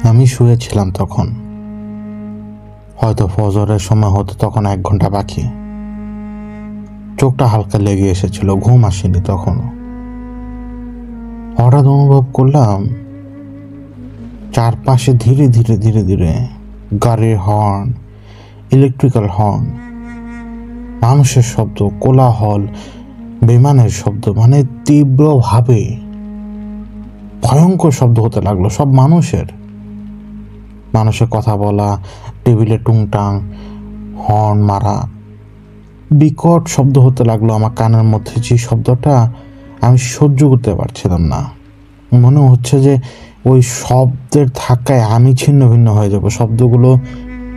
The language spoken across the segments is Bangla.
আমি শুয়েছিলাম তখন, হয়তো ফজরের সময় হতো, তখন 1 ঘন্টা বাকি। চোখটা হালকা লেগে এসেছিল, ঘুম আসেনি তখনও। হঠাৎ অনুভব করলাম চারপাশে ধীরে ধীরে ধীরে ধীরে গাড়ির হর্ন, ইলেকট্রিক্যাল হর্ন, মানুষের শব্দ, কোলাহল, বিমানের শব্দ, মানে তীব্রভাবে ভয়ঙ্কর শব্দ হতে লাগলো। সব মানুষের কথা বলা, টেবিলে টুংটাং, হর্ন মারা, বিকট শব্দ হতে লাগলো আমার কানের মধ্যে। যে শব্দটা আমি সহ্য করতে পারছিলাম না। মনে হচ্ছে যে ওই শব্দের ধাক্কায় আমি ছিন্ন ভিন্ন হয়ে যাব। শব্দগুলো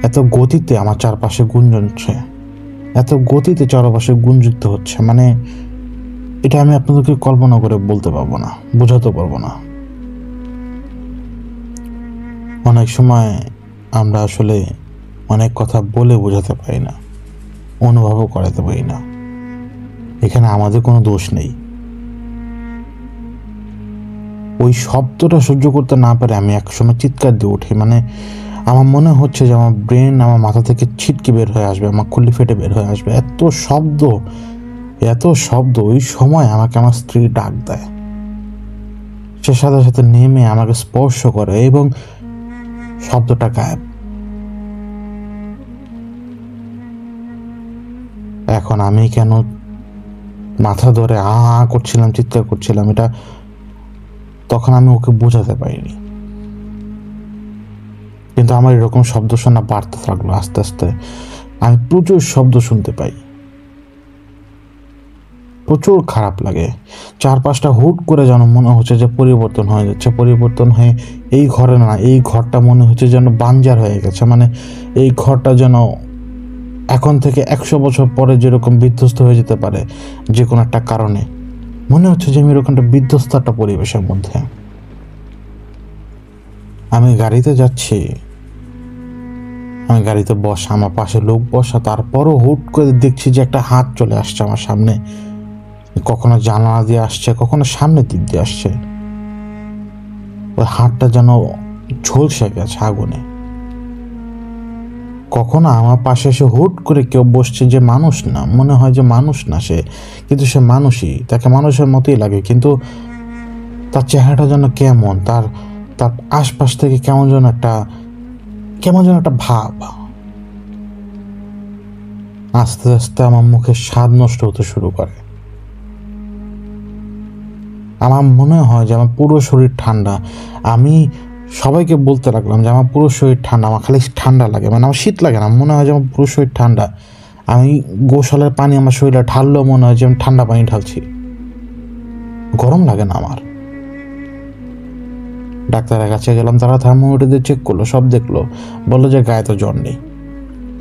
এত গতিতে আমার চারপাশে গুঞ্জনছে, এত গতিতে চারপাশে গুঞ্জিত হচ্ছে, মানে এটা আমি আপনাদেরকে কল্পনা করে বলতে পারবো না, বোঝাতে পারবো না। অনেক সময় আমরা আসলে অনেক কথা বলে বোঝাতে পারি না, অনুভবও করাতে পারি না। এখানে আমাদের কোনো দোষ নেই। ওই শব্দটা সহ্য করতে না পারে আমি একসময় চিৎকার দিয়ে উঠি। মানে আমার মনে হচ্ছে যে আমার ব্রেন আমার মাথা থেকে ছিটকে বের হয়ে আসবে, আমার খুলি ফেটে বের হয়ে আসবে। এত শব্দ, এত শব্দ। ওই সময় আমাকে আমার স্ত্রী ডাক দেয়। সে সাথে সাথে নেমে আমাকে স্পর্শ করে এবং শব্দটা গায়েব। এখন আমি কেন মাথা ধরে আ করছিলাম, চিৎকার করছিলাম, এটা তখন আমি ওকে বোঝাতে পারিনি। কিন্তু আমার এরকম শব্দ শোনা বাড়তে থাকলো। আস্তে আস্তে আমি প্রচুর শব্দ শুনতে পাই, প্রচুর খারাপ লাগে। চারপাশটা হুট করে যেন মনে হচ্ছে যে পরিবর্তন হয়ে যাচ্ছে, পরিবর্তন হয়ে এই ঘরে না, এই ঘরটা মনে হচ্ছে যেন বাঞ্জার হয়ে গেছে। মানে এই ঘরটা যেন এখন থেকে 100 বছর পরে যেরকম বিধ্বস্ত হয়ে যেতে পারে যে কোনো একটা কারণে, মনে হচ্ছে যে আমি এরকম একটা বিধ্বস্ত একটা পরিবেশের মধ্যে। আমি গাড়িতে যাচ্ছি, আমি গাড়িতে বসা, আমার পাশে লোক বসা, তারপরও হুট করে দেখছি যে একটা হাত চলে আসছে আমার সামনে। কখনো জানালা দিয়ে আসছে, কখনো সামনের দিক দিয়ে আসছে। ওই হাতটা যেন ঝলসে গেছে আগুনে। কখনো আমার পাশে এসে হুট করে কেউ বসছে, যে মানুষ না, মনে হয় যে মানুষ না সে, কিন্তু সে মানুষই, তাকে মানুষের মতোই লাগে, কিন্তু তার চেহারাটা যেন কেমন, তার তার আশপাশ থেকে কেমন যেন একটা ভাব। আস্তে আস্তে আমার মুখের স্বাদ নষ্ট হতে শুরু করে। আমার মনে হয় যে আমার পুরো শরীর ঠান্ডা। আমি সবাইকে বলতে লাগলাম যে আমার পুরো শরীর ঠান্ডা, আমার খালি ঠান্ডা লাগে, মানে আমার শীত লাগে না, মনে হয় যে আমার পুরো শরীর ঠান্ডা। আমি গোসলের পানি আমার শরীরে ঢাললেও মনে হয় যে আমি ঠান্ডা পানি ঢালছি, গরম লাগে না আমার। ডাক্তারের কাছে গেলাম, তারা থার্মোমিটার দিয়ে চেক করলো, সব দেখলো, বললো যে গায়ে তো জ্বর নেই,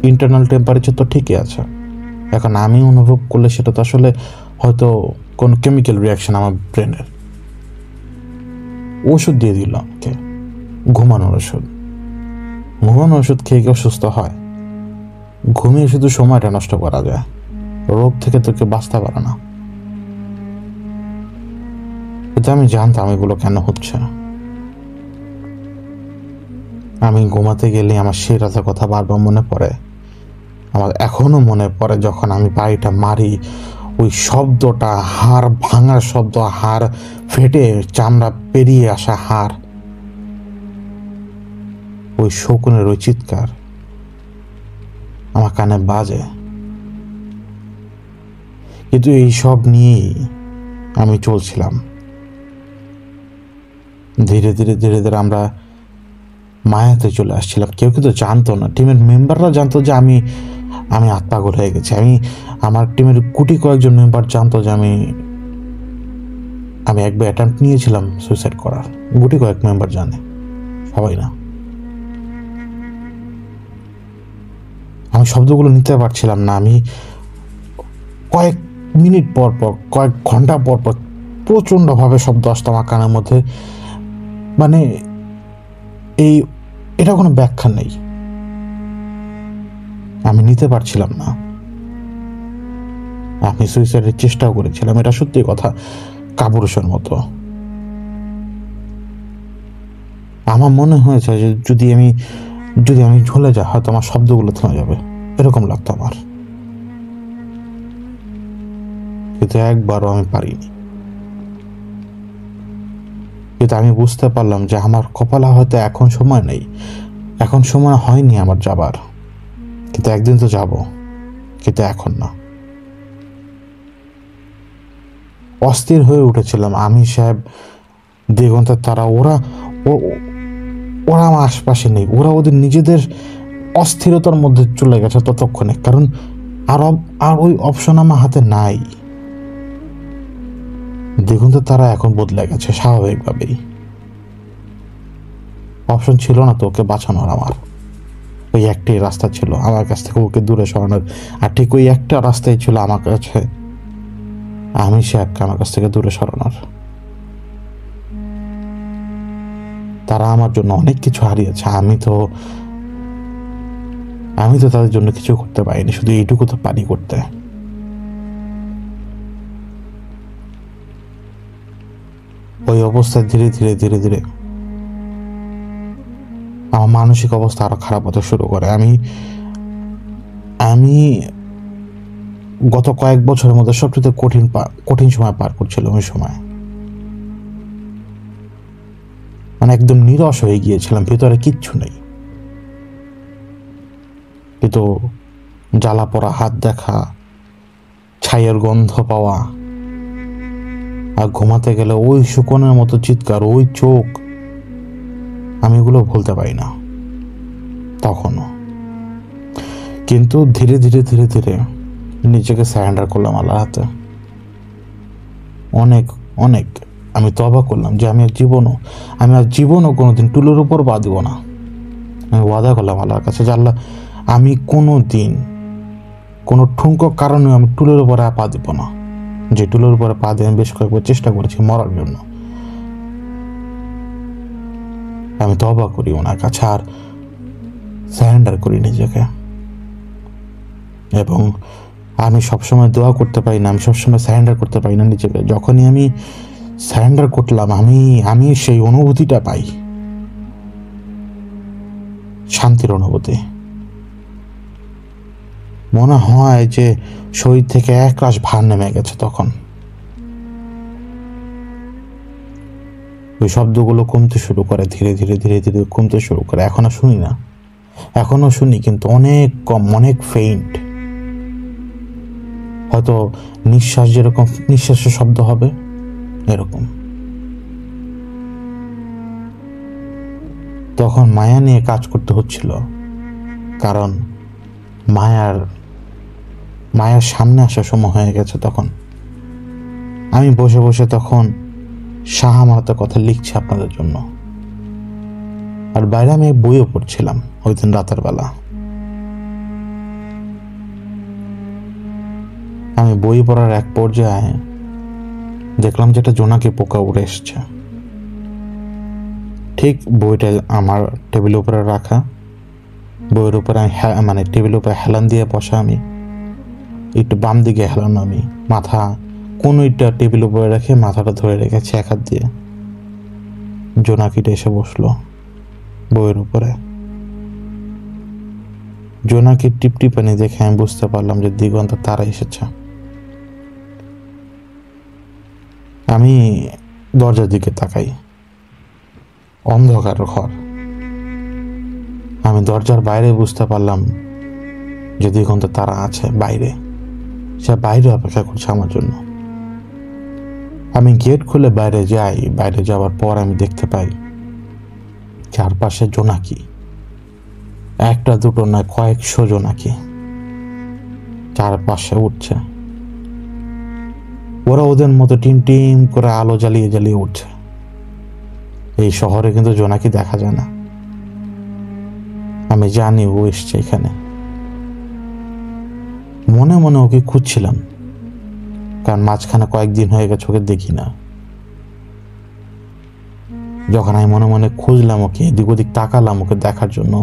ইন্টারনাল টেম্পারেচার তো ঠিকই আছে। এখন আমি অনুভব করলে সেটা তো আসলে হয়তো কোন কেমিক্যাল রিয়াকশন আমার ব্রেনের। ওষুধ দিয়ে দিল আমাকে, ঘুমানোর ওষুধ। ঘুমানোর ওষুধ খেয়ে কেউ সুস্থ হয়? ঘুমিয়ে শুধু সময়টা নষ্ট করা যায়, রোগ থেকে তো কেউ বাঁচতে পারে না। কিন্তু আমি জানতাম এগুলো কেন হচ্ছে। আমি ঘুমাতে গেলে আমার সেই রাতের কথা বারবার মনে পড়ে। আমার এখনো মনে পড়ে যখন আমি বাড়িটা মারি, ওই শব্দটা, হাড় ভাঙার শব্দ, হাড় ফেটে চামড়া পেরিয়ে আসা হাড়, ওই শকুনের ওই চিৎকার আমার কানে বাজে। কিন্তু এই সব নিয়েই আমি চলছিলাম। ধীরে ধীরে ধীরে ধীরে আমরা মায়াতে চলে আসছিলাম। কেউ কিন্তু জানতো না, টিমের মেম্বাররা জানতো যে আমি আত্মাগোল হয়ে গেছি। আমার টিমের কয়েকজন মেম্বার জানতো যে আমি একবার অ্যাটেম্প্ট নিয়েছিলাম সুইসাইড করার। কয়েক মেম্বার জানে, সবাই না। আমি শব্দগুলো নিতে পারছিলাম না। আমি কয়েক মিনিট পর পর, কয়েক ঘন্টা পর পর প্রচণ্ডভাবে শব্দ আসতো আমার কানের মধ্যে। মানে এটা কোনো ব্যাখ্যা নেই, আমি নিতে পারছিলাম না। আমি সুইসাইডের চেষ্টাও করেছিলাম, এটা সত্যি কথা, কাপুরুষের মতো। আমার মনে হয়েছে যে যদি আমি ঝুলে যাই হয়তো আমার শব্দগুলো থেমে যাবে, এরকম লাগতো আমার। কিন্তু একবারও আমি পারিনি। কিন্তু আমি বুঝতে পারলাম যে আমার কপালে হয়তো এখন সময় নেই, এখন সময় হয়নি আমার যাবার, কিন্তু একদিন তো যাব, কিন্তু এখন না। অস্থির হয়ে উঠেছিলাম আমি, সাহেব, দিগন্তের তারা, ওরা আমার আশপাশে নেই, ওরা ওদের নিজেদের অস্থিরতার মধ্যে চলে গেছে ততক্ষণে, কারণ আর ওই অপশন আমার হাতে নাই। দিগন্তের তারা এখন বদলে গেছে স্বাভাবিকভাবেই। অপশন ছিল না তো ওকে বাঁচানোর। আমার ওই একটাই রাস্তা ছিল আমার কাছ থেকে ওকে দূরে সরানোর, আর ঠিক ওই একটা রাস্তাই ছিল আমার কাছে আমি সাহেবকে আমার কাছ থেকে দূরে সরানোর। তারা আমার জন্য অনেক কিছু হারিয়েছে, আমি তো তাদের জন্য কিছু করতে পারিনি, শুধু এইটুকু তো পারি করতে। ওই অবস্থায় ধীরে ধীরে ধীরে ধীরে আমার মানসিক অবস্থা আরো খারাপ হতে শুরু করে। আমি গত কয়েক বছরের মধ্যে সবচেয়ে কঠিন সময় পার করছিলাম। ওই সময় মানে একদম নিরস হয়ে গিয়েছিলাম, ভিতরে কিচ্ছু নেই, কিন্তু জ্বালা পড়া হাত দেখা, ছাইয়ের গন্ধ পাওয়া, আর ঘুমাতে গেলে ওই শুকনের মতো চিৎকার, ওই চোখ, আমি এগুলো ভুলতে পারি না তখনও। কিন্তু ধীরে ধীরে ধীরে ধীরে নিজেকে সারেন্ডার করলাম আল্লাহর হাতে। অনেক অনেক আমি তওবা করলাম যে আমি আর জীবনও কোনোদিন টুলের উপর পা দিব না। আমি ওয়াদা করলাম আল্লাহর কাছে যে আল্লাহ, আমি কোনো দিন কোনো ঠুনকো কারণে আমি টুলের উপরে পা দিব না। যে টুলের উপরে পা দিয়ে আমি বেশ কয়েকবার চেষ্টা করেছি মরার জন্য। আমি তওবা করি ওনার কাছে আর সারেন্ডার করি নিজেকে। এবং আমি সবসময় দোয়া করতে পারি না, আমি সবসময় সারেন্ডার করতে পারি না নিজেকে। যখনই আমি সারেন্ডার করলাম আমি সেই অনুভূতিটা পাই, শান্তির অনুভূতি। মনে হয় যে শরীর থেকে এক রাশ ভার নেমে গেছে। তখন ওই শব্দগুলো কমতে শুরু করে, ধীরে ধীরে ধীরে ধীরে কমতে শুরু করে। এখনো শুনি না, এখনো শুনি কিন্তু অনেক কম, অনেক ফেইন্ট। হয়তো নিঃশ্বাস যেরকম নিঃশ্বাসের শব্দ হবে এরকম। তখন মায়া নিয়ে কাজ করতে হচ্ছিল, কারণ মায়ার সামনে আসার সময় হয়ে গেছে। তখন আমি বসে বসে তখন শাহ আমানতের কথা লিখছি আপনাদের জন্য, আর বাইরে আমি বইও পড়ছিলাম ওই দিন রাতের বেলা। আমি বই পড়ার এক পর্যায়ে দেখলাম যে একটা জোনাকি পোকা উড়ে এসছে। ঠিক বইটা আমার টেবিলের উপরে রাখা, বইয়ের উপরে আমি টেবিলের উপরে হেলান দিয়ে বসা, আমি একটু বাম দিকে হেলান, আমি মাথা কোনোটা টেবিলের উপরে রেখে মাথাটা ধরে রেখেছি এক হাত দিয়ে। জোনাকিটা এসে বসলো বইয়ের উপরে। জোনাকির টিপটিপানি দেখে আমি বুঝতে পারলাম যে দিগন্ত তারা এসেছে। আমি দরজার দিকে তাকাই, অন্ধকার ঘর। আমি দরজার বাইরে বুঝতে পারলাম যে দিগন্ত তারা আছে বাইরে, সে বাইরে অপেক্ষা করছে আমার জন্য। আমি গেট খুলে বাইরে যাই। বাইরে যাওয়ার পর আমি দেখতে পাই চারপাশে জোনাকি, একটা দুটো নয়, কয়েকশো জোনাকি চারপাশে উঠছে। ওরা ওদের মতো টিম টিম করে আলো জ্বালিয়ে জ্বালিয়ে উঠছে। এই শহরে কিন্তু জোনাকি দেখা যায় না। আমি জানি ও এসছে এখানে। মনে মনে ওকে খুঁজছিলাম, কারণ মাঝখানে কয়েকদিন হয়ে গেছে ওকে দেখি না। যখন আমি মনে মনে খুঁজলাম ওকে, এদিক ওদিক তাকালাম ওকে দেখার জন্য,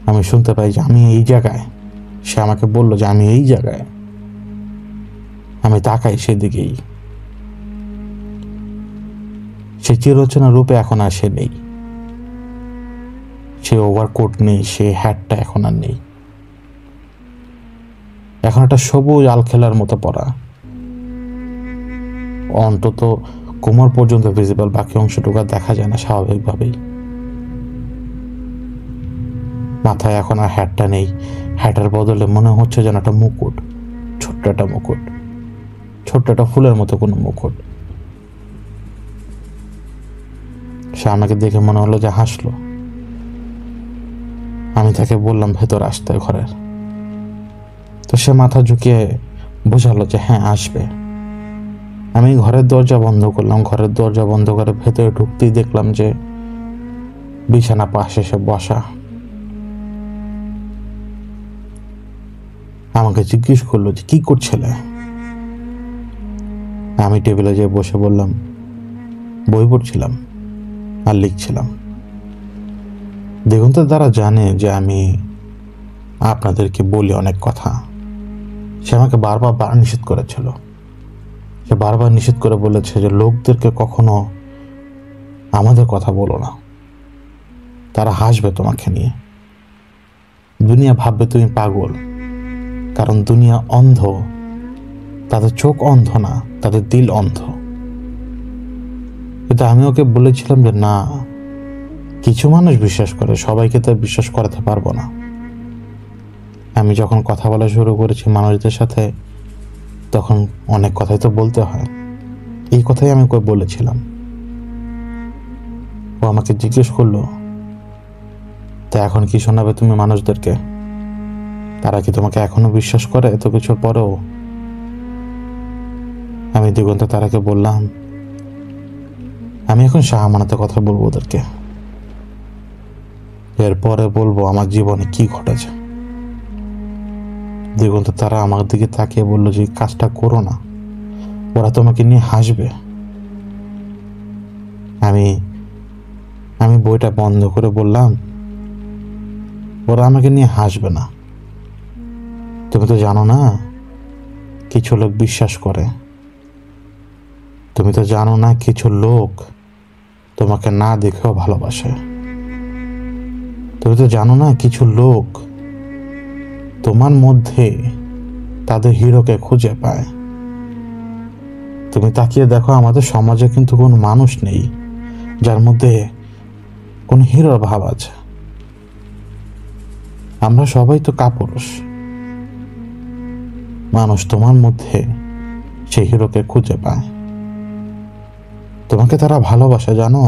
আমি শুনতে পাই যে আমি এই জায়গায়। সে আমাকে বলল যে আমি এই জায়গায়। আমি তাকাই সেদিকেই। সে চিরচেনা রূপে এখন আর সে নেই। সে ওভারকোট নেই, সে হ্যাটটা এখন আর নেই। এখন একটা সবুজ আলখেলার মতো পরা, অন্তত কোমর পর্যন্ত ভিজিবল, বাকি অংশটুকু দেখা যায় না স্বাভাবিকভাবেই। মাথায় এখন আর হ্যাটটা নেই, হ্যাটের বদলে মনে হচ্ছে যেন একটা মুকুট, ছোট্ট একটা মুকুট, ছোট্ট একটা ফুলের মতো কোনো মুকুট। সে আমাকে দেখে মনে হলো যে হাসলো। আমি তাকে বললাম ভেতর আসতে ঘরের। তো সে মাথা ঝুঁকিয়ে বোঝালো যে হ্যাঁ আসবে। আমি ঘরের দরজা বন্ধ করলাম। ঘরের দরজা বন্ধ করে ভেতরে ঢুকতেই দেখলাম যে বিছানা পাশে সে বসা। আমাকে জিজ্ঞেস করলো যে কি করছিলে। আমি টেবিলে যেয়ে বসে বললাম বই পড়ছিলাম আর লিখছিলাম। দেখুন তো, তারা জানে যে আমি আপনাদেরকে বলি অনেক কথা। সে আমাকে বারবার নিষেধ করেছিল। সে বারবার নিষেধ করে বলেছে যে লোকদেরকে কখনো আমাদের কথা বলো না, তারা হাসবে তোমাকে নিয়ে, দুনিয়া ভাববে তুমি পাগল, কারণ দুনিয়া অন্ধ, তাদের চোখ অন্ধ না, তাদের দিল অন্ধ। কিন্তু আমি ওকে বলেছিলাম যে না, কিছু মানুষ বিশ্বাস করে, সবাইকে তো বিশ্বাস করাতে পারবো না। আমি যখন কথা বলা শুরু করেছি মানুষদের সাথে, তখন অনেক কথাই তো বলতে হয়। এই কথাই আমি ওকে বলেছিলাম। ও আমাকে জিজ্ঞেস করলো, তা এখন কি শোনাবে তুমি মানুষদেরকে? তারা কি তোমাকে এখনো বিশ্বাস করে এত কিছুর পরেও? আমি দিগন্ত তারাকে বললাম, আমি এখন শাহমানাতে কথা বলবো ওদেরকে। এরপরে বলবো আমার জীবনে কি ঘটেছে। দিগন্ত তারা আমার দিকে তাকিয়ে বললো যে কাজটা করো না, ওরা তোমাকে নিয়ে হাসবে। আমি বইটা বন্ধ করে বললাম, ওরা আমাকে নিয়ে হাসবে না। তুমি তো জানো না কিছু লোক বিশ্বাস করে। তুমি তো জানো না কিছু লোক তোমাকে না দেখেও ভালোবাসে। তুমি তো জানো না কিছু লোক তোমার মধ্যে তাদের হিরোকে খুঁজে পায়। তুমি তাকিয়ে দেখো, আমাদের সমাজে কিন্তু কোনো মানুষ নেই যার মধ্যে কোন হিরোর ভাব আছে। আমরা সবাই তো কাপুরুষ। মানুষ তোমার মধ্যে সেই হিরোকে খুঁজে পায়। তোমাকে তারা ভালোবাসে, জানো,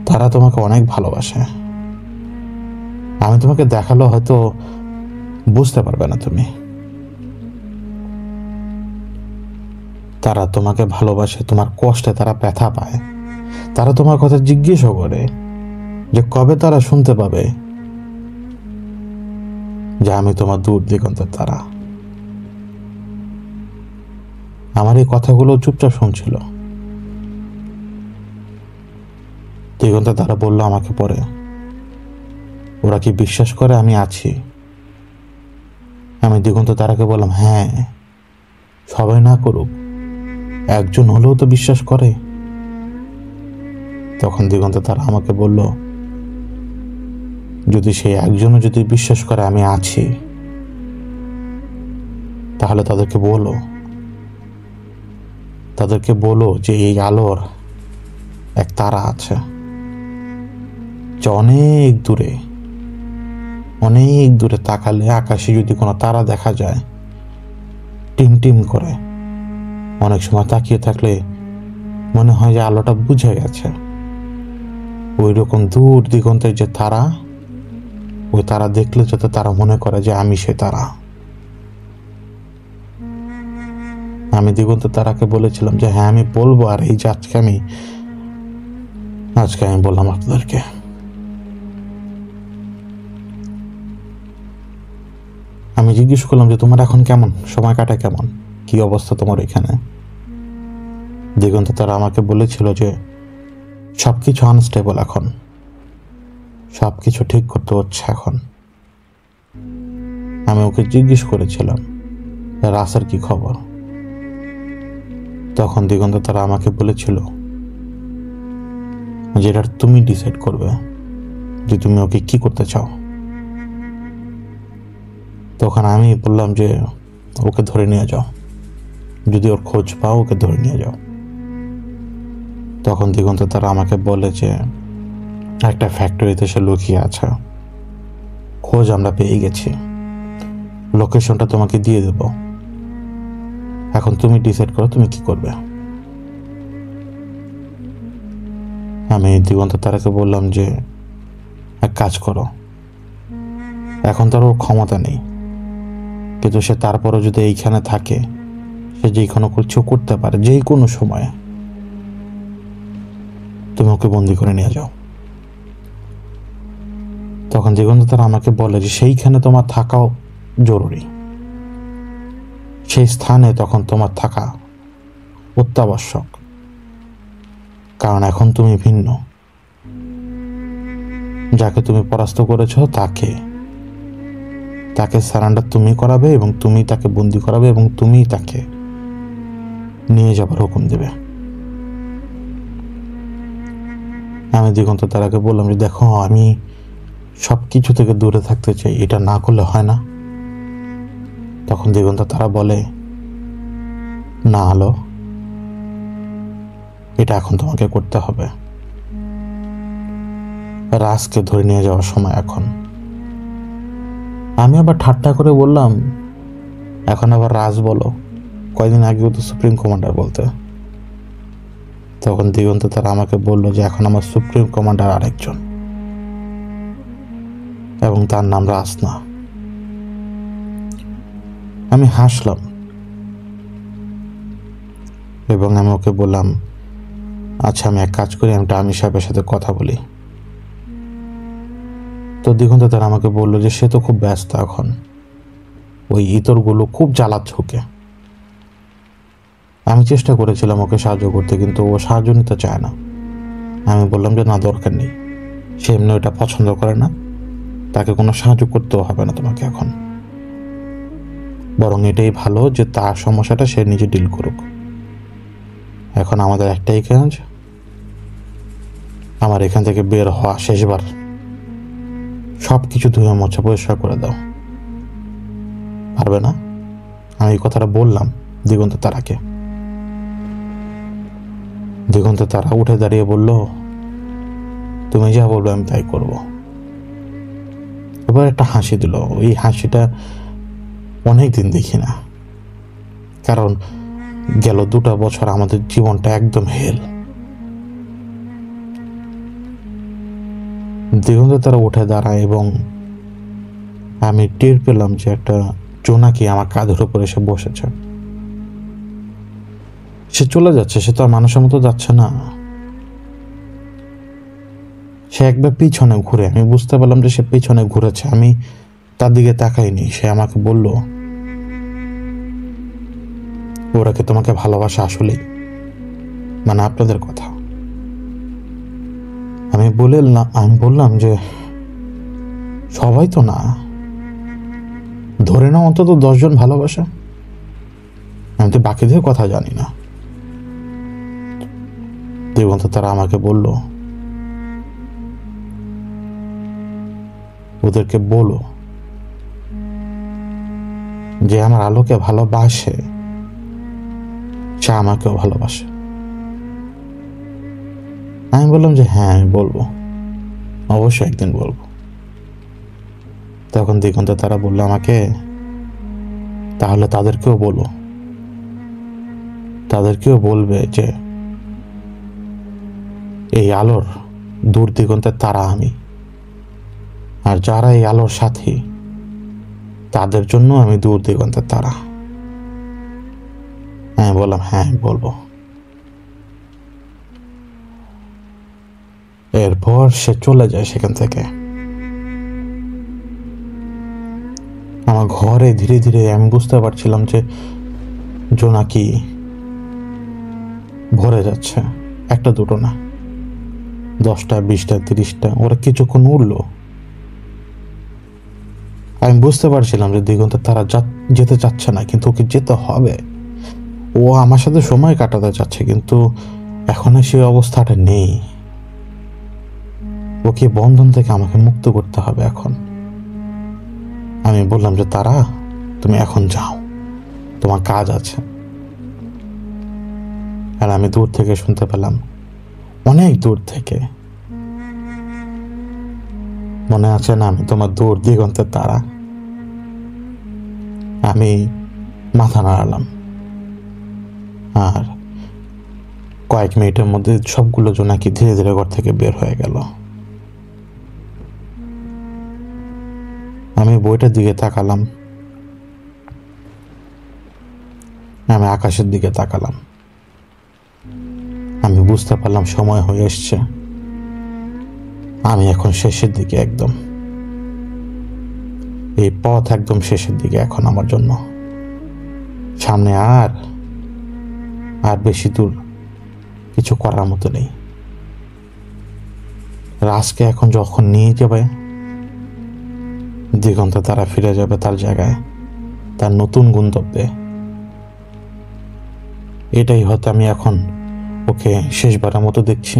তারা তোমাকে অনেক ভালোবাসে। আমি তোমাকে দেখালো হয়তো বুঝতে পারবে না তুমি। তারা তোমাকে ভালোবাসে, তোমার কষ্টে তারা ব্যথা পায়। তারা তোমার কথা জিজ্ঞেসও করে যে কবে তারা শুনতে পাবে যে আমি তোমার দূর দিগন্তের তারা। আমার এই কথাগুলো চুপচাপ শুনছিল। দিগন্তের তারা বললো আমাকে পরে, ওরা কি বিশ্বাস করে আমি আছি? আমি দিগন্ত তারাকে বললাম, হ্যাঁ, সবাই না করুক, একজন হলেও তো বিশ্বাস করে। তখন দিগন্ত তারা আমাকে বলল, যদি সেই একজনও যদি বিশ্বাস করে আমি আছি, তাহলে তাদেরকে বলো যে এই আলোর এক তারা আছে, যে অনেক দূরে তাকালে আকাশে যদি কোনো তারা দেখা যায় টিম টিম করে, অনেক সময় তাকিয়ে থাকলে মনে হয় যে আলোটা বুঝে গেছে। ওই রকম দূর দিগন্তের যে তারা, ওই তারা দেখলে যাতে তারা মনে করে যে আমি সে তারা। আমি দিগন্ত তারাকে বলেছিলাম যে হ্যাঁ আমি বলবো, আর এই যে আজকে আমি বললাম আপনাদেরকে। আমি জিজ্ঞেস করলাম যে তোমার এখন কেমন সময় কাটা, কেমন কি অবস্থা তোমার এখানে? দিগন্ত তারা আমাকে বলেছিল যে সবকিছু আনস্টেবল, এখন সবকিছু ঠিক করতে হচ্ছে এখন। আমি ওকে জিজ্ঞেস করেছিলাম রাসের কি খবর। তখন দিগন্ত তারা আমাকে বলেছিল যেটা তুমি ডিসাইড করবে যে তুমি ওকে কি করতে চাও। তখন আমি বললাম যে ওকে ধরে নিয়ে যাও, যদি ওর খোঁজ পাও ওকে ধরে নিয়ে যাও। তখন দিগন্ত তারা আমাকে বলে যে একটা ফ্যাক্টরিতে সে লুকিয়ে আছে, খোঁজ আমরা পেয়ে গেছি, লোকেশনটা তোমাকে দিয়ে দেব, এখন তুমি ডিসাইড করো তুমি কি করবে। আমি দিগন্ত তারাকে বললাম যে এক কাজ করো, এখন তার ওর ক্ষমতা নেই, কিন্তু সে তারপরও যদি এইখানে থাকে, সে যে কোনো কিছু করতে পারে যে কোনো সময়ে, তুমি ওকে বন্দি করে নিয়ে যাও। তখন দিগন্ত তারা আমাকে বলে যে সেইখানে তোমার থাকাও জরুরি, সেই স্থানে তখন তোমার থাকা অত্যাবশ্যক, কারণ এখন তুমি ভিন্ন। যাকে তুমি পরাস্ত করেছ তাকে সারেন্ডার তুমি করাবে এবং তুমি তাকে বন্দি করাবে এবং তুমি তাকে নিয়ে যাবার হুকুম দেবে। আমি দিগন্ত তারাকে বললাম যে দেখো, আমি সব কিছু থেকে দূরে থাকতে চাই, এটা না করলে হয় না। তখন দিগন্ত তারা বলে না আলো, এটা এখন তোমাকে করতে হবে, রাজকে ধরে নিয়ে যাওয়ার সময় এখন। আমি আবার ঠাট্টা করে বললাম এখন আবার রাজ বলো, কয়দিন আগেও তো সুপ্রিম কমান্ডার বলতে। তখন দিগন্ত তারা আমাকে বলল যে এখন আমার সুপ্রিম কমান্ডার আরেকজন, এবং তার নাম রাজ না। আমি হাসলাম এবং আমি ওকে বললাম আচ্ছা আমি এক কাজ করি, আমি টামি সাহেবের সাথে কথা বলি। তো দিগন্ত তারা আমাকে বলল যে সে তো খুব ব্যস্ত এখন, ওই ইতরগুলো খুব জ্বালাচ্ছে ওকে। আমি চেষ্টা করেছিলাম ওকে সাহায্য করতে, কিন্তু ও সাহায্য নিতে চায় না। আমি বললাম যে না, দরকার নেই, সে এমনি ওটা পছন্দ করে না, তাকে কোনো সাহায্য করতেও হবে না তোমাকে এখন, বরং এটাই ভালো যে তার সমস্যাটা সে নিজে ডিল করুক। এখন আমাদের একটাই কাজ, আমার এখান থেকে বের হওয়া শেষবার, সব কিছু ধুয়ে মোছা পরিষ্কার করে দাও, পারবে না? আমি এই কথাটা বললাম দিগন্ত তারাকে। দিগন্ত তারা উঠে দাঁড়িয়ে বলল তুমি যা বলবে আমি তাই করব। এবার একটা হাসি দিল, ওই হাসিটা অনেক দিন দেখি না, কারণ গেল 2টা বছর আমাদের জীবনটা একদম হেল। দিগন্ত তারা উঠে দাঁড়ায় এবং আমি টের পেলাম যে একটা জোনাকি আমার কাঁধের উপর এসে বসেছে। সে চলে যাচ্ছে, সে তো আর মানুষের মতো যাচ্ছে না। সে একবার পিছনে ঘুরে, আমি বুঝতে পারলাম যে সে পিছনে ঘুরেছে, আমি তার দিকে তাকাইনি। সে আমাকে বলল ওরা কি তোমাকে ভালোবাসে আসলেই, মানে আপনাদের কথা? আমি বললাম যে সবাই তো না, ধরে নাও অন্তত 10 জন ভালোবাসে, আমি তো বাকিদের কথা জানি না। দিগন্ত তারা আমাকে বলল ওদেরকে বলো যে আমার আলোকে ভালোবাসে, সে আমাকেও ভালোবাসে। আমি বললাম যে হ্যাঁ আমি বলবো, অবশ্যই একদিন বলবো। তখন দিগন্ত তারা বললো আমাকে তাহলে তাদেরকেও বলবে যে এই আলোর দূর দিগন্তের তারা আমি, আর যারা এই আলোর সাথী তাদের জন্য আমি দূর দিগন্তের তারা। আমি বললাম হ্যাঁ বলবো। এরপর সে চলে যায় সেখান থেকে। আমার ঘরে ধীরে ধীরে আমি বুঝতে পারছিলাম যে জোনাকি ভরে যাচ্ছে, একটা দুটো না, 10টা 20টা 30টা, ওরা কিছুক্ষণ উড়লো। আমি বুঝতে পারছিলাম যে দিগন্ত তারা যেতে চাচ্ছে না, কিন্তু ওকে যেতে হবে। ও আমার সাথে সময় কাটাতে চাচ্ছে, কিন্তু এখন সেই অবস্থাটা নেই। ওকে বন্ধন থেকে আমাকে মুক্ত করতে হবে এখন। আমি বললাম যে তারা, তুমি এখন যাও, তোমার কাজ আছে। আর আমি দূর থেকে শুনতে পেলাম, অনেক দূর থেকে, মনে আছে না, আমি তোমার দূর দিগন্তের তারা। আমি মাথা নাড়ালাম, আর কয়েক মিনিটের মধ্যে সবগুলো জোনাকি ধীরে ধীরে ঘর থেকে বের হয়ে গেল। আমি বইটার দিকে তাকালাম, আমি আকাশের দিকে তাকালাম। আমি বুঝতে পারলাম সময় হয়ে এসছে। আমি এখন শেষের দিকে, একদম এই পথ একদম শেষের দিকে এখন আমার জন্য। সামনে আর বেশি দূর কিছু করার মতো নেই। রাজকে এখন যখন নিয়ে যাবে দিগন্ত, তারা ফিরে যাবে তার জায়গায়, তার নতুন গন্তব্যে। এটাই হয়তো আমি এখন ওকে শেষবারের মতো দেখছি।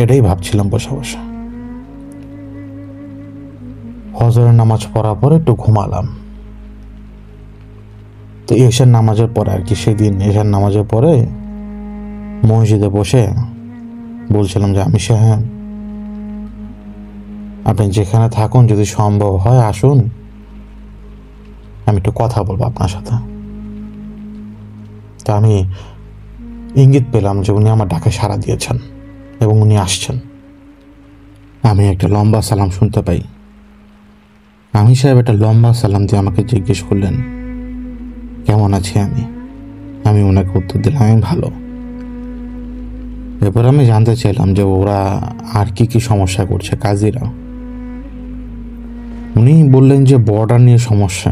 এটাই ভাবছিলাম বসে বসে। হজরের নামাজ পড়ার পরে একটু ঘুমালাম। তো এশার নামাজের পরে আর কি, সেদিন এশার নামাজের পরে মসজিদে বসে বলছিলাম যে আমি সাহেব, আপনি যেখানে থাকুন, যদি সম্ভব হয় আসুন, আমি একটু কথা বলবো আপনার সাথে। তা আমি ইঙ্গিত পেলাম যে উনি আমার ডাকে সাড়া দিয়েছেন এবং উনি আসছেন। আমি একটা লম্বা সালাম শুনতে পাই। আমি সাহেব একটা লম্বা সালাম দিয়ে আমাকে জিজ্ঞেস করলেন কেমন আছি আমি ওনাকে উত্তর দিলাম আমি ভালো। এরপর আমি জানতে চাইলাম যে ওরা আর কি কি সমস্যা করছে কাজীরা। উনি বললেন যে বর্ডার নিয়ে সমস্যা,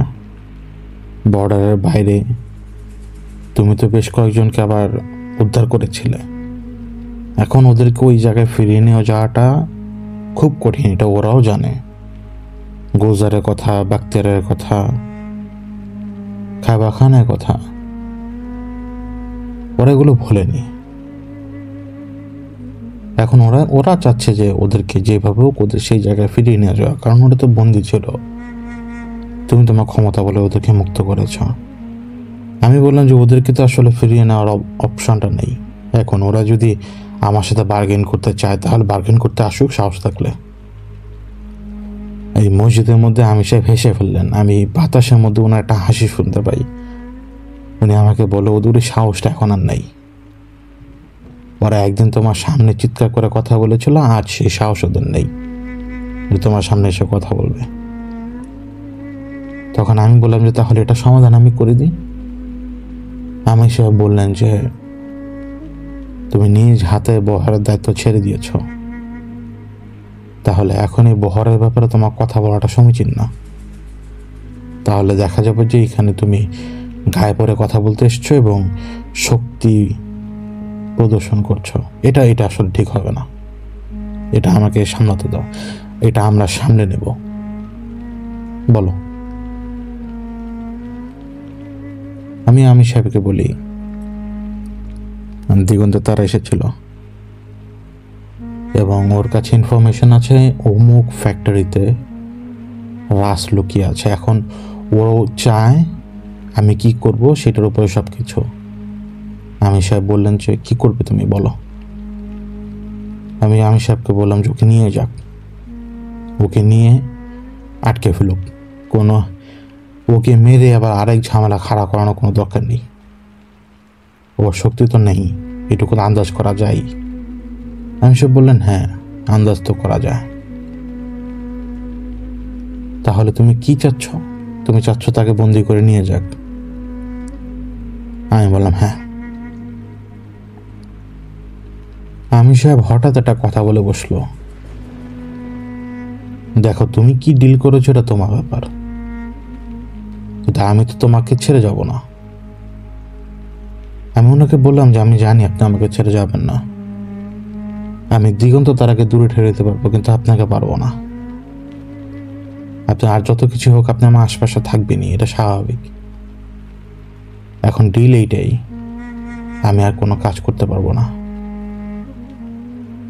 বর্ডারের বাইরে তুমি তো বেশ কয়েকজনকে আবার উদ্ধার করেছিলে, এখন ওদেরকে ওই জায়গায় ফিরিয়ে নিয়ে যাওয়াটা খুব কঠিন, এটা ওরাও জানে। গোজারের কথা, বাক্তিয়ারের কথা, খাবা খানের কথা, ওরা এগুলো ভোলেনি। এখন ওরা চাচ্ছে যে ওদেরকে যেভাবে হোক ওদের সেই জায়গায় ফিরিয়ে নিয়ে যাওয়া, কারণ ওরা তো বন্দি ছিল। তুমি তোমার ক্ষমতা বলে ওদেরকে মুক্ত করেছ। আমি বললাম যে ওদেরকে তো আসলে ফিরিয়ে নেওয়ার অপশনটা নেই। এখন ওরা যদি আমার সাথে বার্গেন করতে চায় তাহলে বার্গেন করতে আসুক, সাহস থাকলে। এই মসজিদের মধ্যে আমি সাহেব হেসে ফেললেন। আমি বাতাসের মধ্যে ওনার একটা হাসি শুনতে পাই। উনি আমাকে বলে, ওদের সাহসটা এখন আর নেই। ওরা একদিন তোমার সামনে চিৎকার করে কথা বলেছিল, আজ সেই সাহস ওদের নেই তোমার সামনে এসে কথা বলবে। তখন আমি বললাম যে তাহলে এটা সমাধান আমি করে দিই। আমি সাহেব বললেন যে তুমি নিজ হাতে বহরের দায়িত্ব ছেড়ে দিয়েছ, তাহলে এখন এই বহরের ব্যাপারে তোমার কথা বলাটা সমীচীন না। তাহলে দেখা যাবে যে এখানে তুমি গায়ে পড়ে কথা বলতে এসছো এবং শক্তি প্রদর্শন করছো। এটা আসলে ঠিক হবে না, এটা আমাকে সামলাতে দাও, এটা আমরা সামনে নেব, বলো। আমি সাহেবকে বলি, দিগন্ত তারা এসেছিল এবং ওর কাছে ইনফরমেশন আছে অমুক ফ্যাক্টরিতে রাস লুকিয়ে আছে। এখন ও চায় আমি কি করব সেটার উপরে সব কিছু। আমি সাহেব বললেন যে কি করবে তুমি বলো। আমি সাহেবকে বললাম যে ওকে নিয়ে যাক, ওকে নিয়ে আটকে ফেলুক, কোনো ওকে মেরে আবার আরেক ঝামেলা খাড়া করানোর কোনো দরকার নেই। ওর শক্তি তো নেই, এটুকু আন্দাজ করা যায়। আমি সব বললেন হ্যাঁ, আন্দাজ তো করা যায়। তাহলে তুমি কি চাচ্ছ? তুমি চাচ্ছ তাকে বন্দি করে নিয়ে যাক? আমি বললাম হ্যাঁ। আমি সাহেব হঠাৎ একটা কথা বলে বসলো, দেখো তুমি কি ডিল করেছো এটা তোমার ব্যাপার, কিন্তু আমি তো তোমাকে ছেড়ে যাব না। আমি ওনাকে বললাম যে আমি জানি আপনি আমাকে ছেড়ে যাবেন না, আমি দিগন্ত তারাকে দূরে ঠেলে দিতে পারবো, কিন্তু আপনাকে পারবো না। আপনি আর যত কিছু হোক আপনি আমার আশপাশে থাকবেনই, এটা স্বাভাবিক। এখন ডিল এইটাই, আমি আর কোনো কাজ করতে পারবো না।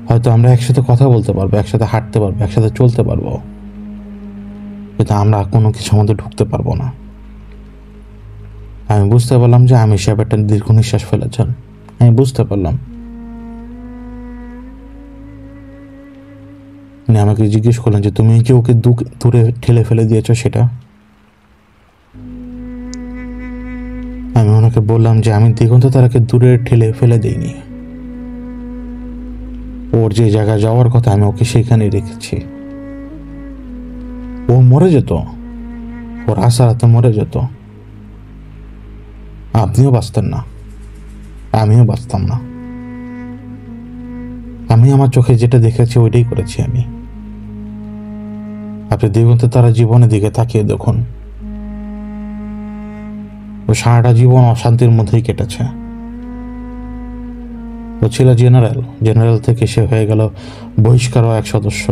হয়তো আমরা একসাথে কথা বলতে পারবো, একসাথে হাঁটতে পারবো, একসাথে চলতে পারবো, কিন্তু আমরা কোনো কিছুর মধ্যে ঢুকতে পারবো না। আমি বুঝতে পারলাম যে আমি সাহেব একটা দীর্ঘ নিঃশ্বাস ফেলেছেন। আমি বুঝতে পারলাম। উনি আমাকে জিজ্ঞেস করলেন যে তুমি কি ওকে দূরে ঠেলে ফেলে দিয়েছো সেটা? আমি ওনাকে বললাম যে আমি দিগন্ত তারাকে দূরে ঠেলে ফেলে দিইনি। ওর যে জায়গায় যাওয়ার কথা আমি ওকে সেখানেই রেখেছি। ও মরে যেত, ওর আশারাতে মরে যেত, আপনিও বাঁচতেন না, আমিও বাঁচতাম না। আমি আমার চোখে যেটা দেখেছি ওইটাই করেছি আমি। আপনি দিগন্ত তারা জীবনের দিকে তাকিয়ে দেখুন, ও সারাটা জীবন অশান্তির মধ্যেই কেটেছে। ও ছিল জেনারেল থেকে সে হয়ে গেল বহিষ্কারও এক সদস্য,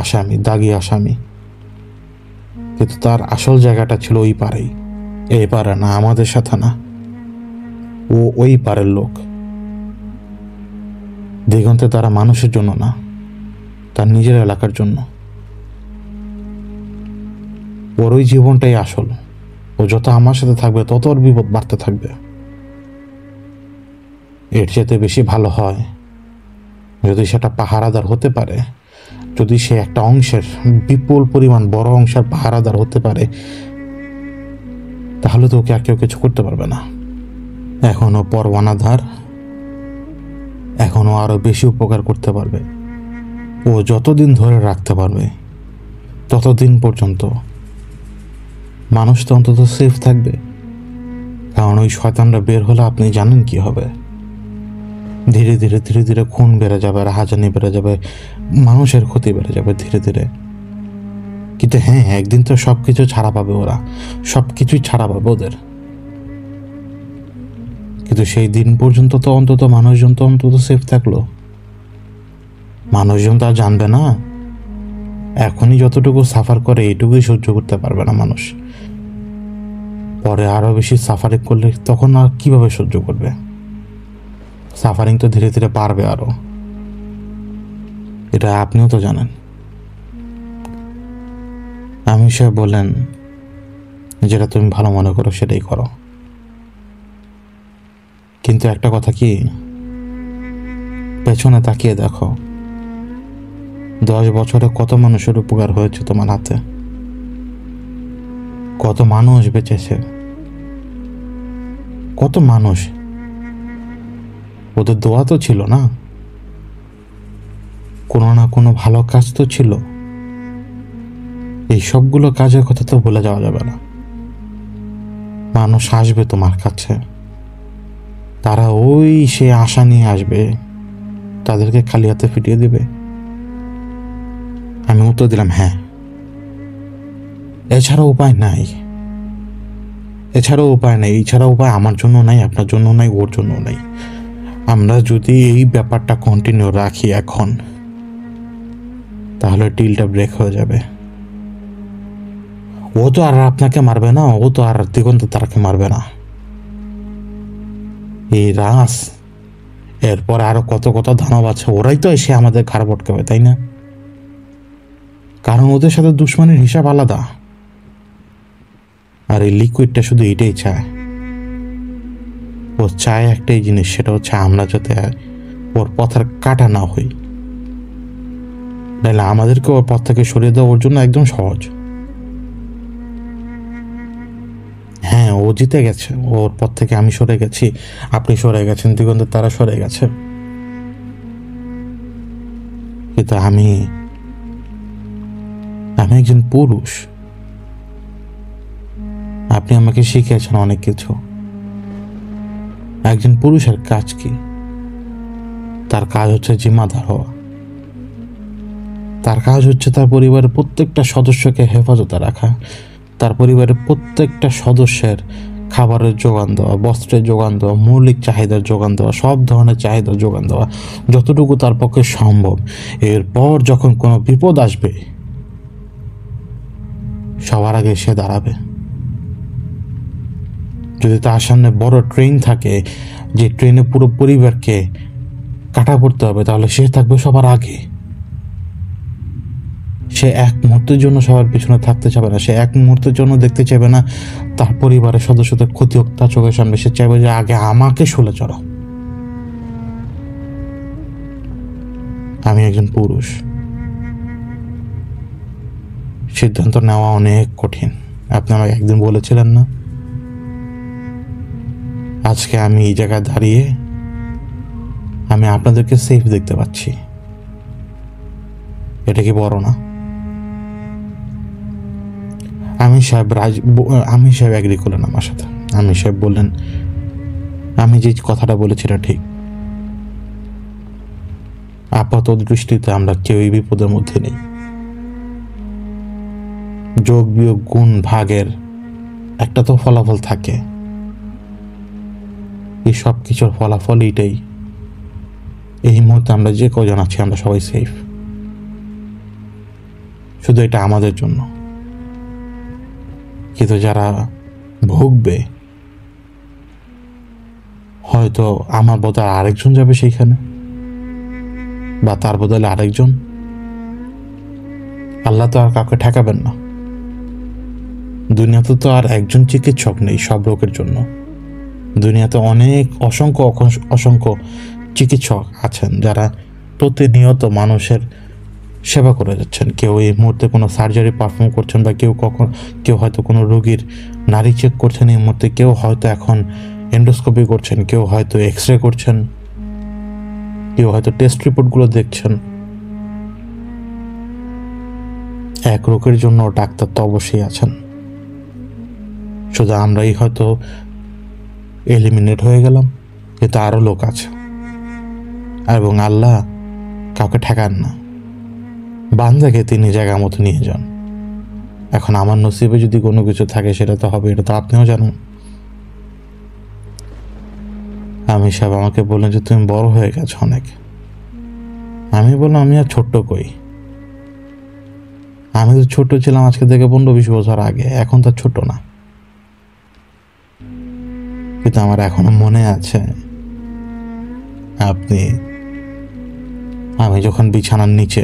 আসামি, দাগি আসামি। কিন্তু তার আসল জায়গাটা ছিল ওই পারেই, এই পারে না, আমাদের সাথে না। ও ওই পারের লোক। দিগন্তে তারা মানুষের জন্য না, তার নিজের এলাকার জন্য। ওর ওই জীবনটাই আসল। ও যত আমার সাথে থাকবে তত ওর বিপদ বাড়তে থাকবে। এর চেয়ে বেশি ভালো হয় যদি সেটা পাহারাদার হতে পারে, যদি সে একটা অংশের, বিপুল পরিমাণ বড় অংশের পাহারাদার হতে পারে, তাহলে তো ওকে আর কেউ কিছু করতে পারবে না। এখনো পরওয়ানাধার, এখনো আরো বেশি উপকার করতে পারবে। ও যতদিন ধরে রাখতে পারবে ততদিন পর্যন্ত মানুষ তো অন্তত সেফ থাকবে। কারণ ওই শয়তানরা বের হলে আপনি জানেন কি হবে। ধীরে ধীরে খুন বেড়ে যাবে, রাহাজানি বেড়ে যাবে, মানুষের ক্ষতি বেড়ে যাবে ধীরে ধীরে। কিন্তু হ্যাঁ, একদিন তো সবকিছু ছাড়া পাবে, ওরা সবকিছুই ছাড়া পাবে ওদের। কিন্তু সেই দিন পর্যন্ত তো অন্তত মানুষজন তো অন্তত সেফ থাকলো। মানুষজন তো আর জানবে না। এখনই যতটুকু সাফার করে এইটুকুই সহ্য করতে পারবে না মানুষ। পরে আরো বেশি সাফারিং করলে তখন আর কিভাবে সহ্য করবে? সাফারিং তো ধীরে ধীরে পারবে আরো, এটা আপনিও তো জানেন। আমি সে বলেন, যেটা তুমি ভালো মনে করো সেটাই করো। কিন্তু একটা কথা কি, পেছনে তাকিয়ে দেখো, 10 বছরে কত মানুষের উপকার হয়েছে তোমার হাতে, কত মানুষ বেঁচেছে, কত মানুষ। ওদের দোয়া তো ছিল না, কোনো না কোনো ভালো কাজ তো ছিল। এই সবগুলো কাজের কথা তো ভুলে যাওয়া যাবে না। মানুষ আসবে তোমার কাছে, তারা ওই সে আশা নিয়ে আসবে, তাদেরকে খালি হাতে ফিরিয়ে দিবে? আমি উত্তর দিলাম হ্যাঁ। এছাড়া উপায় নাই, এছাড়া উপায় আমার জন্য নাই, আপনার জন্য নাই, ওর জন্য নাই। আমরা যদি এই ব্যাপারটা কন্টিনিউ রাখি এখন, তাহলে ডিলটা ব্রেক হয়ে যাবে। ও তো আর আপনাকে মারবে না, ও তো আর দিগন্ত তারাকে মারবে না। এই রাস, এরপরে আরো কত কত দানব আছে, ওরাই তো এসে আমাদের ঘাড় পটকাবে, তাই না? কারণ ওদের সাথে দুশ্মনের হিসাব আলাদা। আর এই লিকুইডটা শুধু এটাই চায়, ও চায় একটাই জিনিস, সেটা হচ্ছে আমরা যাতে ওর পথের কাটা না হই। নাহলে আমাদেরকে ওর পথ থেকে সরিয়ে দেওয়া ওর জন্য একদম সহজ। হ্যাঁ, ও জিতে গেছে, ওর পথ থেকে আমি সরে গেছি, আপনি সরে গেছেন, দিগন্ত তারা সরে গেছে। কিন্তু আমি একজন পুরুষ। আপনি আমাকে শিখিয়েছেন অনেক কিছু। একজন পুরুষের কাজ কি? তার কাজ হচ্ছে জিম্মাদার হওয়া। তার কাজ হচ্ছে তার পরিবারের প্রত্যেকটা সদস্যকে হেফাজতে রাখা, তার পরিবারের প্রত্যেকটা সদস্যের খাবারের যোগান দেওয়া, বস্ত্রের যোগান দেওয়া, মৌলিক চাহিদার যোগান দেওয়া, সব ধরনের চাহিদার যোগান দেওয়া, যতটুকু তার পক্ষে সম্ভব। এরপর যখন কোনো বিপদ আসবে, সবার আগে সে দাঁড়াবে। যদি তার সামনে বড় ট্রেন থাকে, যে ট্রেনে পুরো পরিবারকে কাটা পড়তে হবে, তাহলে সে থাকবে সবার আগে। সে এক মুহূর্তের জন্য সবার পিছনে থাকতে চাবে না, সে এক মুহূর্তের জন্য দেখতে চাইবে না তার পরিবারের সদস্যদের ক্ষতি হোক তার চোখের সামনে। সে চাইবে যে আগে আমাকে শুলে চড়ো। আমি একজন পুরুষ, সিদ্ধান্ত নেওয়া অনেক কঠিন। আপনি আমাকে একদিন বলেছিলেন না, আজকে আমি এই জায়গায় দাঁড়িয়ে আমি আপনাদেরকে সেফ দেখতে পাচ্ছি, এটা কি বড় না? আমি সাহেব এগ্রি করলেন আমার সাথে। আমি সাহেব বললেন, আমি যে কথাটা বলেছি এটা ঠিক। আপাত দৃষ্টিতে আমরা কেউই বিপদের মধ্যে নেই। যোগ বিয়োগ গুণ ভাগের একটা তো ফলাফল থাকে, এই সব কিছুর ফলাফল এটাই। এই মুহূর্তে আমরা যে কজন আছি আমরা সবাই সেফ, শুধু এটা আমাদের জন্য। কিন্তু যারা ভুগবে, হয়তো আমার বদলে আরেকজন যাবে সেইখানে, বা তার বদলে আরেকজন। আল্লাহ তো আর কাউকে ঠেকাবেন না। দুনিয়াতে তো আর একজন চিকিৎসক নেই সব রোগের জন্য। দুনিয়াতে অনেক অসংখ্য চিকিৎসক আছেন যারা প্রতিনিয়ত মানুষের সেবা করে যাচ্ছেন। কেউ এই মুহূর্তে কোনো সার্জারি পারফর্ম করছেন, বা কেউ হয়তো কোনো রোগীর নাড়ি চেক করছেন এই মুহূর্তে, কেউ হয়তো এখন এন্ডোস্কোপি করছেন, কেউ হয়তো এক্স রে করছেন, কেউ হয়তো টেস্ট রিপোর্টগুলো দেখছেন। এক রোগের জন্য ডাক্তার তো অবশ্যই আছেন, শুধু আমরাই হয়তো এলিমিনেট হয়ে গেলাম, কিন্তু আরও লোক আছে। এবং আল্লাহ কাউকে ঠেকান না, বান্দাকে তিনি জায়গা মতো নিয়ে যান। এখন আমার নসিবে যদি কোনো কিছু থাকে সেটা তো হবে, এটা তো আপনিও জানেন। আমি সাহেব আমাকে বললেন যে তুমি বড় হয়ে গেছো অনেক। আমি বললাম আমি আর ছোট্ট কই, আমি তো ছোট ছিলাম আজকে থেকে 15-20 বছর আগে, এখন তো ছোট না। কিন্তু আমার এখনো মনে আছে আমি যখন বিছানার নিচে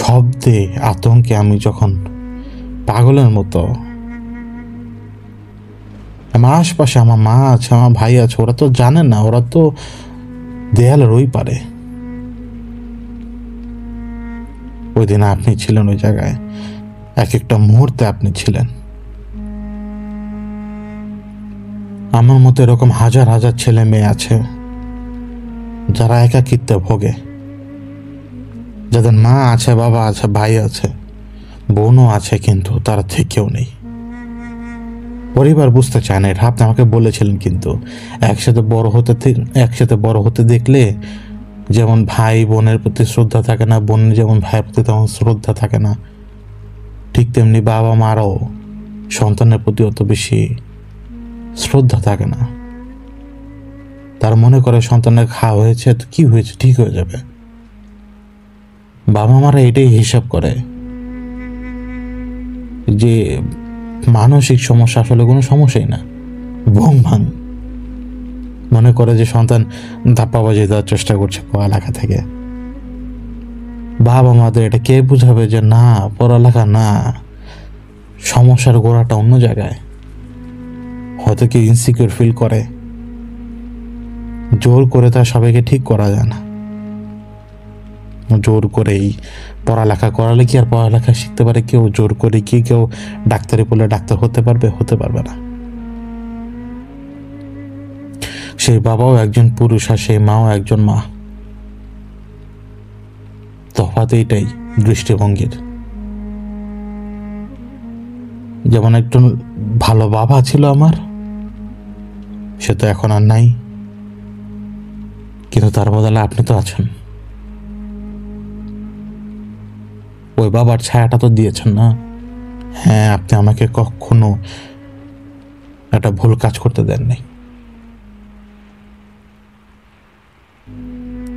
শব্দে আতঙ্কে আমি যখন পাগলের মতো, আমার আশপাশে আমার মা আছে, আমার ভাই আছে, ওরা তো জানে না, ওরা তো দেয়ালের ওই পারে। ওই দিন আপনি ছিলেন ওই জায়গায়, এক একটা মুহূর্তে আপনি ছিলেন। আমার মতো এরকম হাজার হাজার ছেলে মেয়ে আছে যারা একাকিত্বে ভোগে, যাদের মা আছে, বাবা আছে, ভাই আছে, বোনও আছে, কিন্তু তারা থেকেও নেই। পরিবার বুঝতে চায় না এটা, আপনি আমাকে বলেছিলেন। কিন্তু একসাথে বড় হতে দেখলে যেমন ভাই বোনের প্রতি শ্রদ্ধা থাকে না, বোনের যেমন ভাইয়ের প্রতি তেমন শ্রদ্ধা থাকে না, ঠিক তেমনি বাবা মারও সন্তানের প্রতি অত বেশি শ্রদ্ধা থাকে না। তার মনে করে সন্তানের খাওয়া হয়েছে তো কি হয়েছে, ঠিক হয়ে যাবে। বাবা মারা এটাই হিসাব করে যে মানসিক সমস্যা আসলে কোনো সমস্যাই না, ভং ভাং মনে করে যে সন্তান ধাপ্পাবাজি দেওয়ার চেষ্টা করছে পড়ালেখা থেকে। বাবা মাদের এটা কে বুঝাবে যে না, পড়ালেখা না, সমস্যার গোড়াটা অন্য জায়গায়। হয়তো কেউ ইনসিকিউর ফিল করে, জোর করে তা সবাইকে ঠিক করা যায় না। জোর করেই পড়ালেখা করালে কি আর পড়ালেখা শিখতে পারে কেউ? জোর করে কি কেউ ডাক্তারি পড়লে ডাক্তার হতে পারবে না। সেই বাবাও একজন পুরুষ আর সেই মাও একজন মা। তফাৎ এইটাই দৃষ্টিভঙ্গির। যেমন একজন ভালো বাবা ছিল আমার, সে তো এখন আর নাই, কিন্তু তার বদলে আপনি তো আছেন। ওই বাবার ছায়াটা তো দিয়েছেন না। হ্যাঁ, আপনি আমাকে কখনো একটা ভুল কাজ করতে দেননি।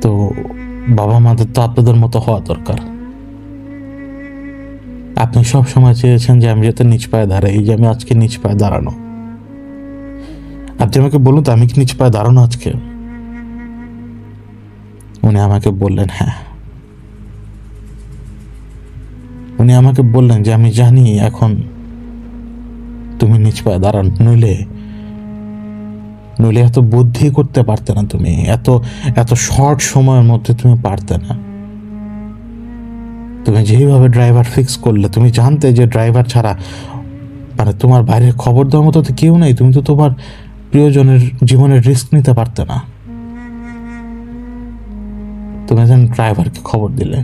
তো বাবা মাদের তো আপনাদের মতো হওয়া দরকার। আপনি সব সময় চেয়েছেন যে আমি যাতে নিজ পায়ে দাঁড়াই, এই যে আমি আজকে নিজ পায়ে দাঁড়ানো। আপনি আমাকে বলুন তো, আমি কি নিজ পায়ে দাঁড়ানো আজকে? উনি আমাকে বললেন উনি আমাকে বললেন যে আমি জানি এখন তুমি নিজ পায়ে দাঁড়ান, নইলে এত বুদ্ধি করতে পারতে না, তুমি এত শর্ট সময়ের মধ্যে তুমি পারতে না। তুমি যেভাবে ড্রাইভার ফিক্স করলে, তুমি জানতে যে ড্রাইভার ছাড়া মানে তোমার বাইরের খবর দেওয়ার মতো তো কেউ নেই, তুমি তো তোমার প্রিয়জনের জীবনের রিস্ক নিতে পারতে না, তুমি একজন ড্রাইভারকে খবর দিলে।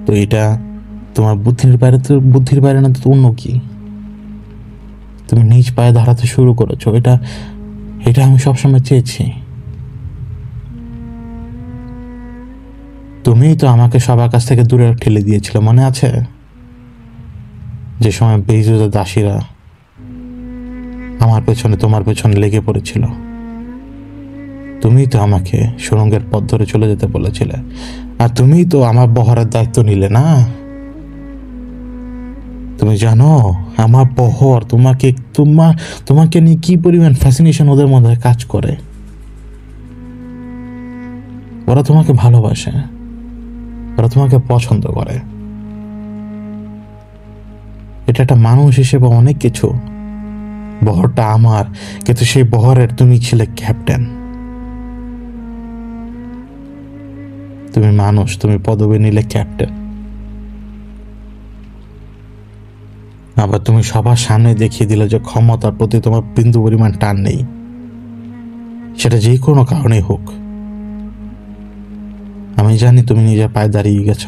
তো এটা তোমার বুদ্ধির বাইরে না তো অন্য কি? তুমি নিজ পায়ে দাঁড়াতে শুরু করেছো, এটা আমি সবসময় চেয়েছি। তুমিই তো আমাকে সবার কাছ থেকে দূরে ঠেলে দিয়েছিলে, মনে আছে? যে সময় বেইজ্জত দাসীরা আমার পেছনে তোমার পেছনে লেগে পড়েছিল, তুমিই তো আমাকে সুড়ঙ্গের পথ ধরে চলে যেতে বলেছিলে, আর তুমিই তো আমার বহরের দায়িত্ব নিলে না? তুমি জানো আমার বহর তোমাকে নিয়ে কি পরিমাণ ফ্যাসিনেশন ওদের মধ্যে কাজ করে। ওরা তোমাকে ভালোবাসে, ওরা তোমাকে পছন্দ করে। এটা একটা মানুষ হিসেবে অনেক কিছু। বহরটা আমার, কিন্তু সেই বহরের তুমি ছিলে ক্যাপ্টেন। তুমি মানুষ, তুমি পদবি নিলে ক্যাপ্টেন, আবার তুমি সবার সামনে দেখিয়ে দিলে যে ক্ষমতার প্রতি তোমার বিন্দু পরিমাণ টান নেই, সেটা যে কোনো কারণেই হোক। আমি জানি তুমি নিজের পায়ে দাঁড়িয়ে গেছ,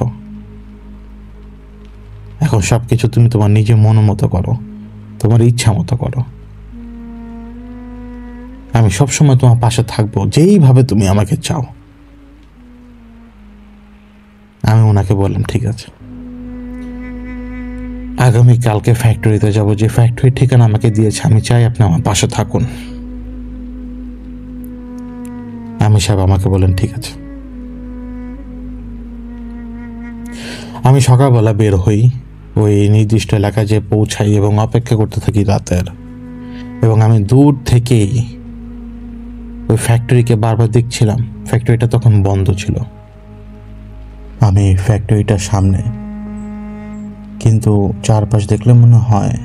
এখন সবকিছু তুমি তোমার নিজের মন মতো করো, তোমার ইচ্ছা মতো করো। আমি সবসময় তোমার পাশে থাকবো, যেইভাবে তুমি আমাকে চাও। আমি ওনাকে বললাম ঠিক আছে, আগামীকালকে ফ্যাক্টরিতে যাব, যে ফ্যাক্টরির ঠিকানা আমাকে দিয়েছে, আমি চাই আপনি আমার পাশে থাকুন। আমি সাহেব আমাকে বলেন ঠিক আছে। আমি সকালবেলা বের হই, ওই নির্দিষ্ট এলাকায় যে পৌঁছাই এবং অপেক্ষা করতে থাকি রাতের। এবং আমি দূর থেকেই ওই ফ্যাক্টরিকে বারবার দেখছিলাম। ফ্যাক্টরিটা তখন বন্ধ ছিল। আমি ফ্যাক্টরিটার সামনে, কিন্তু চারপাশ দেখলে মনে হয়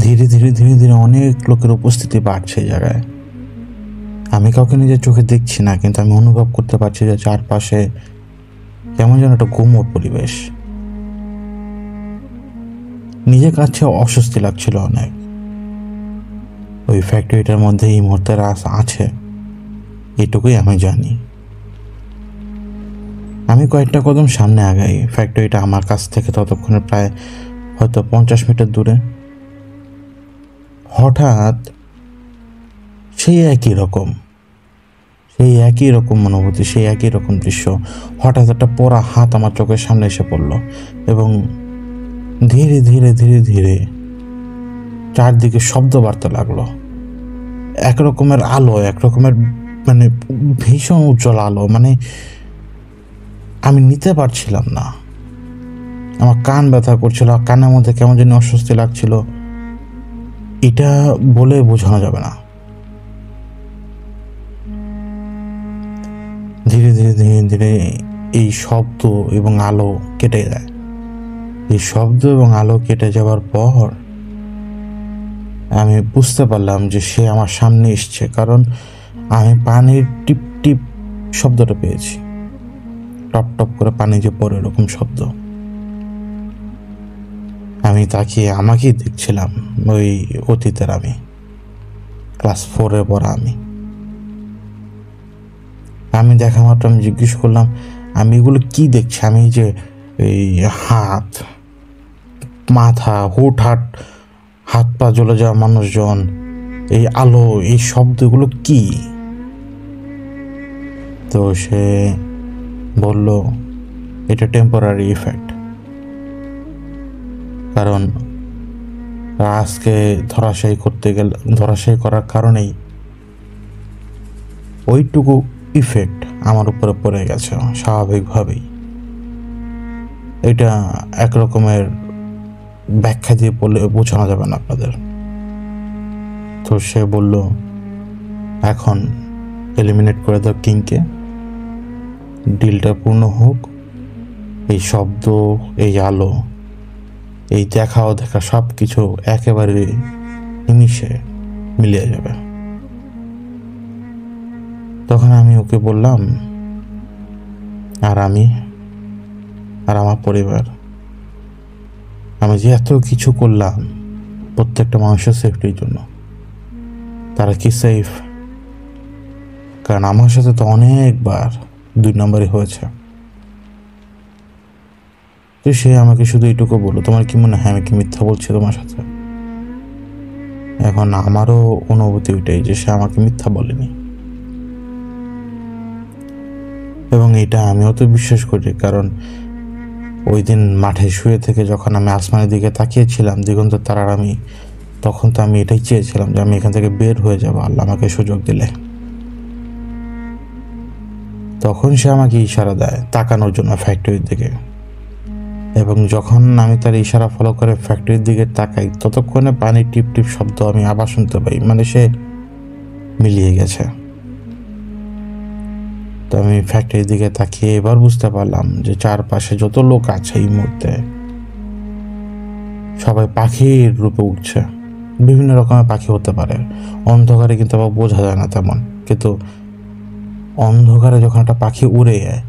ধীরে ধীরে ধীরে ধীরে অনেক লোকের উপস্থিতি বাড়ছে এই জায়গায়। আমি কাউকে নিজের চোখে দেখছি না, কিন্তু আমি অনুভব করতে পারছি যে চারপাশে কেমন যেন একটা গুমোট পরিবেশ। নিজের কাছে অস্বস্তি লাগছিল অনেক। ওই ফ্যাক্টরিটার মধ্যে এই মুহূর্তে রাস আছে, এটুকুই আমি জানি। আমি কয়েকটা কদম সামনে আগাই। ফ্যাক্টরিটা আমার কাছ থেকে ততক্ষণে প্রায় হয়তো 50 মিটার দূরে। হঠাৎ সেই একই রকম অনুভূতি, সেই একই রকম দৃশ্য। হঠাৎ একটা পোড়া হাত আমার চোখের সামনে এসে পড়ল, এবং ধীরে ধীরে ধীরে ধীরে চারদিকে শব্দ বাড়তে লাগলো। একরকমের আলো, একরকমের মানে ভীষণ উজ্জ্বল আলো, মানে আমি নিতে পারছিলাম না। আমার কান ব্যথা করছিল, কানের মধ্যে কেমন যেন অস্বস্তি লাগছিল, এটা বলে বোঝানো যাবে না। ধীরে ধীরে ধীরে ধীরে এই শব্দ এবং আলো কেটে যায়। এই শব্দ এবং আলো কেটে যাওয়ার পর আমি বুঝতে পারলাম যে সে আমার সামনে এসছে, কারণ আমি পানির টিপ টিপ শব্দটা পেয়েছি। টপ টপ করে পানি যে পড়ে, এরকম শব্দ। আমি তাকিয়ে আমাকেই দেখছিলাম, ওই অতীতের আমি, ক্লাস 4-এ পড়া আমি দেখা মাত্র আমি জিজ্ঞেস করলাম, আমি এগুলো কি দেখছি? আমি যে এই হাত, মাথা, হুটহাট হাত পা জ্বলে যাওয়া মানুষজন, এই আলো, এই শব্দগুলো কি? তো সে বলল এটা টেম্পোরারি ইফেক্ট, কারণ আজকে ধরাশায়ী করার কারণেই ওইটুকু ইফেক্ট আমার উপরে পড়ে গেছে স্বাভাবিকভাবেই। এটা একরকমের ব্যাখ্যা দিয়ে বলে বোঝানো যাবে না আপনাদের। তো সে বলল এখন এলিমিনেট করে দাও কিংকে, ডিলটা পূর্ণ হোক। এই শব্দ, এই আলো, এই দেখা অদেখা সব কিছু একেবারে নিমিষে মিলিয়ে যাবে। তখন আমি ওকে বললাম, আর আমি আর আমার পরিবার, আমি যে এত কিছু করলাম প্রত্যেকটা মানুষের সেফটির জন্য, তারা কি সেফ? কারণ আমার সাথে তো অনেকবার 2 নম্বরই হয়েছে। তো সে আমাকে শুধু এইটুকু বললো, তোমার কি মনে হয় আমি কি মিথ্যা বলছি তোমার সাথে? এখন আমারও অনুভূতি ওইটাই যে সে আমাকে মিথ্যা বলেনি, এবং এটা আমিও তো বিশ্বাস করি। কারণ ওই দিন মাঠে শুয়ে থেকে যখন আমি আসমানের দিকে তাকিয়েছিলাম দিগন্তের তারার, আমি তখন তো আমি এটাই চেয়েছিলাম যে আমি এখান থেকে বের হয়ে যাবো, আল্লাহ আমাকে সুযোগ দিলে। তখন সে আমাকে ইশারা দেয় তাকানোর জন্য ফ্যাক্টরির দিকে, এবং যখন আমি তার ইশারা ফলো করে ফ্যাক্টরির দিকে তাকাই ততক্ষণে পানির টিপ টিপ শব্দ আমি আবার শুনতে পাই, মানে সে মিলিয়ে গেছে। তো আমি ফ্যাক্টরির দিকে তাকিয়ে এবার বুঝতে পারলাম যে চারপাশে যত লোক আছে এই মুহূর্তে সবাই পাখির রূপে উঠছে। বিভিন্ন রকমের পাখি হতে পারে, অন্ধকারে কিন্তু আবার বোঝা যায় না তেমন, কিন্তু অন্ধকারে যখন একটা পাখি উড়ে যায়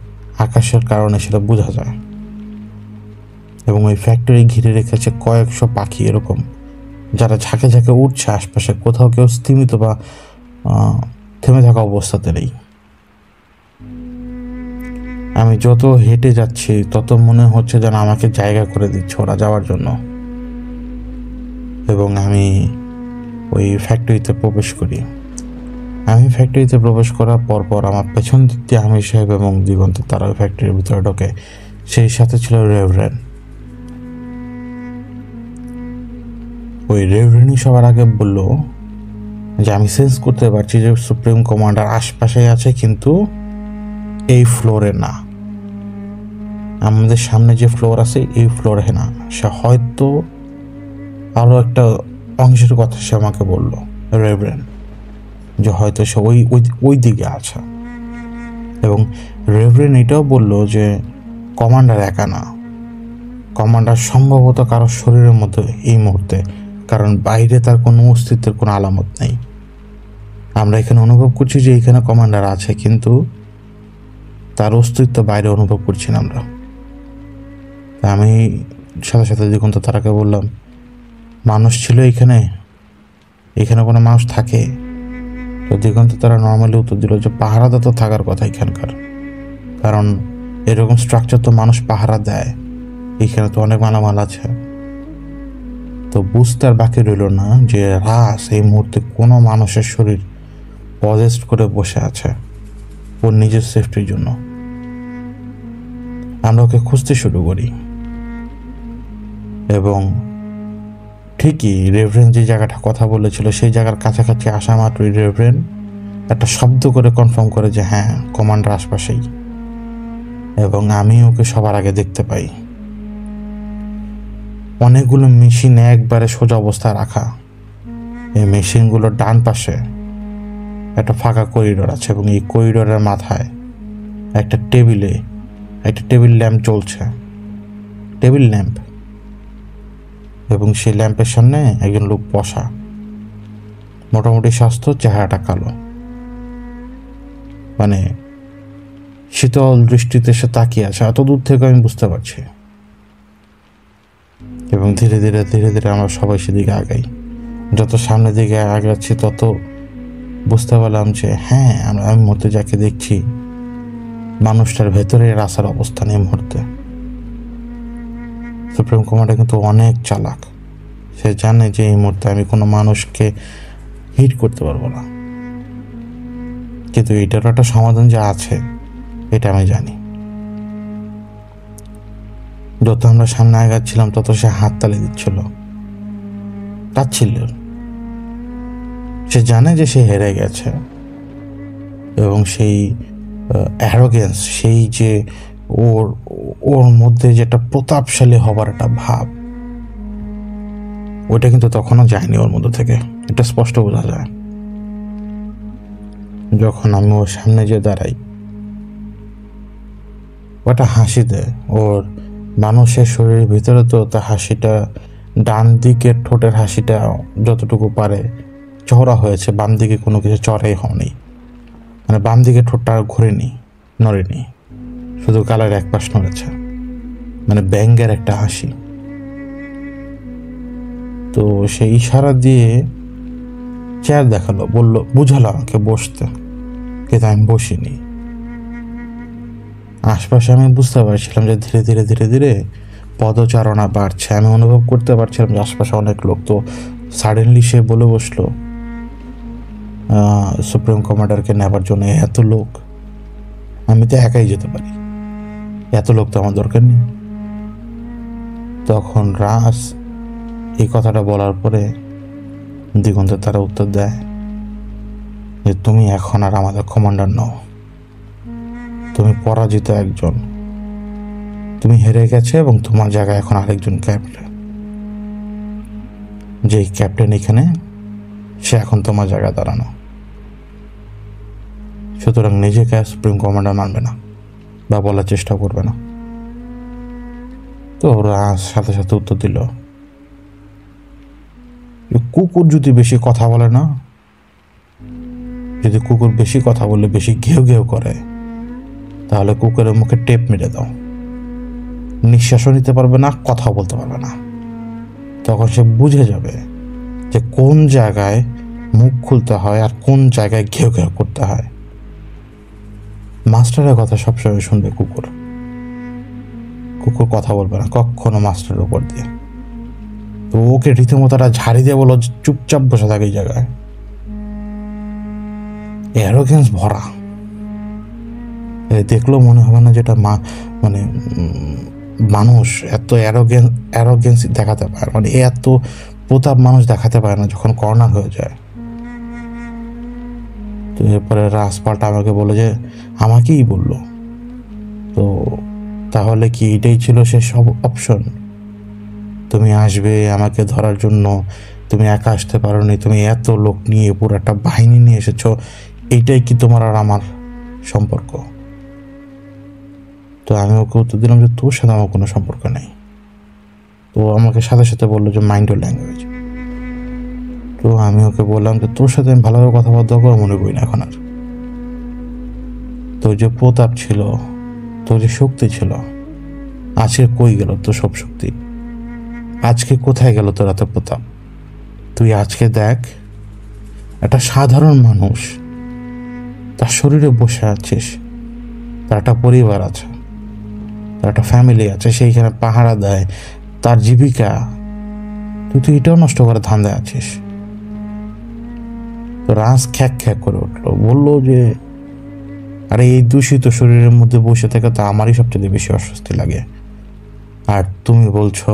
আকাশের কারণে সেটা বোঝা যায়। এবং ওই ফ্যাক্টরি ঘিরে রেখেছে কয়েকশো পাখি এরকম, যারা ঝাঁকে ঝাঁকে উঠছে আশপাশে, কোথাও কেউ স্থিমিত বা থেমে থাকা অবস্থাতে নেই। আমি যত হেঁটে যাচ্ছি তত মনে হচ্ছে যেন আমাকে জায়গা করে দিচ্ছে ওরা যাওয়ার জন্য। এবং আমি ওই ফ্যাক্টরিতে প্রবেশ করি। আমি ফ্যাক্টরিতে প্রবেশ করার পর আমার পেছন দিক দিয়ে আমির সাহেব এবং দিগন্ত তারা ওই ফ্যাক্টরির ভিতরে ঢোকে। সেই সাথে ছিল রেভারেন্ড। ওই রেভারেন্ডই সবার আগে বলল যে আমি সেন্স করতে পারছি যে সুপ্রিম কমান্ডার আশপাশেই আছে, কিন্তু এই ফ্লোরে না, আমাদের সামনে যে ফ্লোর আছে এই ফ্লোরে না, সে হয়তো আরও একটা অংশের কথা সে আমাকে বলল রেভারেন্ড, যে হয়তো সে ওই দিকে আছে। এবং রেভারেন্ড এটাও বলল যে কমান্ডার একা না, কমান্ডার সম্ভবত কারোর শরীরের মধ্যে এই মুহূর্তে, কারণ বাইরে তার কোনো অস্তিত্বের কোনো আলামত নেই। আমরা এখানে অনুভব করছি যে এখানে কমান্ডার আছে, কিন্তু তার অস্তিত্ব বাইরে অনুভব করছি না আমরা। আমি সাথে সাথে দিগন্ত তারাকে বললাম, মানুষ ছিল এখানে? এখানে কোনো মানুষ থাকে? তো দিগন্ত তারা নর্মালি উত্তর দিল যে পাহারাদা তো থাকার কথা এখানকার, কারণ এরকম স্ট্রাকচার তো মানুষ পাহারা দেয়, এখানে তো অনেক মালামাল আছে। তো বুঝতে আর বাকি রইল না যে রাস এই মুহূর্তে কোনো মানুষের শরীর পজেস্ট করে বসে আছে ওর নিজের সেফটির জন্য। আমরা ওকে খুঁজতে শুরু করি, এবং ঠিকই রেভারেন্ড যে জায়গাটা কথা বলেছিল সেই জায়গার কাছাকাছি আসা মাত্রই রেভারেন্ড একটা শব্দ করে কনফার্ম করে যে হ্যাঁ, কমান্ডার আশপাশেই। এবং আমি ওকে সবার আগে দেখতে পাই। অনেকগুলো মেশিন একবারে সোজা অবস্থায় রাখা। এই মেশিনগুলোর ডান পাশে একটা ফাঁকা করিডোর আছে, এবং এই করিডোরের মাথায় একটা টেবিল ল্যাম্প চলছে, টেবিল ল্যাম্প। এবং সেই ল্যাম্পের সামনে একজন লোক বসা, মোটামুটি স্বাস্থ্য, চেহারাটা কালো, মানে শীতল দৃষ্টিতে সে তাকিয়ে আছে। এত দূর থেকে আমি বুঝতে পারছি। এবং ধীরে ধীরে আমরা সবাই সেদিকে আগাই। যত সামনের দিকে আগাচ্ছি তত বুঝতে পারলাম যে হ্যাঁ, আমি মধ্যে যাকে দেখছি মানুষটার ভেতরে রাসার অবস্থান এই মুহূর্তে। সুপ্রিম কমান্ডার কিন্তু অনেক চালাক, সে জানে যে এই মুহূর্তে আমি কোনো মানুষকে হিট করতে পারবো না, কিন্তু এটারও একটা সমাধান যে আছে এটা আমি জানি। যত আমরা সামনে আগাচ্ছিলাম তত সে হাততালি দিচ্ছিল, কাঁদছিল। সে জানে যে সে হেরে গেছে, এবং সেই অ্যারোগেন্স, সেই যে ওর মধ্যে যেটা প্রতাপশালী হবার একটা ভাব, ওইটা কিন্তু তখনও যায়নি ওর মধ্যে থেকে, এটা স্পষ্ট বোঝা যায়। যখন আমি ওর সামনে যে দাঁড়াই, ওটা হাসি দেয়। ওর মানুষের শরীরের ভিতরে তো তার হাসিটা, ডান দিকের ঠোঁটের হাসিটা যতটুকু পারে চওড়া হয়েছে, বাম দিকে কোনো কিছু চড়াই হয়নি। মানে বাম দিকে ঠোঁটটা ঘুরেনি, নড়েনি, শুধু গালের এক পাশ নড়েছে, মানে ব্যঙ্গের একটা হাসি। তো সেই ইশারা দিয়ে চেয়ার দেখালো, বললো, বুঝালো আমাকে বসতে, কিন্তু আমি বসিনি। আশপাশে আমি বুঝতে পারছিলাম যে ধীরে ধীরে ধীরে ধীরে পদচারণা বাড়ছে। আমি অনুভব করতে পারছিলাম যে আশপাশে অনেক লোক। তো সাডেনলি সে বলে বসলো, সুপ্রিম কমান্ডারকে নেবার জন্য এত লোক, আমি তো একাই যেতে পারি, এত লোক তো আমার দরকার নেই। তখন রাস এই কথাটা বলার পরে দিগন্তে তারা উত্তর দেয় যে তুমি এখন আর আমাদের কমান্ডার নও, তুমি পরাজিত একজন, তুমি হেরে গেছে এবং তোমার জায়গায় এখন আরেকজন ক্যাপ্টেন। যেই ক্যাপ্টেন এখানে, সে এখন তোমার জায়গায় দাঁড়ানো, সুতরাং নিজেকে সুপ্রিম কমান্ডার মানবে না বা বলার চেষ্টা করবে না। তো ওরা সাথে সাথে উত্তর দিল, কুকুর যদি বেশি কথা বলে না, যদি কুকুর বেশি কথা বলে, বেশি ঘেউ ঘেউ করে, তাহলে কুকুরের মুখে টেপ মেরে দাও, নিঃশ্বাসও নিতে পারবে না, কথাও বলতে পারবে না। তখন সে বুঝে যাবে যে কোন জায়গায় মুখ খুলতে হয় আর কোন জায়গায় ঘেউ ঘেউ করতে হয়। মাস্টারের কথা সবসময় শুনবে কুকুর, কুকুর কথা বলবে না কখনো মাস্টারের উপর দিয়ে। তো ওকে রীতিমতো ঝাড়ি দিয়ে বলো চুপচাপ বসে থাকে এই জায়গায়। অ্যারোগেন্স ভরা, দেখলেও মনে হবে না যেটা মানে মানুষ এত অ্যারোগেন্সি দেখাতে পারে, মানে এত প্রতাপ মানুষ দেখাতে পারে না যখন কর্নার হয়ে যায়। তো এরপরে রাসপালটা আমাকে বলে যে আমাকেই বললো, তো তাহলে কি এটাই ছিল সে সব অপশন? তুমি আসবে আমাকে ধরার জন্য, তুমি একা আসতে পারোনি, তুমি এত লোক নিয়ে পুরো একটা বাহিনী নিয়ে এসেছো, এইটাই কি তোমার আর আমার সম্পর্ক? তো আমি ওকে উত্তর দিলাম যে তোর সাথে আমার কোনো সম্পর্ক নেই। তো আমাকে সাথে সাথে বললো যে মাইন্ড ওর ল্যাঙ্গুয়েজ। তো আমি ওকে বললাম যে তোর সাথে আমি ভালোভাবে কথাবার্তা করে মনে করি না এখন আর। তোর যে প্রতাপ ছিল, তোর যে শক্তি ছিল, আজকে কই গেল তোর সব শক্তি? আজকে কোথায় গেল তোর এত প্রতাপ? তুই আজকে দেখ, একটা সাধারণ মানুষ তার শরীরে বসে আছিস, তার একটা পরিবার আছে, তার একটা ফ্যামিলি আছে, সেইখানে পাহারা দেয়, তার জীবিকা, তুই তো এটাও নষ্ট করে ধান্দায় আছিস। তো রাজ খ্যাক খ্যাক করে উঠলো, বললো যে আরে এই দূষিত শরীরের মধ্যে বসে থেকে তো আমারই সবচেয়ে বেশি অস্বস্তি লাগে, আর তুমি বলছো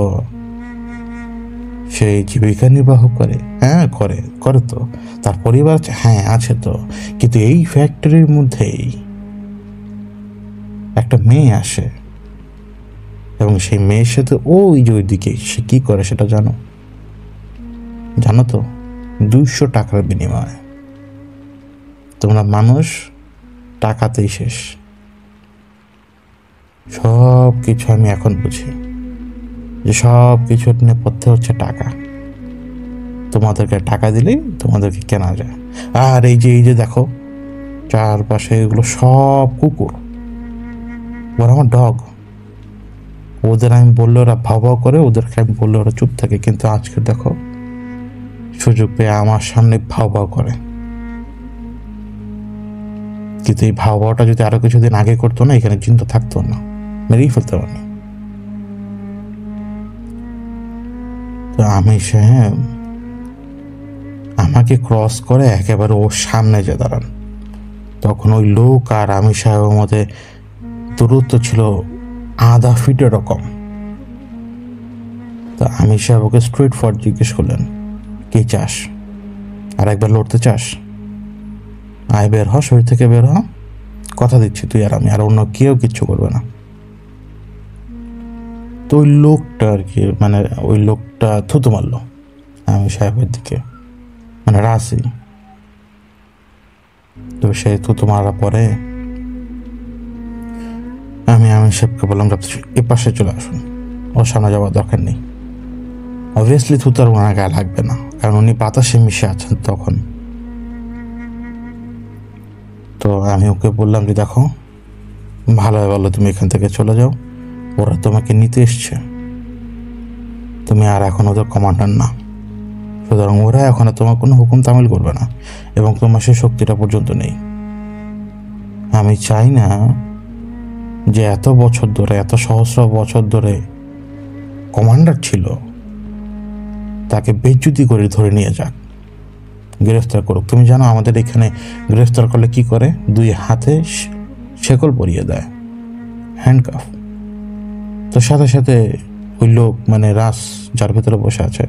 সে জীবিকা নির্বাহ করে? হ্যাঁ করে, করে তো, তার পরিবার আছে, হ্যাঁ আছে তো, কিন্তু এই ফ্যাক্টরির মধ্যেই একটা মেয়ে আসে এবং সেই মেয়ের সাথে ওই যে ওইদিকে সে কি করে সেটা জানো? জানো তো, 200 টাকার বিনিময়ে। তোমরা মানুষ টাকাতেই শেষ। সব কিছু আমি এখন বুঝি যে সব কিছুর নেপথ্যে হচ্ছে টাকা। তোমাদেরকে টাকা দিলেই তোমাদেরকে কেনা যায়। আর এই যে দেখো চারপাশে এগুলো সব কুকুর, ওরা আমার ডগ। ওদের আমি বললে ওরা ভাও ভাও করে, ওদেরকে আমি বললে ওরা চুপ থাকে, কিন্তু আজকে দেখো সুযোগ পেয়ে আমার সামনে ভাও ভাও করে। কিন্তু এই ভাও ভাওটা যদি আরো কিছুদিন আগে করতো না, এখানে চিন্তা থাকতো না, মেরেই ফেলতে পারি। তো আমি সে আমাকে ক্রস করে একেবারে ওর সামনে যে দাঁড়ান, তখন ওই লোক আর আমি সাহেবের মধ্যে দূরত্ব ছিল আধা ফিট এরকম। তো আমি সাহেব ওকে স্ট্রেট ফরওয়ার্ড জিজ্ঞেস করলেন, কি চাস? আর একবার লড়তে চাস? আয় বের হ, শরীর থেকে বের হ, কথা দিচ্ছি তুই আর আমি, আর অন্য কেউ কিচ্ছু করবে না। তো ওই লোকটা আর কি, মানে ওই লোকটা থুতু মারলো আমি সাহেবের দিকে, মানে রাসি। তো সে তো মারা পরে আমি সাহেবকে বললাম এ পাশে চলে আসুন, ওর সামনে যাওয়ার দরকার নেই। অবভিয়াসলি থুতার ওনার গায়ে লাগবে না, কারণ উনি বাতাসে মিশে আছেন তখন। তো আমি ওকে বললাম যে দেখো, ভালো ভালো তুমি এখান থেকে চলে যাও, ওরা তোমাকে নিতে এসছে, তুমি আর এখন ওদের কমান্ডার না, সুতরাং ওরা এখন তোমার কোনো হুকুম তামিল করবে না, এবং তোমার সে শক্তিটা পর্যন্ত নেই। আমি চাই না যে এত বছর ধরে, এত সহস্র বছর ধরে কমান্ডার ছিল, তাকে বেজ্জুতি করে ধরে নিয়ে যাক, গ্রেফতার করুক। তুমি জানো আমাদের এখানে গ্রেফতার করলে কি করে? 2 হাতে শেকল পরিয়ে দেয়, হ্যান্ডকাফ। তো সাথে সাথে ওই লোক, মানে রাস যার ভেতরে বসে আছে,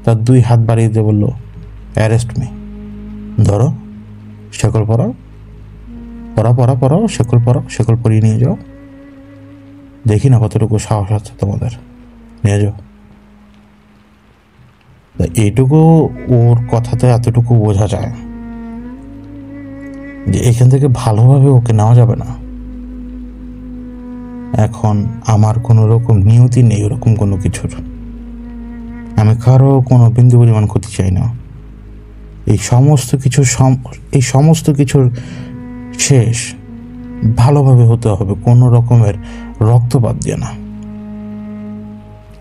তার 2 হাত বাড়িয়ে দিয়ে বললো, অ্যারেস্ট মি, ধরো, শেকল পরাও, পরাও, শেকল পরিয়ে নিয়ে যাও, দেখি না কতটুকু সাহস আছে তোমাদের, নিয়ে যাও। এইটুকু ওর কথাতে এতটুকু বোঝা যায় যে এখান থেকে ভালোভাবে ওকে নেওয়া যাবে না। এখন আমার কোনো রকম নিয়তি নেই ওরকম কোনো কিছুর, আমি কারো কোনো বিন্দু পরিমাণ ক্ষতি চাই না। এই সমস্ত কিছুর শেষ ভালোভাবে হতে হবে, কোনো রকমের রক্তপাত দিয়ে না।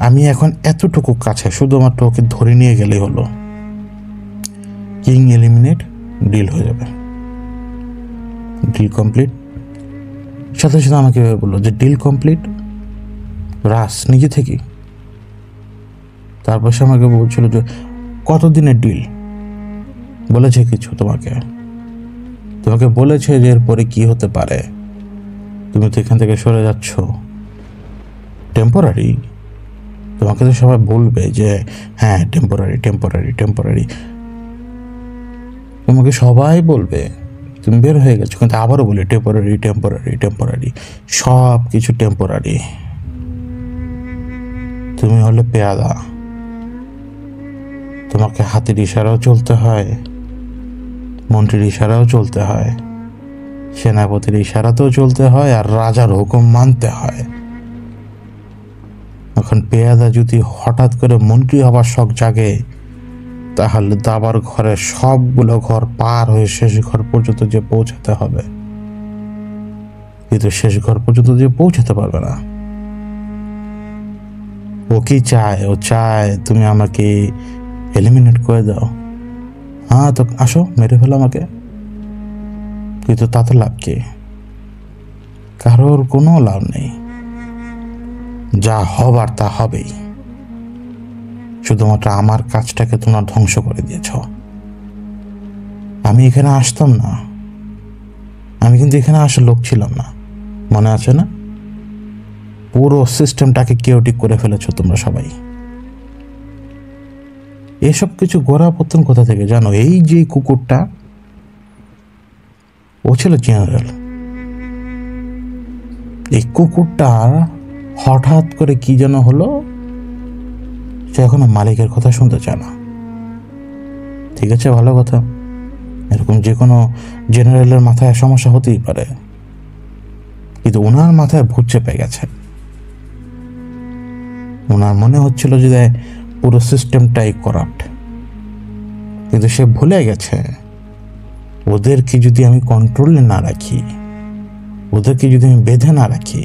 আমি এখন এতটুকু কাছে, শুধুমাত্র ওকে ধরে নিয়ে গেলেই হলো, কিং এলিমিনেট, ডিল হয়ে যাবে, ডিল কমপ্লিট। সাথে সাথে আমাকে বললো যে ডিল কমপ্লিট, রাস নিজে থেকে। তারপর সে আমাকে বলছিল যে কতদিনের ডিল, বলেছে কিছু তোমাকে বলেছে যে এরপরে কি হতে পারে, তুমি তো এখান থেকে সরে যাচ্ছ, টেম্পোরারি। তোমাকে তো সবাই বলবে যে হ্যাঁ টেম্পোরারি, তোমাকে সবাই বলবে তুমি বের হয়ে গেছো, কিন্তু আবারও বলি টেম্পোরারি, সব কিছু টেম্পোরারি। তুমি হলে পেয়াদা, তোমাকে হাতের ইশারাও চলতে হয়, মন্ত্রীর ইশারাও চলতে হয়, সেনাপতির ইশারাতেও চলতে হয়, আর রাজার হুকুম মানতে হয়। এখন পেয়াদা যদি হঠাৎ করে মন্ত্রী হবার শখ জাগে, তাহলে দাবার ঘরে সবগুলো ঘর পার হয়ে শেষ ঘর পর্যন্ত যে পৌঁছাতে হবে, কিন্তু শেষ ঘর পর্যন্ত যে পৌঁছাতে পারবে না। ও কি চায়? ও চায় তুমি আমাকে এলিমিনেট করে দাও। হ্যাঁ, তো আসো, মেরে ফেলো আমাকে, কিন্তু তাতে লাভ কি? কারোর কোনো লাভ নেই, যা হবার তা হবেই। শুধুমাত্র আমার কাজটাকে তোমরা ধ্বংস করে দিয়েছ। আমি এখানে আসতাম না, আমি কিন্তু এখানে আসার লোক ছিলাম না, মনে আছে না? পুরো সিস্টেমটাকে কেওটিক করে ফেলেছ তোমরা সবাই। এসব কিছু গোড়াপত্তন কোথা থেকে জানো? এই যে কুকুরটা, ও ছিল জেনারেল। এই কুকুরটার হঠাৎ করে কি যেন হলো, সে এখনো মালিকের কথা শুনতে চায় না। ঠিক আছে, ভালো কথা, এরকম যে কোনো জেনারেলের মাথায় সমস্যা হতেই পারে, কিন্তু ওনার মাথায় ভূত চেপে গেছে। ওনার মনে হচ্ছিল যে পুরো সিস্টেমটাই করাপ্ট, কিন্তু সে ভুলে গেছে ওদেরকে যদি আমি কন্ট্রোলে না রাখি, ওদেরকে যদি আমি বেঁধে না রাখি,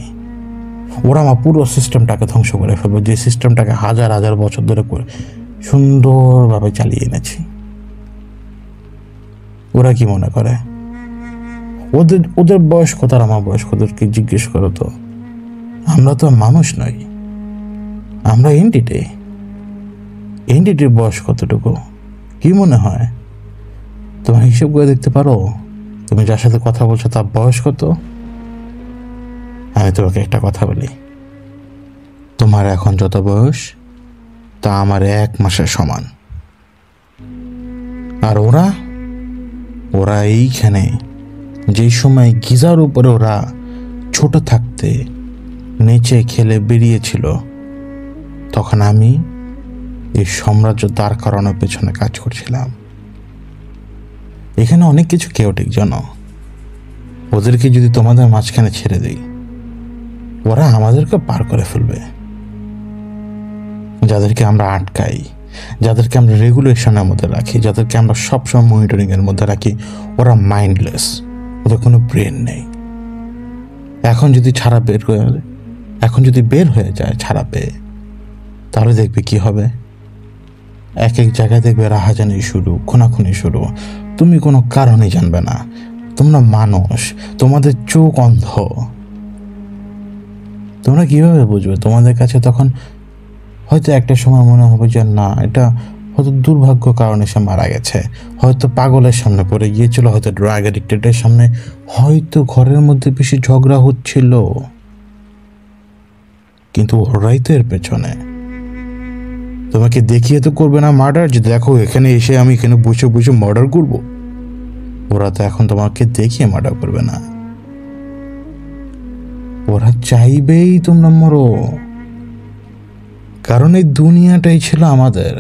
ওরা আমার পুরো সিস্টেমটাকে ধ্বংস করে ফেলবে, যে সিস্টেমটাকে হাজার হাজার বছর ধরে করে সুন্দরভাবে চালিয়ে এনেছি। ওরা কি মনে করে? ওদের বয়স কত আর আমার বয়স কত কি জিজ্ঞেস করো তো। আমরা তো মানুষ নই, আমরা এনটিটির বয়স কতটুকু কি মনে হয়? তোমার হিসেব করে দেখতে পারো, তুমি যার সাথে কথা বলছো তার বয়স কত? আমি তোমাকে একটা কথা বলি, তোমার এখন যত বয়স তা আমার 1 মাসের সমান। আর ওরা এইখানে যেই সময় গিজার উপরে ওরা ছোট থাকতে নেচে খেলে বেরিয়েছিল, তখন আমি এই সাম্রাজ্য দাঁড় করানোর পেছনে কাজ করছিলাম। এখানে অনেক কিছু কেওটিক জানো। ওদেরকে যদি তোমাদের মাঝখানে ছেড়ে দিই, ওরা আমাদেরকে পার করে ফেলবে। যাদেরকে আমরা আটকাই, যাদেরকে আমরা রেগুলেশনের মধ্যে রাখি, যাদেরকে আমরা সবসময় মনিটরিংয়ের মধ্যে রাখি, ওরা মাইন্ডলেস, ওদের কোনো ব্রেন নেই। এখন যদি বের হয়ে যায় ছাড়া পেয়ে, তাহলে দেখবে কি হবে। এক এক জায়গায় দেখবে রাহাজানি শুরু, খুনাখুনি শুরু। তুমি কোনো কারণই জানবে না। তোমরা মানুষ, তোমাদের চোখ অন্ধ। তোমরা কিভাবে বুঝবে? তোমাদের কাছে তখন হয়তো একটা সময় মনে হবে যে না, এটা হয়তো দুর্ভাগ্য কারণে সে মারা গেছে, হয়তো পাগলের সামনে পড়ে গিয়েছিল, হয়তো ড্রাগ অ্যাডিক্টেডের সামনে, হয়তো ঘরের মধ্যে বেশি ঝগড়া হচ্ছিল, কিন্তু ওরাই তো এর পেছনে। তোমাকে দেখিয়ে তো করবে না মার্ডার, যে দেখো এখানে এসে আমি এখানে বসে বসে মার্ডার করব। ওরা তো এখন তোমাকে দেখিয়ে মার্ডার করবে না, ওরা চাইবেই তোমরা মরো। কারণ এই দুনিয়াটাই ছিল আমাদের,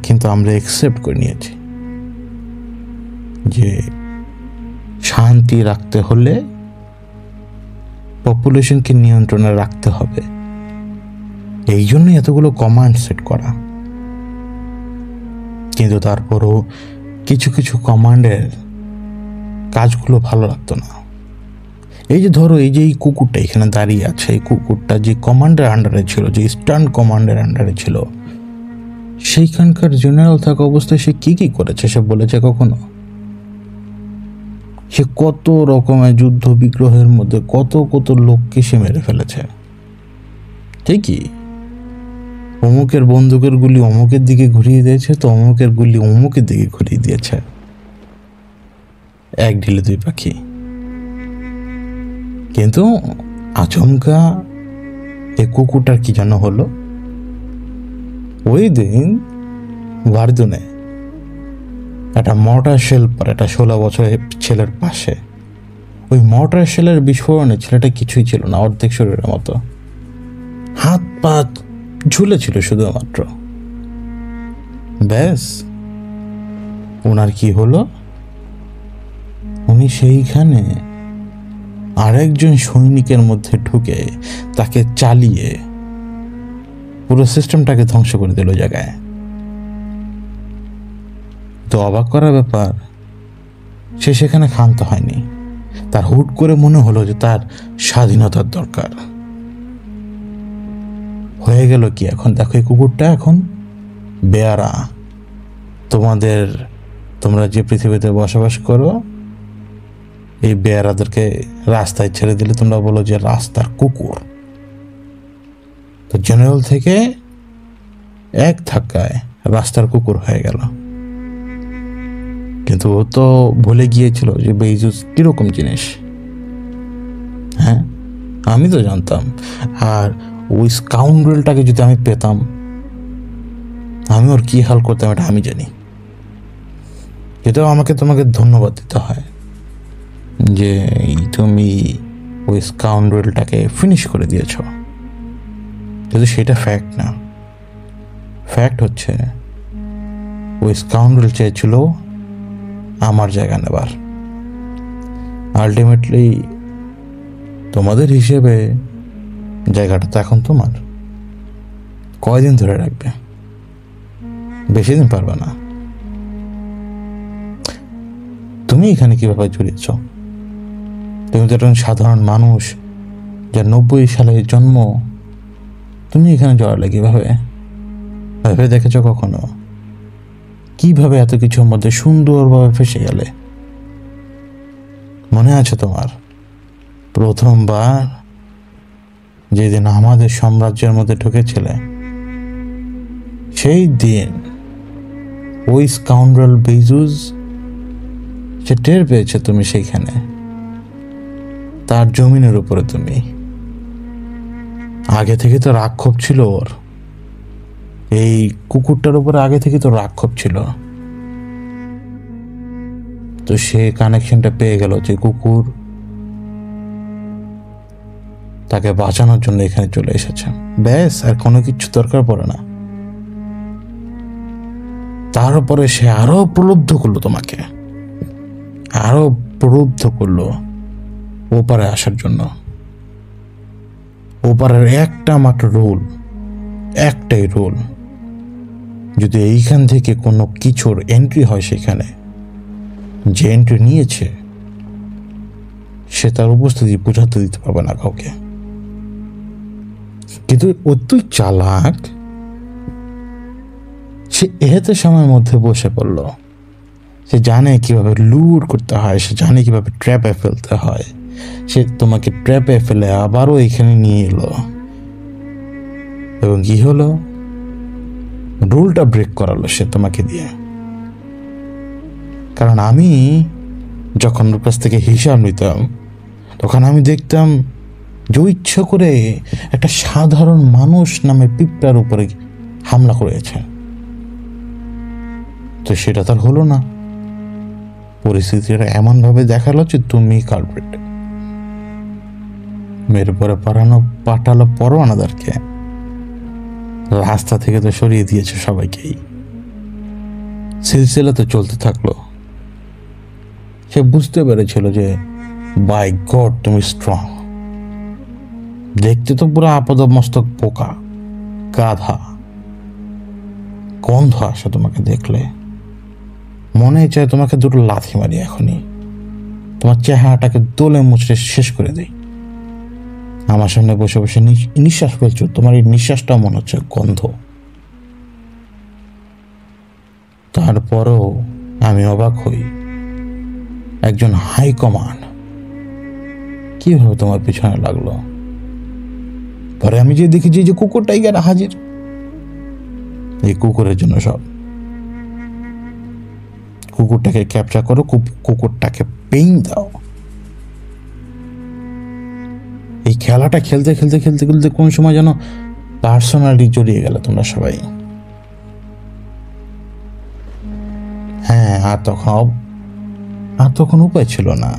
কিন্তু আমরা একসেপ্ট করে নিয়েছি যে শান্তি রাখতে হলে পপুলেশনকে নিয়ন্ত্রণে রাখতে হবে। এই জন্যই এতগুলো কমান্ড সেট করা। কিন্তু তারপরও কিছু কিছু কমান্ডের কাজগুলো ভালো লাগতো না। এই যে ধরো, এই যে এই কুকুরটা এখানে দাঁড়িয়ে আছে, এই কুকুরটা যে কমান্ডের আন্ডারে ছিল, যে ইস্টার্ন কমান্ডের আন্ডারে ছিল, সেইখানকার জেনারেল থাকা অবস্থায় সে কি কি করেছে সে বলেছে কখনো? সে কত রকমের যুদ্ধ বিগ্রহের মধ্যে কত কত লোককে সে মেরে ফেলেছে। ঠিকই, অমুকের বন্দুকের গুলি অমুকের দিকে ঘুরিয়ে দিয়েছে, তো অমুকের গুলি অমুকের দিকে ঘুরিয়ে দিয়েছে। এক ঢিলে দুই পাখি। কিন্তু আচমকা এই কুকুরটার কি যেন হলো, ওই দিন ভার্দুনে একটা মর্টার শেল পর একটা 16 বছরের ছেলের পাশে, ওই মর্টার শেলের বিস্ফোরণে ছেলেটা কিছুই ছিল না, অর্ধেক শরীরের মতো, হাত পা ঝুলেছিল শুধুমাত্র। ব্যাস, ওনার কি হলো, উনি সেইখানে আরেকজন সৈনিকের মধ্যে ঢুকে তাকে চালিয়ে পুরো সিস্টেমটাকে ধ্বংস করে দিল জায়গায়। তো অবাক করার ব্যাপার, সে সেখানে ক্ষান্ত হয়নি। তার হুট করে মনে হলো যে তার স্বাধীনতার দরকার। হয়ে গেল কি, এখন দেখো এই কুকুরটা এখন বেয়ারা। তোমরা যে পৃথিবীতে বসবাস করো, এই বেয়ারাদেরকে রাস্তায় ছেড়ে দিলে তোমরা বলো যে রাস্তার কুকুর। তো জেনারেল থেকে এক ধাক্কায় রাস্তার কুকুর হয়ে গেল। কিন্তু ও তো ভুলে গিয়েছিল যে বেইজুস কিরকম জিনিস। হ্যাঁ, আমি তো জানতাম। আর ওই স্কাউন্ডেলটাকে যদি আমি পেতাম, আমি ওর কি হাল করতাম এটা আমি জানি। এটাও তোমাকে ধন্যবাদ দিতে হয় যে তুমি ওই স্কাউন্ডেলটাকে ফিনিশ করে দিয়েছ। কিন্তু সেটা ফ্যাক্ট না। ফ্যাক্ট হচ্ছে ওই স্কাউন্ডেল চেয়েছিল আমার জায়গা নেবার। আলটিমেটলি তোমাদের হিসেবে জায়গাটা তো এখন তোমার। কয়দিন ধরে রাখবে? বেশি দিন পারবে না। তুমি এখানে কিভাবে জড়িয়েছ? তুমি তো একজন সাধারণ মানুষ, যার 90 সালে জন্ম। তুমি এখানে জড়ালে কিভাবে? ভেবে দেখেছ কখনো কিভাবে এত কিছুর মধ্যে সুন্দরভাবে ফেসে গেলে? মনে আছে তোমার প্রথমবার যেদিন আমাদের সাম্রাজ্যের মধ্যে ঢুকেছিলে, সেই দিন ওই স্কাউন্ডারেল বেইজুস সে টের পেয়েছে তুমি সেইখানে, তার জমিনের উপরে। তুমি আগে থেকে তো রাক্ষোভ ছিল ওর, এই কুকুরটার উপরে আগে থেকে তো রাক্ষোভ ছিল। তো সে কানেকশনটা পেয়ে গেল যে কুকুর তাকে বাঁচানোর জন্য এখানে চলে এসেছে। ব্যাস, আর কোনো কিছু দরকার পড়ে না। তারপরে সে আরো প্রলুব্ধ করলো তোমাকে, আরো প্রলুব্ধ করলো ওপারে আসার জন্য। ওপারের একটা মাত্র রুল, একটাই রুল, যদি এইখান থেকে কোনো কিছুর এন্ট্রি হয়, সেখানে যে এন্ট্রি নিয়েছে সে তার উপস্থিতি বোঝাতে দিতে পারবে না কাউকে। কিন্তু অতই চালাক, সে এতে সময়ের মধ্যে বসে পড়ল। সে জানে কিভাবে লুট করতে হয়, সে জানে কিভাবে ট্র্যাপে ফেলতে হয়। সে তোমাকে ট্র্যাপে ফেলে আবারও এখানে নিয়ে এলো, এবং কি হলো, রুলটা ব্রেক করালো সে তোমাকে দিয়ে। কারণ আমি যখন ওর কাছ থেকে হিসাব নিতাম, তখন আমি দেখতাম যে ইচ্ছা করে একটা সাধারণ মানুষ নামে পিঁপড়ার উপরে হামলা করেছে। তো সেটা তার হলো না। পরিস্থিতিটা এমনভাবে দেখালো যে তুমি কালপ্রিট। মেরে পরে পাঠালো পরোয়ানাদারকে, রাস্তা থেকে তো সরিয়ে দিয়েছে সবাইকেই। সিলসিলা তো চলতে থাকলো। সে বুঝতে পেরেছিল যে বাই গড তুমি স্ট্রং। দেখতে তো পুরো আপদমস্তক পোকা, গাধা, গন্ধ আসে তোমাকে দেখলে। মনে চায় তোমাকে দুটো লাথি মারি এখনই, তোমার চেহারাটাকে দোলে মুচড়ে শেষ করে দিই। আমার সামনে বসে বসে নিঃশ্বাস ফেলছো, তোমার এই নিঃশ্বাসটাও মনে হচ্ছে গন্ধ। তারপরও আমি অবাক হই, একজন হাই কমান্ড কিভাবে তোমার পিছনে লাগলো। পরে আমি যে দেখি যে কুকুর টাইগার হাজির, এই কুকুরের জন্য সব। কুকুরটাকে ক্যাপচার করো, কুকুরটাকে পেইন দাও। এই খেলাটা খেলতে খেলতে খেলতে খেলতে কোন সময় যেন পার্সোনালি জড়িয়ে গেল তোমরা সবাই। হ্যাঁ, আর তখন উপায় ছিল না।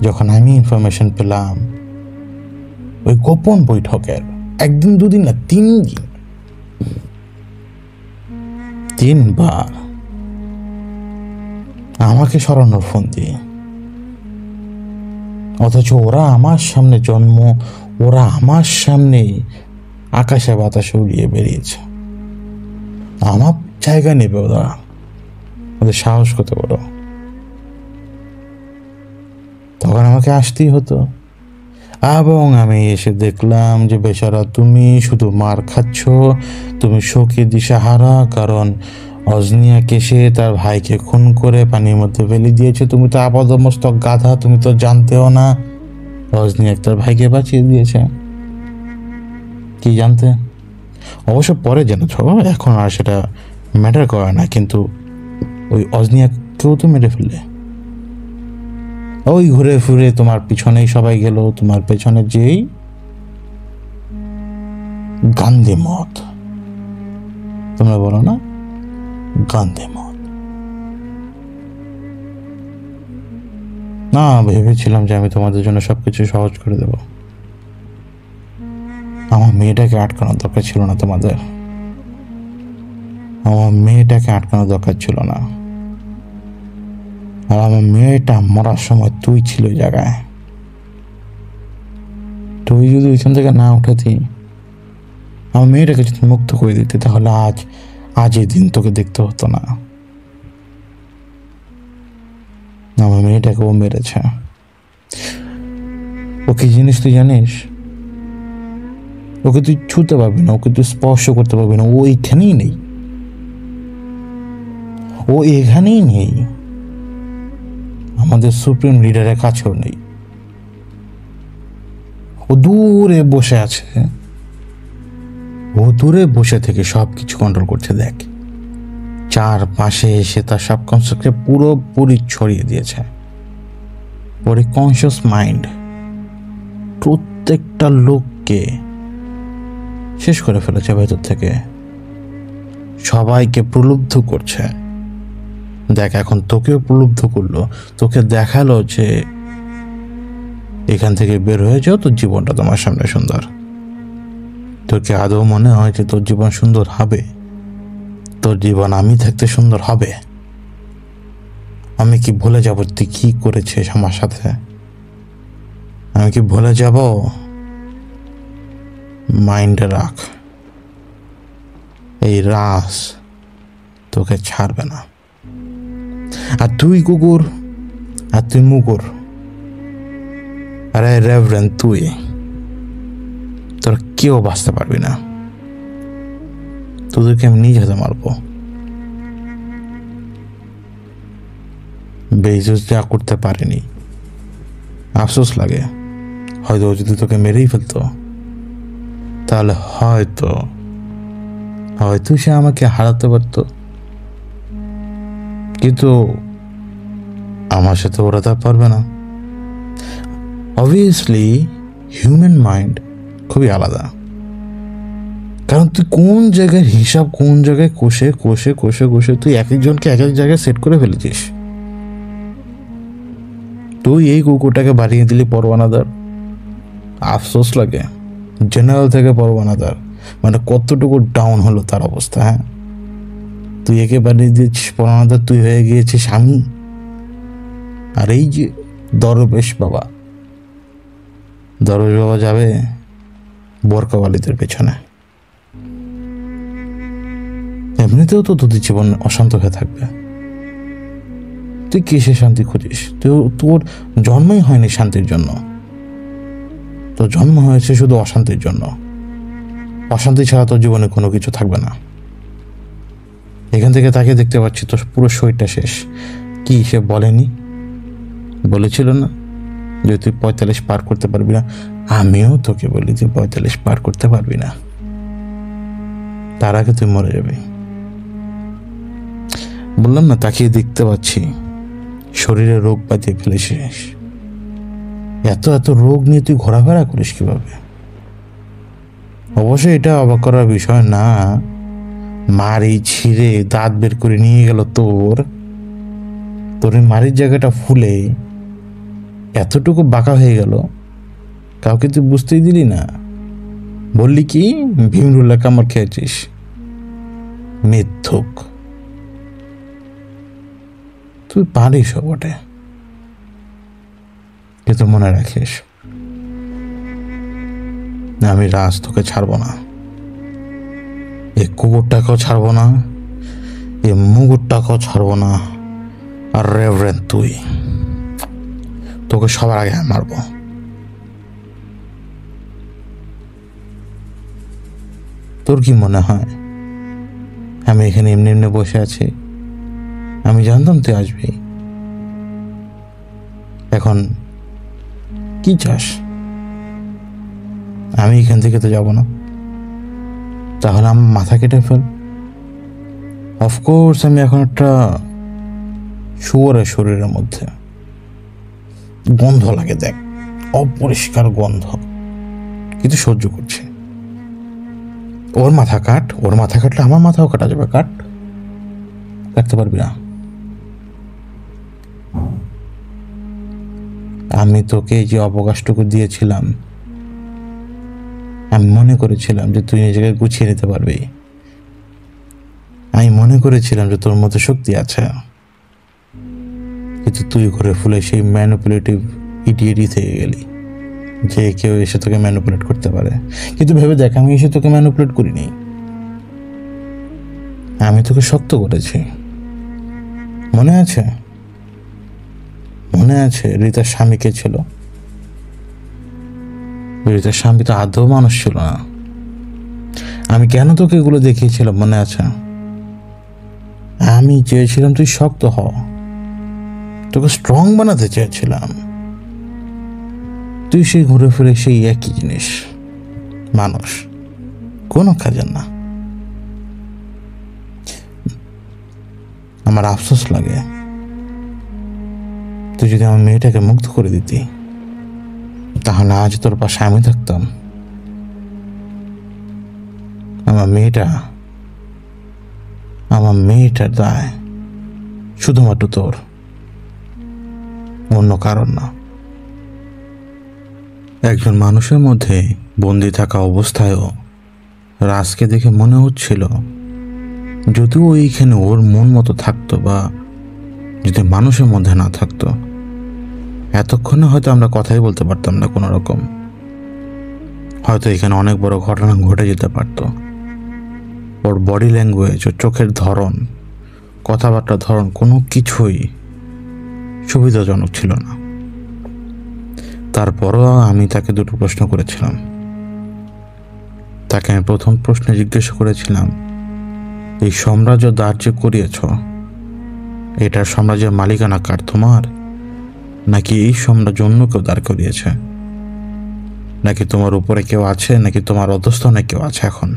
যখন আমি ইনফরমেশন পেলাম ওই গোপন বৈঠকের, একদিন দুদিন না, 3 দিন, 3 বার আমাকে সরানোর ফোন দিয়ে, অথচ ওরা আমার সামনে জন্ম, ওরা আমার সামনে আকাশে বাতাসে উড়িয়ে বেরিয়েছে। আমার জায়গা নেবে ওরা, ওদের সাহস করতে বড়। তখন আমাকে আসতেই হতো, এবং আমি এসে দেখলাম যে বেচারা তুমি শুধু মার খাচ্ছ, তুমি শোকে দিশাহারা। কারণ অজনিয়াকে সে তার ভাইকে খুন করে পানির মধ্যে ফেলে দিয়েছে। তুমি তো আপাদমস্তক গাধা, তুমি তো জানতেও না অজনিয়া তার ভাইকে বাঁচিয়ে দিয়েছে। কি জানতে? অবশ্য পরে জেনেছ, এখন আর সেটা ম্যাটার করে না। কিন্তু ওই অজনিয়াকেও তো মেরে ফেললে। ওই ঘুরে ফিরে তোমার পিছনেই সবাই গেল, তোমার পেছনে যেই গান্ধী মত, তোমরা বলো না গান্ধী মত। না, ভেবেছিলাম যে আমি তোমাদের জন্য সবকিছু সহজ করে দেব। আমার মেয়েটাকে আটকানোর দরকার ছিল না তোমাদের, আমার মেয়েটাকে আটকানোর দরকার ছিল না। আর আমার মেয়েটা মরার সময় তুই ছিল ওই জায়গায়। তুই যদি ওইখান থেকে না উঠাতি, আমার মেয়েটাকে যদি মুক্ত করে দিতে, তাহলে আজ এই দিন তোকে দেখতে হতো না। আমার মেয়েটাকে ও মেরেছে। ও কি জিনিস তুই জানিস? ওকে তুই ছুতে পারবি না, ওকে তুই স্পর্শ করতে পারবি না। ও এইখানেই নেই, ও এখানেই নেই, আমাদের সুপ্রিম লিডারের কাছেও নেই। ও দূরে বসে আছে, ও দূরে বসে থেকে সব কিছু কন্ট্রোল করছে। দেখ, চারপাশে এসে তার সাবকনসিয়াসকে পুরোপুরি ছড়িয়ে দিয়েছে। পরে কনসিয়াস মাইন্ড প্রত্যেকটা লোককে শেষ করে ফেলেছে ভেতর থেকে, সবাইকে প্রলুব্ধ করছে। দেখ, এখন তোকেও প্রলুব্ধ করলো, তোকে দেখালো যে এখান থেকে বের হয়ে যাও, তোর জীবনটা তোমার সামনে সুন্দর। তোর কি আদৌ মনে হয় যে তোর জীবন সুন্দর হবে? তোর জীবন আমি থাকতে সুন্দর হবে? আমি কি ভুলে যাব তুই কি করেছিস আমার সাথে? আমি কি ভুলে যাব? মাইন্ডে রাখ, এই রাস তোকে ছাড়বে না। আর তুই কুকুর, আর তুই মুগুর, আরে রেভারেন্ড, তুই তোর কেউ বাঁচতে পারবি না। তোদেরকে আমি নিজ হাতে মারবো। বেজুস যা করতে পারিনি, আফসোস লাগে। হয়তো যদি তোকে মেরেই ফেলতো তাহলে হয়তো হয়তো সে আমাকে হারাতে পারত, কিন্তু আমার সাথে ওরা তা পারবে না। অবভিয়াসলি হিউম্যান মাইন্ড খুবই আলাদা, কারণ তুই কোন জায়গায় হিসাব কোন জায়গায় কষে কষে কষে কষে তুই এক একজনকে এক এক জায়গায় সেট করে ফেলেছিস। তুই এই কুকুরটাকে বাড়িয়ে দিলি পরওয়ানাদার, আফসোস লাগে। জেনারেল থেকে পরওয়ানাদার, মানে কতটুকু ডাউন হলো তার অবস্থা। হ্যাঁ, তুই একে বাড়িয়ে দিয়েছিস পরওয়ানাদার, তুই হয়ে গিয়েছিস আমি। আর এই যে দরবেশ বাবা, দরবেশ বাবা যাবে বোরকাওয়ালিদের পেছনে। এমনিতেও তো তোদের জীবন অশান্ত হয়ে থাকবে। তুই কিসে শান্তি খুঁজিস? তোর জন্মই হয়নি শান্তির জন্য, তোর জন্ম হয়েছে শুধু অশান্তির জন্য। অশান্তি ছাড়া তোর জীবনে কোনো কিছু থাকবে না। এখান থেকে তাকে দেখতে পাচ্ছি তোর পুরো শরীরটা শেষ। কি সে বলেনি, বলেছিল না যে তুই 45 পার করতে পারবি না? আমিও তোকে বলি যে 45 পার করতে পারবি না, তার আগে তুই মরে যাবি। বললাম না, তাকিয়ে দেখতে পাচ্ছি শরীরে রোগ বাঁধিয়ে ফেলেছিস। এত এত রোগ নিয়ে তুই ঘোরাফেরা করিস কিভাবে? অবশ্যই এটা অবাক করার বিষয় না। মারি ছিঁড়ে দাঁত বের করে নিয়ে গেল তোর এই মারির জায়গাটা ফুলে এতটুকু বাঁকা হয়ে গেল, কাউকে তুই বুঝতেই দিলি না। বললি কি ভীমরুল্লাহ কামড় খেয়েছিস? মিথ্যুক, তুই পারিস বটে, কিন্তু মনে রাখিস আমি রাজ তোকে ছাড়বো না, এই কুকুরটাকেও ছাড়বো না, এই মুগুরটাকেও ছাড়বো না। আর রেভারেন্ড তুই, তোকে সবার আগে মারবো। তোর কি মনে হয় আমি এখানে এমনি এমনি বসে আছি? আমি জানতাম তুই আসবি। এখন কি চাস? আমি এখান থেকে তো যাব না, তাহলে আমার মাথা কেটে ফেল। অফকোর্স আমি এখন একটা শুয়োরের শরীরের মধ্যে, গন্ধ লাগে, দেখ অপরিষ্কার গন্ধ, কিন্তু সহ্য করছি। ওর মাথা কাট, ওর মাথা কাটলে আমার মাথাও কাটা যাবে। কাটতে পারবি না। আমি তোকে যে অবকাশটুকু দিয়েছিলাম, আমি মনে করেছিলাম যে তুই নিজেকে গুছিয়ে নিতে পারবি। আমি মনে করেছিলাম যে তোর মধ্যে শক্তি আছে, কিন্তু তুই ঘুরে ফুলে সেই ম্যানিপুলেটিভ ইডিয়েটই থেকে গেলি যে কেউ এসে তোকে ম্যানিপুলেট করতে পারে। কিন্তু ভেবে দেখ, আমি এসে তোকে ম্যানিপুলেট করিনি, আমি তোকে শক্ত করেছি। মনে আছে? মনে আছে রিতার স্বামী কে ছিল? রিতার স্বামী তো আদৌ মানুষ ছিল না। আমি কেন তোকে এগুলো দেখিয়েছিলাম মনে আছে? আমি চেয়েছিলাম তুই শক্ত হ, তোকে স্ট্রং বানাতে চেয়েছিলাম। তুই সেই ঘুরে ফিরে সেই একই জিনিস, মানুষ, কোনো কাজের না। আমার আফসোস লাগে, তুই যদি আমার মেয়েটাকে মুক্ত করে দিতি তাহলে আজ তোর পাশে আমি থাকতাম। আমার মেয়েটার দায় শুধুমাত্র তোর, অন্য কারণ না। একজন মানুষের মধ্যে বন্দি থাকা অবস্থায়ও রাজকে দেখে মনে হচ্ছিল যদিও এইখানে ওর মন মতো থাকতো, বা যদি মানুষের মধ্যে না থাকতো, এতক্ষণে হয়তো আমরা কথাই বলতে পারতাম না কোনো রকম। হয়তো এখানে অনেক বড় ঘটনা ঘটে যেতে পারতো। ওর বডি ল্যাঙ্গুয়েজ, ওর চোখের ধরন, কথাবার্তার ধরন কোনো কিছুই সুবিধাজনক ছিল না। তারপরও আমি তাকে দুটো প্রশ্ন করেছিলাম। তাকে আমি প্রথম প্রশ্নে জিজ্ঞেস করেছিলাম, এই সাম্রাজ্য দাঁড় যে করিয়েছ, এটার সাম্রাজ্যের মালিকানা কার, তোমার, নাকি এই সাম্রাজ্য অন্য কেউ দাঁড় করিয়েছে, নাকি তোমার উপরে কেউ আছে, নাকি তোমার অধস্তনে কেউ আছে এখন?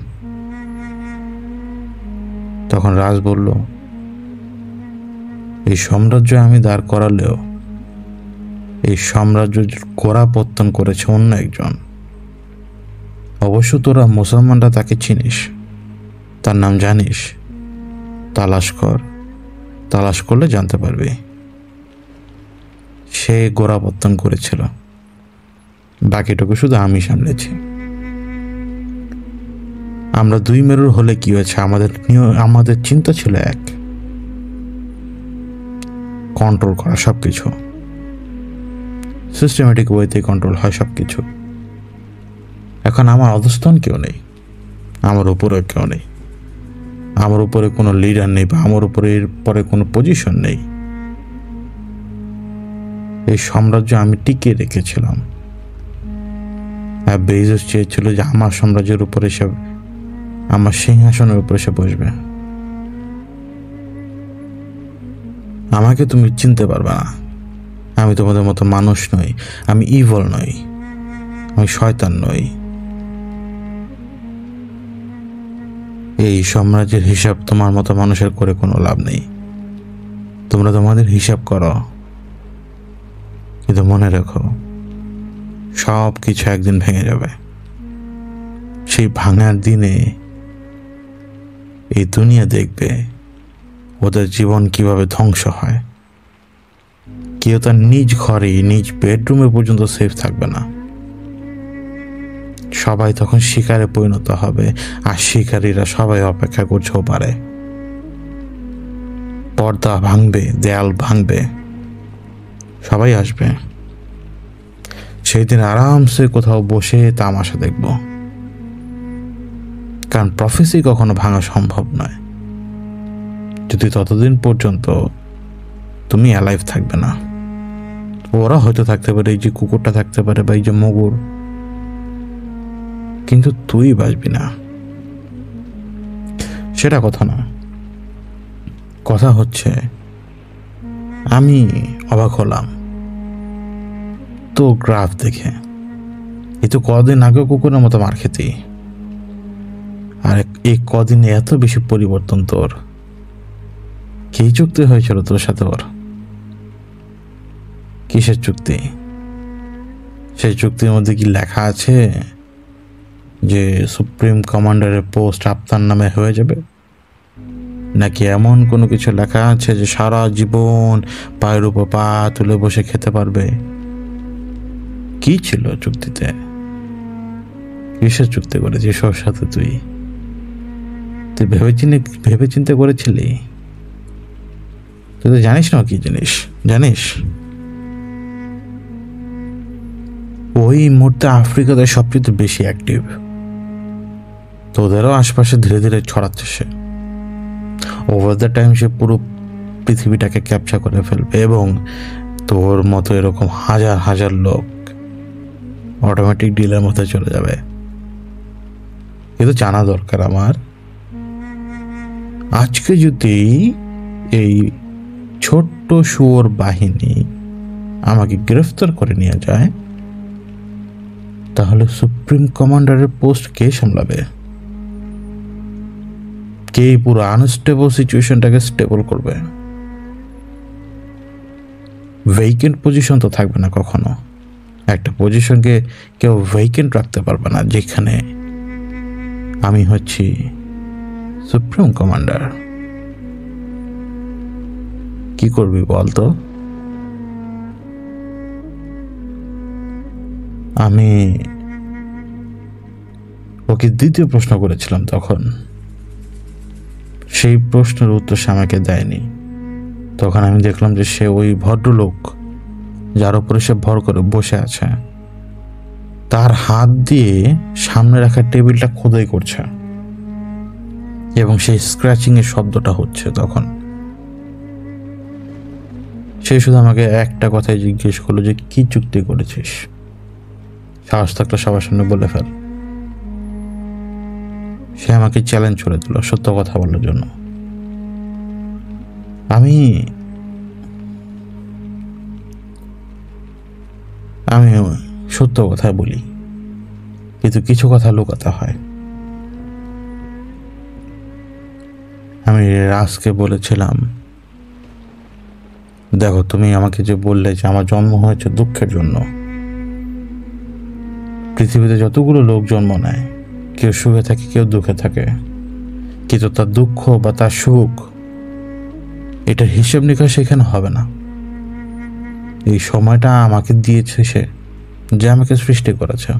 তখন রাজ বলল, এই সাম্রাজ্য আমি দাঁড় করালেও এই সাম্রাজ্য গোড়াপত্তন করেছে অন্য একজন। অবশ্য তোরা মুসলমানরা তাকে চিনিস, তার নাম জানিস, তালাশ কর, তালাশ করলে জানতে পারবি। সে গোড়াপত্তন করেছিল, বাকিটুকু শুধু আমি সামলেছি। আমরা দুই মেরুর হলে কি হয়েছে, আমাদের চিন্তা ছিল এক, কন্ট্রোল করা সবকিছু, সিস্টেমেটিক ওয়েতে কন্ট্রোল হয় সবকিছু। এখন আমার অধস্তন কেউ নেই, আমার উপরে কেউ নেই, আমার উপরে কোনো লিডার নেই, বা আমার উপরে এর পরে কোনো পজিশন নেই। এই সাম্রাজ্য আমি টিকিয়ে রেখেছিলাম। আর বেজোস চেয়েছিল যে আমার সাম্রাজ্যের উপরে সে, আমার সিংহাসনের উপরে সে বসবে। আমাকে তুমি চিনতে পারবে না, আমি তোমাদের মতো মানুষ নই, আমি ইভল নই, আমি শয়তান নই। এই সাম্রাজ্যের হিসাব তোমার মতো মানুষের করে কোনো লাভ নেই। তোমরা তোমাদের হিসাব করো, কিন্তু মনে রেখো, সব কিছু একদিন ভেঙে যাবে। সেই ভাঙার দিনে এই দুনিয়া দেখবে ওদের জীবন কিভাবে ধ্বংস হয়। কেউ তার নিজ ঘরে, নিজ বেডরুমে পর্যন্ত সেফ থাকবে না। সবাই তখন শিকারে পরিণত হবে, আর শিকারীরা সবাই অপেক্ষা করছেও পারে। পর্দা ভাঙবে, দেয়াল ভাঙবে, সবাই আসবে। সেই দিন আরামসে কোথাও বসে তামাশা দেখব, কারণ প্রফেসি কখনো ভাঙা সম্ভব নয় যদি ততদিন পর্যন্ত তুমি অ্যালাইভ থাকবে না। ওরা হয়তো থাকতে পারে, এই যে কুকুরটা থাকতে পারে, বা এই যে মগুর, কিন্তু তুই বাঁচবি না। সেটা কথা না, কথা হচ্ছে আমি অবাক হলাম তো গ্রাফ দেখে। এই তো কদিন আগে কুকুরের মতো মার খেতি, আর এই কদিনে এত বেশি পরিবর্তন তোর। কি চুক্তি হয়েছিল তোর সাথে ওর? কিসের চুক্তি? সেই চুক্তির মধ্যে কি লেখা আছে যে সুপ্রিম কমান্ডারের পোস্ট আপনার নামে হয়ে যাবে, নাকি এমন কোনো কিছু লেখা আছে যে সারা জীবন পায়ের উপর পা তুলে বসে খেতে পারবে? কি ছিল চুক্তিতে? কিসের চুক্তি করেছিস ওর সাথে? তুই ভেবে চিন্তে করেছিলি? তুই তো জানিস না কি জিনিস, জানিস? ওই মুহূর্তে আফ্রিকাতে সবচেয়ে বেশি অ্যাক্টিভ, তোদেরও আশপাশে ধীরে ধীরে ছড়াচ্ছে সে। ওভার দ্য টাইম সে পুরো পৃথিবীটাকে ক্যাপচার করে ফেলবে, এবং তোর মতো এরকম হাজার হাজার লোক অটোমেটিক ডিলের মধ্যে চলে যাবে। কিন্তু জানা দরকার আমার, আজকে যদি এই ছোট্ট শুয়োর বাহিনী আমাকে গ্রেফতার করে নিয়ে যায়, তাহলে সুপ্রিম কমান্ডারের পোস্ট কে সামলাবে? কে পুরো আনস্টেবল সিচুয়েশনটাকে স্টেবল করবে? ভেকেন্ট পজিশন তো থাকবে না কখনো। একটা পজিশনকে কেউ ভেকেন্ট রাখতে পারবে না যেখানে আমি হচ্ছি সুপ্রিম কমান্ডার। কি করবি বলতো? আমি ওকে দ্বিতীয় প্রশ্ন করেছিলাম তখন। সেই প্রশ্নের উত্তর সে আমাকে দেয়নি। তখন আমি দেখলাম যে সে ওই ভদ্রলোক যার উপরে সে ভর করে বসে আছে তার হাত দিয়ে সামনে রাখা টেবিলটা খোদাই করছে এবং সেই স্ক্র্যাচিং এর শব্দটা হচ্ছে। তখন সে শুধু আমাকে একটা কথাই জিজ্ঞেস করলো যে কি চুক্তি করেছিস, সাহস থাকলে সবার সামনে বলে ফেল। সে আমাকে চ্যালেঞ্জ করে দিল সত্য কথা বলার জন্য। আমি সত্য কথা বলি, কিন্তু কিছু কথা লুকাতে হয়। আমি রাজকে বলেছিলাম, দেখো তুমি আমাকে যে বললে যে আমার জন্ম হয়েছে দুঃখের জন্য, পৃথিবীতে যতগুলো লোক জন্ম নেয় কেউ সুখে থাকে কেউ দুঃখে থাকে, কিন্তু তার দুঃখ বা তার সুখ এটার হিসেব নিকাশ এখানে হবে না। এই সময়টা আমাকে দিয়েছে সে, যে আমাকে সৃষ্টি করেছে,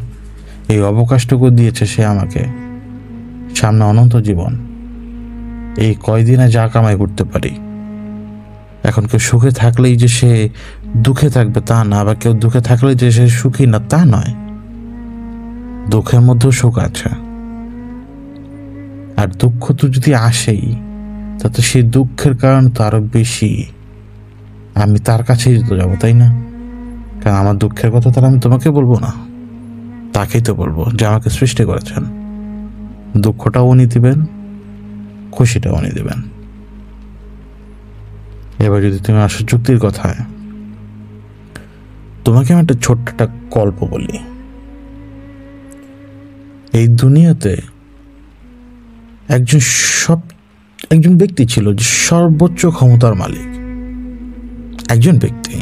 এই অবকাশটুকু দিয়েছে সে আমাকে, সামনে অনন্ত জীবন। এই কয়দিনে যা কামাই করতে পারি। এখন কেউ সুখে থাকলেই যে সে দুঃখে থাকবে তা না, বা কেউ দুঃখে থাকলেই যে সে সুখী না তা নয়। দুঃখের মধ্যেও সুখ আছে, আর দুঃখ তো যদি আসেই তাতে সেই দুঃখের কারণ তো আরো বেশি। আমি তার কাছেই তো যাবো, তাই না? কারণ আমার দুঃখের কথা তার আমি তোমাকে বলবো না, তাকেই তো বলবো যে আমাকে সৃষ্টি করেছেন। দুঃখটাও উনি দিবেন, খুশিটাও উনি দিবেন। এবার যদি তুমি আসো যুক্তির কথায়, তোমাকে আমি একটা ছোট্ট একটা গল্প বলি। এই দুনিয়াতে একজন ব্যক্তি ছিল যে সর্বোচ্চ ক্ষমতার মালিক। একজন ব্যক্তি,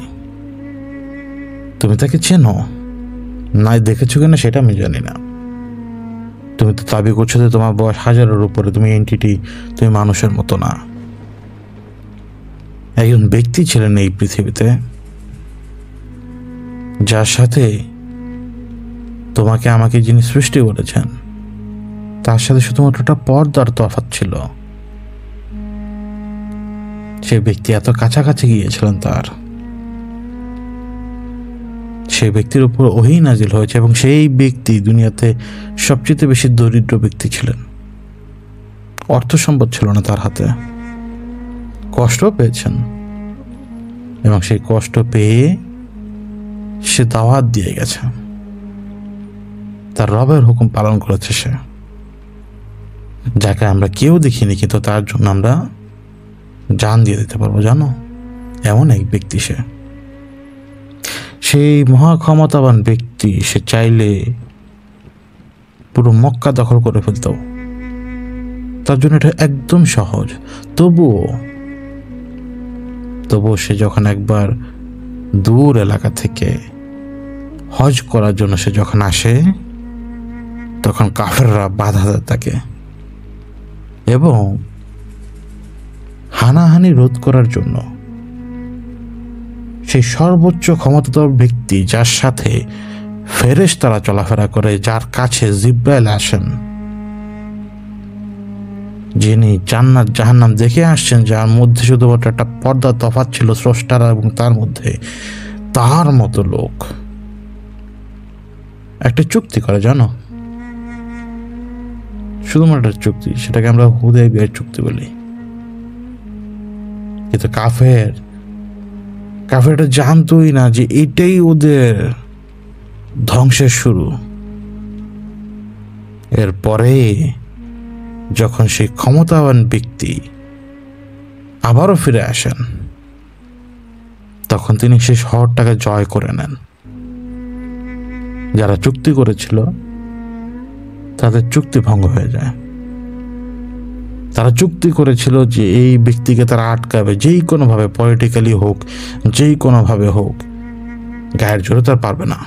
তুমি তাকে চেনো না, দেখেছো কিনা সেটা আমি জানি না। তুমি তো দাবি করছো যে তোমার বয়স 1000-এর উপরে, তুমি এন্টিটি, তুমি মানুষের মতো না। একজন ব্যক্তি ছিলেন এই পৃথিবীতে যার সাথে তোমাকে আমাকে যিনি সৃষ্টি করেছেন তার সাথে শুধুমাত্র একটা পর্দার তফাৎ ছিল। সে ব্যক্তি এত কাছাকাছি গিয়েছিলেন তার, সেই ব্যক্তির উপর ওহী নাজিল হয়েছে, এবং সেই ব্যক্তি দুনিয়াতে সবচেয়ে বেশি দরিদ্র ব্যক্তি ছিলেন। অর্থ সম্পদ ছিল না তার হাতে, কষ্ট পেয়েছেন, এবং সেই কষ্ট পেয়ে সে দাওয়াত দিয়ে গেছে, তার রবের হুকুম পালন করেছে সে, যাকে আমরা কেউ দেখিনি, কিন্তু তার জন্য আমরা জান দিয়ে দিতে পারবো। জানো, এমন এক ব্যক্তি সে। সেই মহা ক্ষমতাবান ব্যক্তি, সে চাইলে পুরো মক্কা দখল করে ফেলত। তার জন্য এটা একদম সহজ। তবুও সে যখন একবার দূর এলাকা থেকে হজ করার জন্য সে যখন আসে, তখন কাফেররা বাধা দেয় তাকে, এবং হানাহানি রোধ করার জন্য সেই সর্বোচ্চ ক্ষমতাধর ব্যক্তি, যার সাথে ফেরেশতারা চলাফেরা করে, যার কাছে জিব্রাইল আসেন, যিনি জান্নাত জাহান্নাম দেখে আসছেন, যার মধ্যে শুধুমাত্র একটা পর্দা তফাৎ ছিল স্রষ্টার এবং তার মধ্যে, তার মতো লোক একটা চুক্তি করে। জানো, শুধুমাত্র চুক্তি, সেটাকে আমরা হুদাইবিয়ার চুক্তি বলি। কিন্তু কাফেরটা জানতোই না যে এটাই ওদের ধ্বংসের শুরু। এরপরে যখন সেই ক্ষমতাবান ব্যক্তি আবারও ফিরে আসেন, তখন তিনি সেই শহরটাকে জয় করে নেন। যারা চুক্তি করেছিল তাদের চুক্তি ভঙ্গ হয়ে যায়। তারা চুক্তি করেছিল যে এই ব্যক্তিকে তারা আটকাবে, যেই কোনোভাবে, পলিটিক্যালি হোক, যেই কোনোভাবে হোক, গায়ের জোরে তার পারবে না।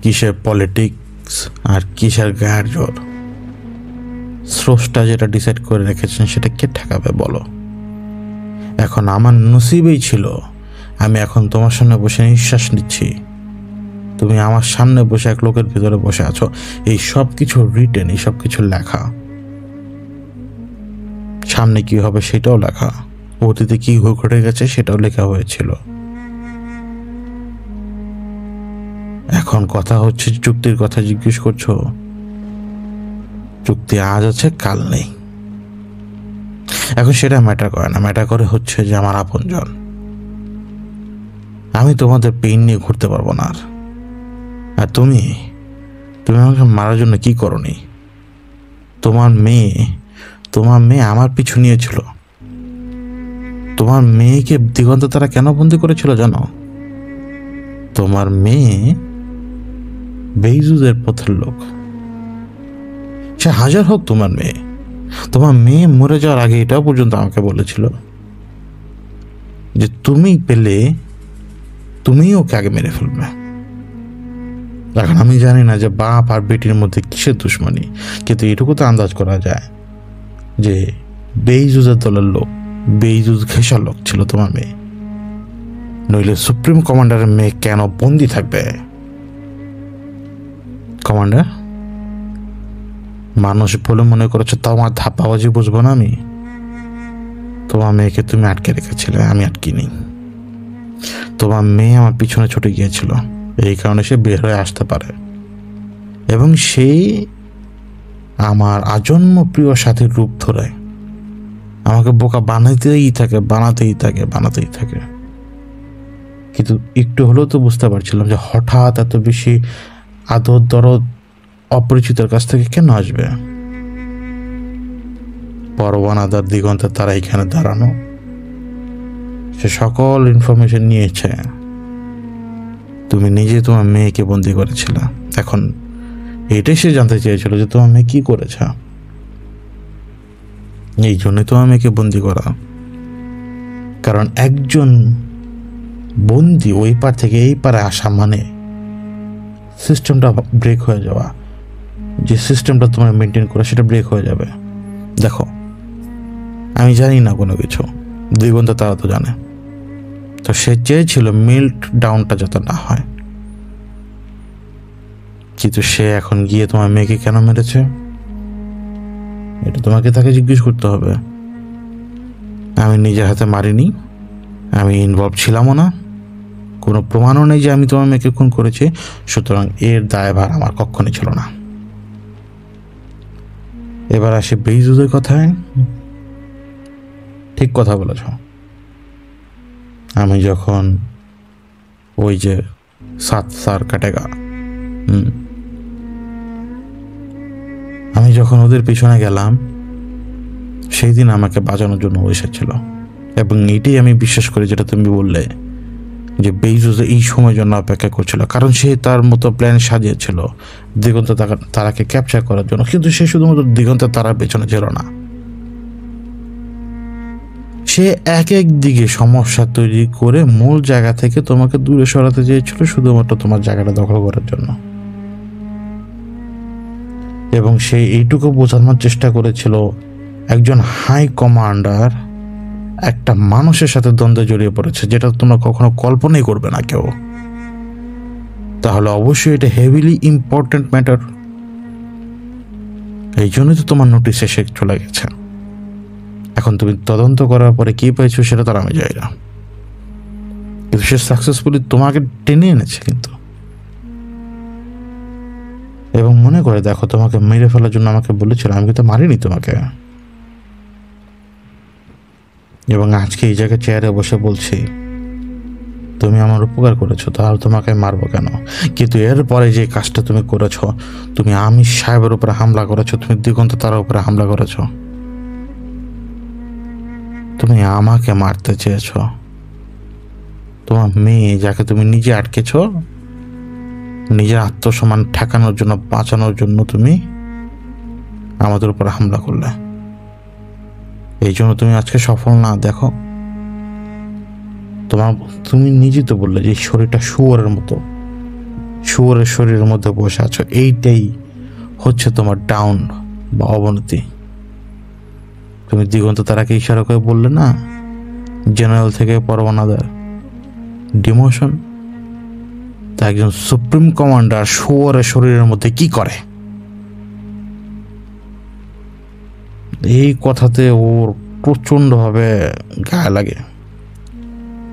কিসের পলিটিক্স আর কিসের গায়ের জোর? স্রষ্টা যেটা ডিসাইড করে রেখেছেন সেটা কে ঠেকাবে বলো? এখন আমার নসিবেই ছিল, আমি এখন তোমার সামনে বসে নিঃশ্বাস নিচ্ছি, তুমি আমার সামনে বসে এক লোকের ভিতরে বসে আছো। এই সব কিছু রিটেন, এই সব কিছু লেখা। সামনে কি হবে সেটাও লেখা, অতীতে কি ঘটে গেছে সেটাও লেখা হয়েছিল। এখন কথা হচ্ছে চুক্তির কথা জিজ্ঞেস করছো। চুক্তি আজ আছে কাল নেই, এখন সেটা ম্যাটার করে না। ম্যাটার করে হচ্ছে যে আমার আপনজন। আমি তোমাদের পেইন নিয়ে ঘুরতে পারবো না। আর তুমি আমাকে মারার জন্য কি করনি? তোমার মেয়ে আমার পিছু নিয়েছিল। তোমার মেয়েকে দিগন্ত তারা কেন বন্দি করেছিল জানো? তোমার মেয়ে বেইজুদের পথের লোক। সে হাজার হোক তোমার মেয়ে মরে যাওয়ার আগে এটাও পর্যন্ত আমাকে বলেছিল যে তুমি পেলে তুমি ওকে আগে মেরে ফেলবে। এখন আমি জানি না যে বাপ আর বেটির মধ্যে কিসের দুশ্মনী, কিন্তু এটুকু তো আন্দাজ করা যায় যে বেইজুজের দলের লোক, বেইজুজ ঘেঁষার লোক ছিল তোমার মেয়ে। নইলে সুপ্রিম কমান্ডারের মেয়ে কেন বন্দি থাকবে? কমান্ডার মানুষ বলে মনে করেছো, তাও আমার ধাপ্পাবাজি বুঝবো না আমি? তোমার মেয়েকে তুমি আটকে রেখেছিলে, আমি আটকিনি। তোমার মেয়ে আমার পিছনে ছুটে গিয়েছিল, এই কারণে সে বের হয়ে আসতে পারে, এবং সেই আমার আজন্ম প্রিয় সাথীর রূপ ধরে আমাকে বোকা বানাতেই থাকে। কিন্তু একটু হলেও তো বুঝতে পারছিলাম যে হঠাৎ এত বেশি আদর দরদ অপরিচিতের কাছ থেকে কেন আসবে। পরওয়ানাদার দিগন্তে তারা এখানে দাঁড়ানো, সে সকল ইনফরমেশন নিয়েছে। তুমি নিজে তোমার মেয়েকে বন্দি করেছিলে। এখন এটাই সে জানতে চেয়েছিল যে তোমার মেয়ে কি করেছে। এই জন্যই তোমার মেয়েকে বন্দি করা, কারণ একজন বন্দি ওই পার থেকে এই পারে আসা মানে সিস্টেমটা ব্রেক হয়ে যাওয়া। যে সিস্টেমটা তোমার মেনটেন করে সেটা ব্রেক হয়ে যাবে। দেখো, আমি জানি না কোনো কিছু, দিগন্ত তারা তো জানে। তো সে চেয়েছিল মেল্ট ডাউনটা যাতে না হয়, কিন্তু সে এখন গিয়ে তোমার মেয়েকে কেন মেরেছে এটা তোমাকে তাকে জিজ্ঞেস করতে হবে। আমি নিজের হাতে মারিনি, আমি ইনভলভ ছিলামও না, কোনো প্রমাণও নেই যে আমি তোমার মেয়েকে খুন করেছি। সুতরাং এর দায়ভার আমার কখনই ছিল না। এবার আসে বেইজুদের কথায়। ঠিক কথা বলেছ। আমি যখন ওই যে 7 সাল কাটেগা, আমি যখন ওদের পিছনে গেলাম, সেই দিন আমাকে বাঁচানোর জন্য এসেছিল। এবং এটাই আমি বিশ্বাস করি যেটা তুমি বললে, যে বেইজুজ এই সময়ের জন্য অপেক্ষা করছিল, কারণ সে তার মতো প্ল্যান সাজিয়েছিল দিগন্ত তারাকে ক্যাপচার করার জন্য। কিন্তু সে শুধুমাত্র দিগন্ত তারার পেছনে ছিল না, সে এক দিকে সমস্যা তৈরি করে মূল জায়গা থেকে তোমাকে দূরে সরাতে চেয়েছিল শুধুমাত্র তোমার জায়গাটা দখল করার জন্য। এবং সে এইটুকু বোঝানোর চেষ্টা করেছিল একজন হাই কমান্ডার একটা মানুষের সাথে দ্বন্দ্বে জড়িয়ে পড়েছে, যেটা তোমরা কখনো কল্পনাই করবে না কেউ। তাহলে অবশ্যই এটা হেভিলি ইম্পর্টেন্ট ম্যাটার। এই জন্যই তো তোমার নোটিশ এসে চলে গেছে। এখন তুমি তদন্ত করার পরে কি পেয়েছো সেটা তো আমি জানি না, কিন্তু সে সাকসেসফুলি তোমাকে টেনে এনেছে। কিন্তু এবং মনে করে দেখো, তোমাকে মেরে ফেলার জন্য আমাকে বলেছিল, আমি কিন্তু মারিনি তোমাকে। এবং আজকে এই জায়গায় চেয়ারে বসে বলছি তুমি আমার উপকার করেছো, তাহলে তোমাকে মারবো কেন? কিন্তু এরপরে যে কাজটা তুমি করেছো, তুমি আমির সাহেবের উপরে হামলা করেছো, তুমি দিগন্ত তারার উপরে হামলা করেছো, তুমি আমাকে মারতে চেয়েছ। তোমার মেয়ে যাকে তুমি নিজে আটকেছ, নিজের আত্মসম্মান ঠেকানোর জন্য, বাঁচানোর জন্য তুমি আমাদের উপর হামলা করলে। এই জন্য তুমি আজকে সফল না। দেখো, তুমি নিজে তো বললে যে শরীরটা শুয়োরের মতো, শুয়োরের শরীরের মধ্যে বসে আছো। এইটাই হচ্ছে তোমার ডাউন বা অবনতি। তুমি দিগন্ত তারাকে ইশারা করে বললে না, জেনারেল থেকে পরওয়ানাদার ডিমোশন। তা একজন সুপ্রিম কমান্ডার শুয়োরের শরীরের মধ্যে কি করে? এই কথাতে ওর প্রচণ্ডভাবে গায়ে লাগে।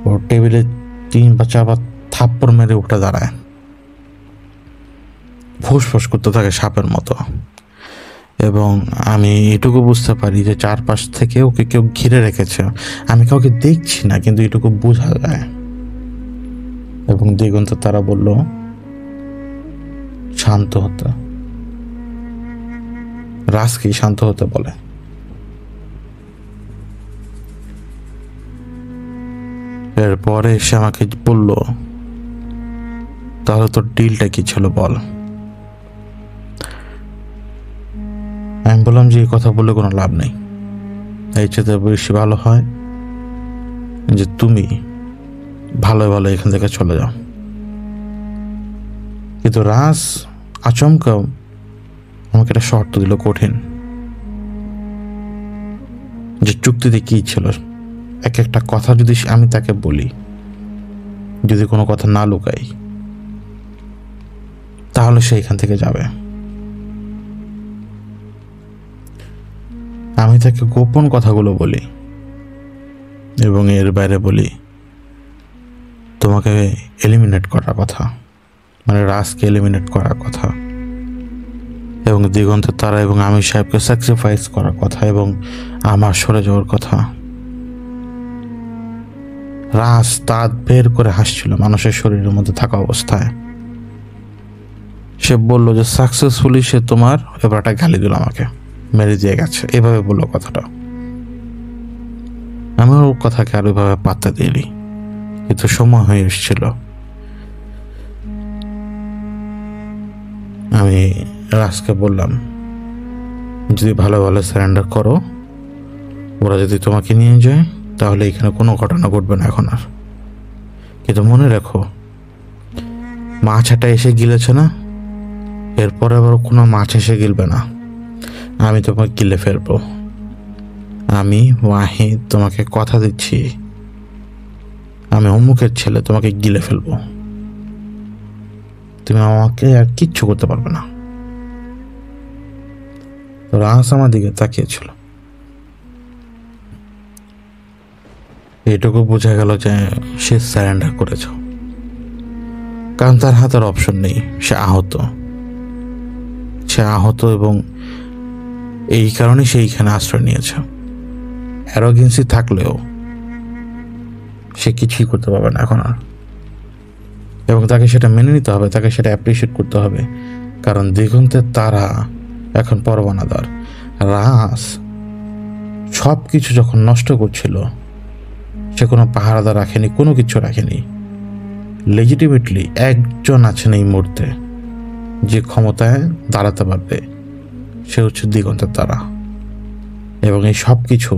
ওর টেবিলে 3 বা 4 থাপ্পড় মেরে উঠে দাঁড়ায়, ফুসফুস করতে থাকে সাপের মতো। এবং আমি এটুকু বুঝতে পারি যে চারপাশ থেকে ওকে কেউ ঘিরে রেখেছে। আমি কাউকে দেখছি না, কিন্তু এটুকু বোঝা যায়। এবং দিগন্ত তারা বলল শান্ত হতে। রাজকে শান্ত হতে বলে। এরপরে সে আমাকে বলল, তাহলে তোর ডিলটা কি ছিল বল। আমি বললাম যে এই কথা বলে কোনো লাভ নেই, এই চেয়ে বেশি ভালো হয় যে তুমি ভালো ভালো এখান থেকে চলে যাও। কিন্তু রাজ আচমকা আমাকে একটা শর্ত দিল কঠিন, যে চুক্তিতে কি ছিল, এক একটা কথা যদি আমি তাকে বলি, যদি কোনো কথা না লুকাই, তাহলে সে এখান থেকে যাবে। আমি তাকে গোপন কথাগুলো বলি এবং এর বাইরে বলি তোমাকে এলিমিনেট করার কথা, মানে রাজকে এলিমিনেট করার কথা, এবং দিগন্তের তারা এবং আমির সাহেবকে স্যাক্রিফাইস করার কথা, এবং আমার সরে যাওয়ার কথা। রাজ দাঁত বের করে হাসছিল মানুষের শরীরের মধ্যে থাকা অবস্থায়। সে বলল যে সাকসেসফুলি সে তোমার এবার একটা গালি দিল, আমাকে মেরে দিয়ে গেছে, এভাবে বললো কথাটা। আমি ওর কথাকে আর ওইভাবে পাত্তা দিইনি, কিন্তু সময় হয়ে এসেছিল। আমি রাজকে বললাম, যদি ভালো ভালো সারেন্ডার করো, ওরা যদি তোমাকে নিয়ে যায়, তাহলে এখানে কোনো ঘটনা ঘটবে না এখন আর। কিন্তু মনে রাখো, মাছ একটা এসে গিলেছে না, এরপরে আবার কোনো মাছ এসে গিলবে না, আমি তোমাকে গিলে ফেলবো। আমি ওয়াহিদ তোমাকে কথা দিচ্ছি, আমি অমুকের ছেলে, তোমাকে গিলে ফেলবো, তুমি আমাকে আর কিচ্ছু করতে পারবে না। রাজ আমার দিকে তাকিয়েছিল। এটুকু বোঝা গেল যে সে সারেন্ডার করেছ, কারণ তার হাতের অপশন নেই। সে আহত এবং এই কারণে সে এইখানে আশ্রয় নিয়েছে। অ্যারোগেন্সি থাকলেও সে কিছুই করতে পারবে না এখন আর, এবং তাকে সেটা মেনে নিতে হবে, তাকে সেটা অ্যাপ্রিসিয়েট করতে হবে। কারণ দিগন্তের তারা এখন পরবানাদার। রাজ সব কিছু যখন নষ্ট করছিল, সে কোনো পাহারাদার রাখেনি, কোনো কিছু রাখেনি। লেজিটিমেটলি একজন আছেন এই মুহূর্তে যে ক্ষমতায় দাঁড়াতে পারবে, সে হচ্ছে দিগন্তের তারা। এবং এই সব কিছু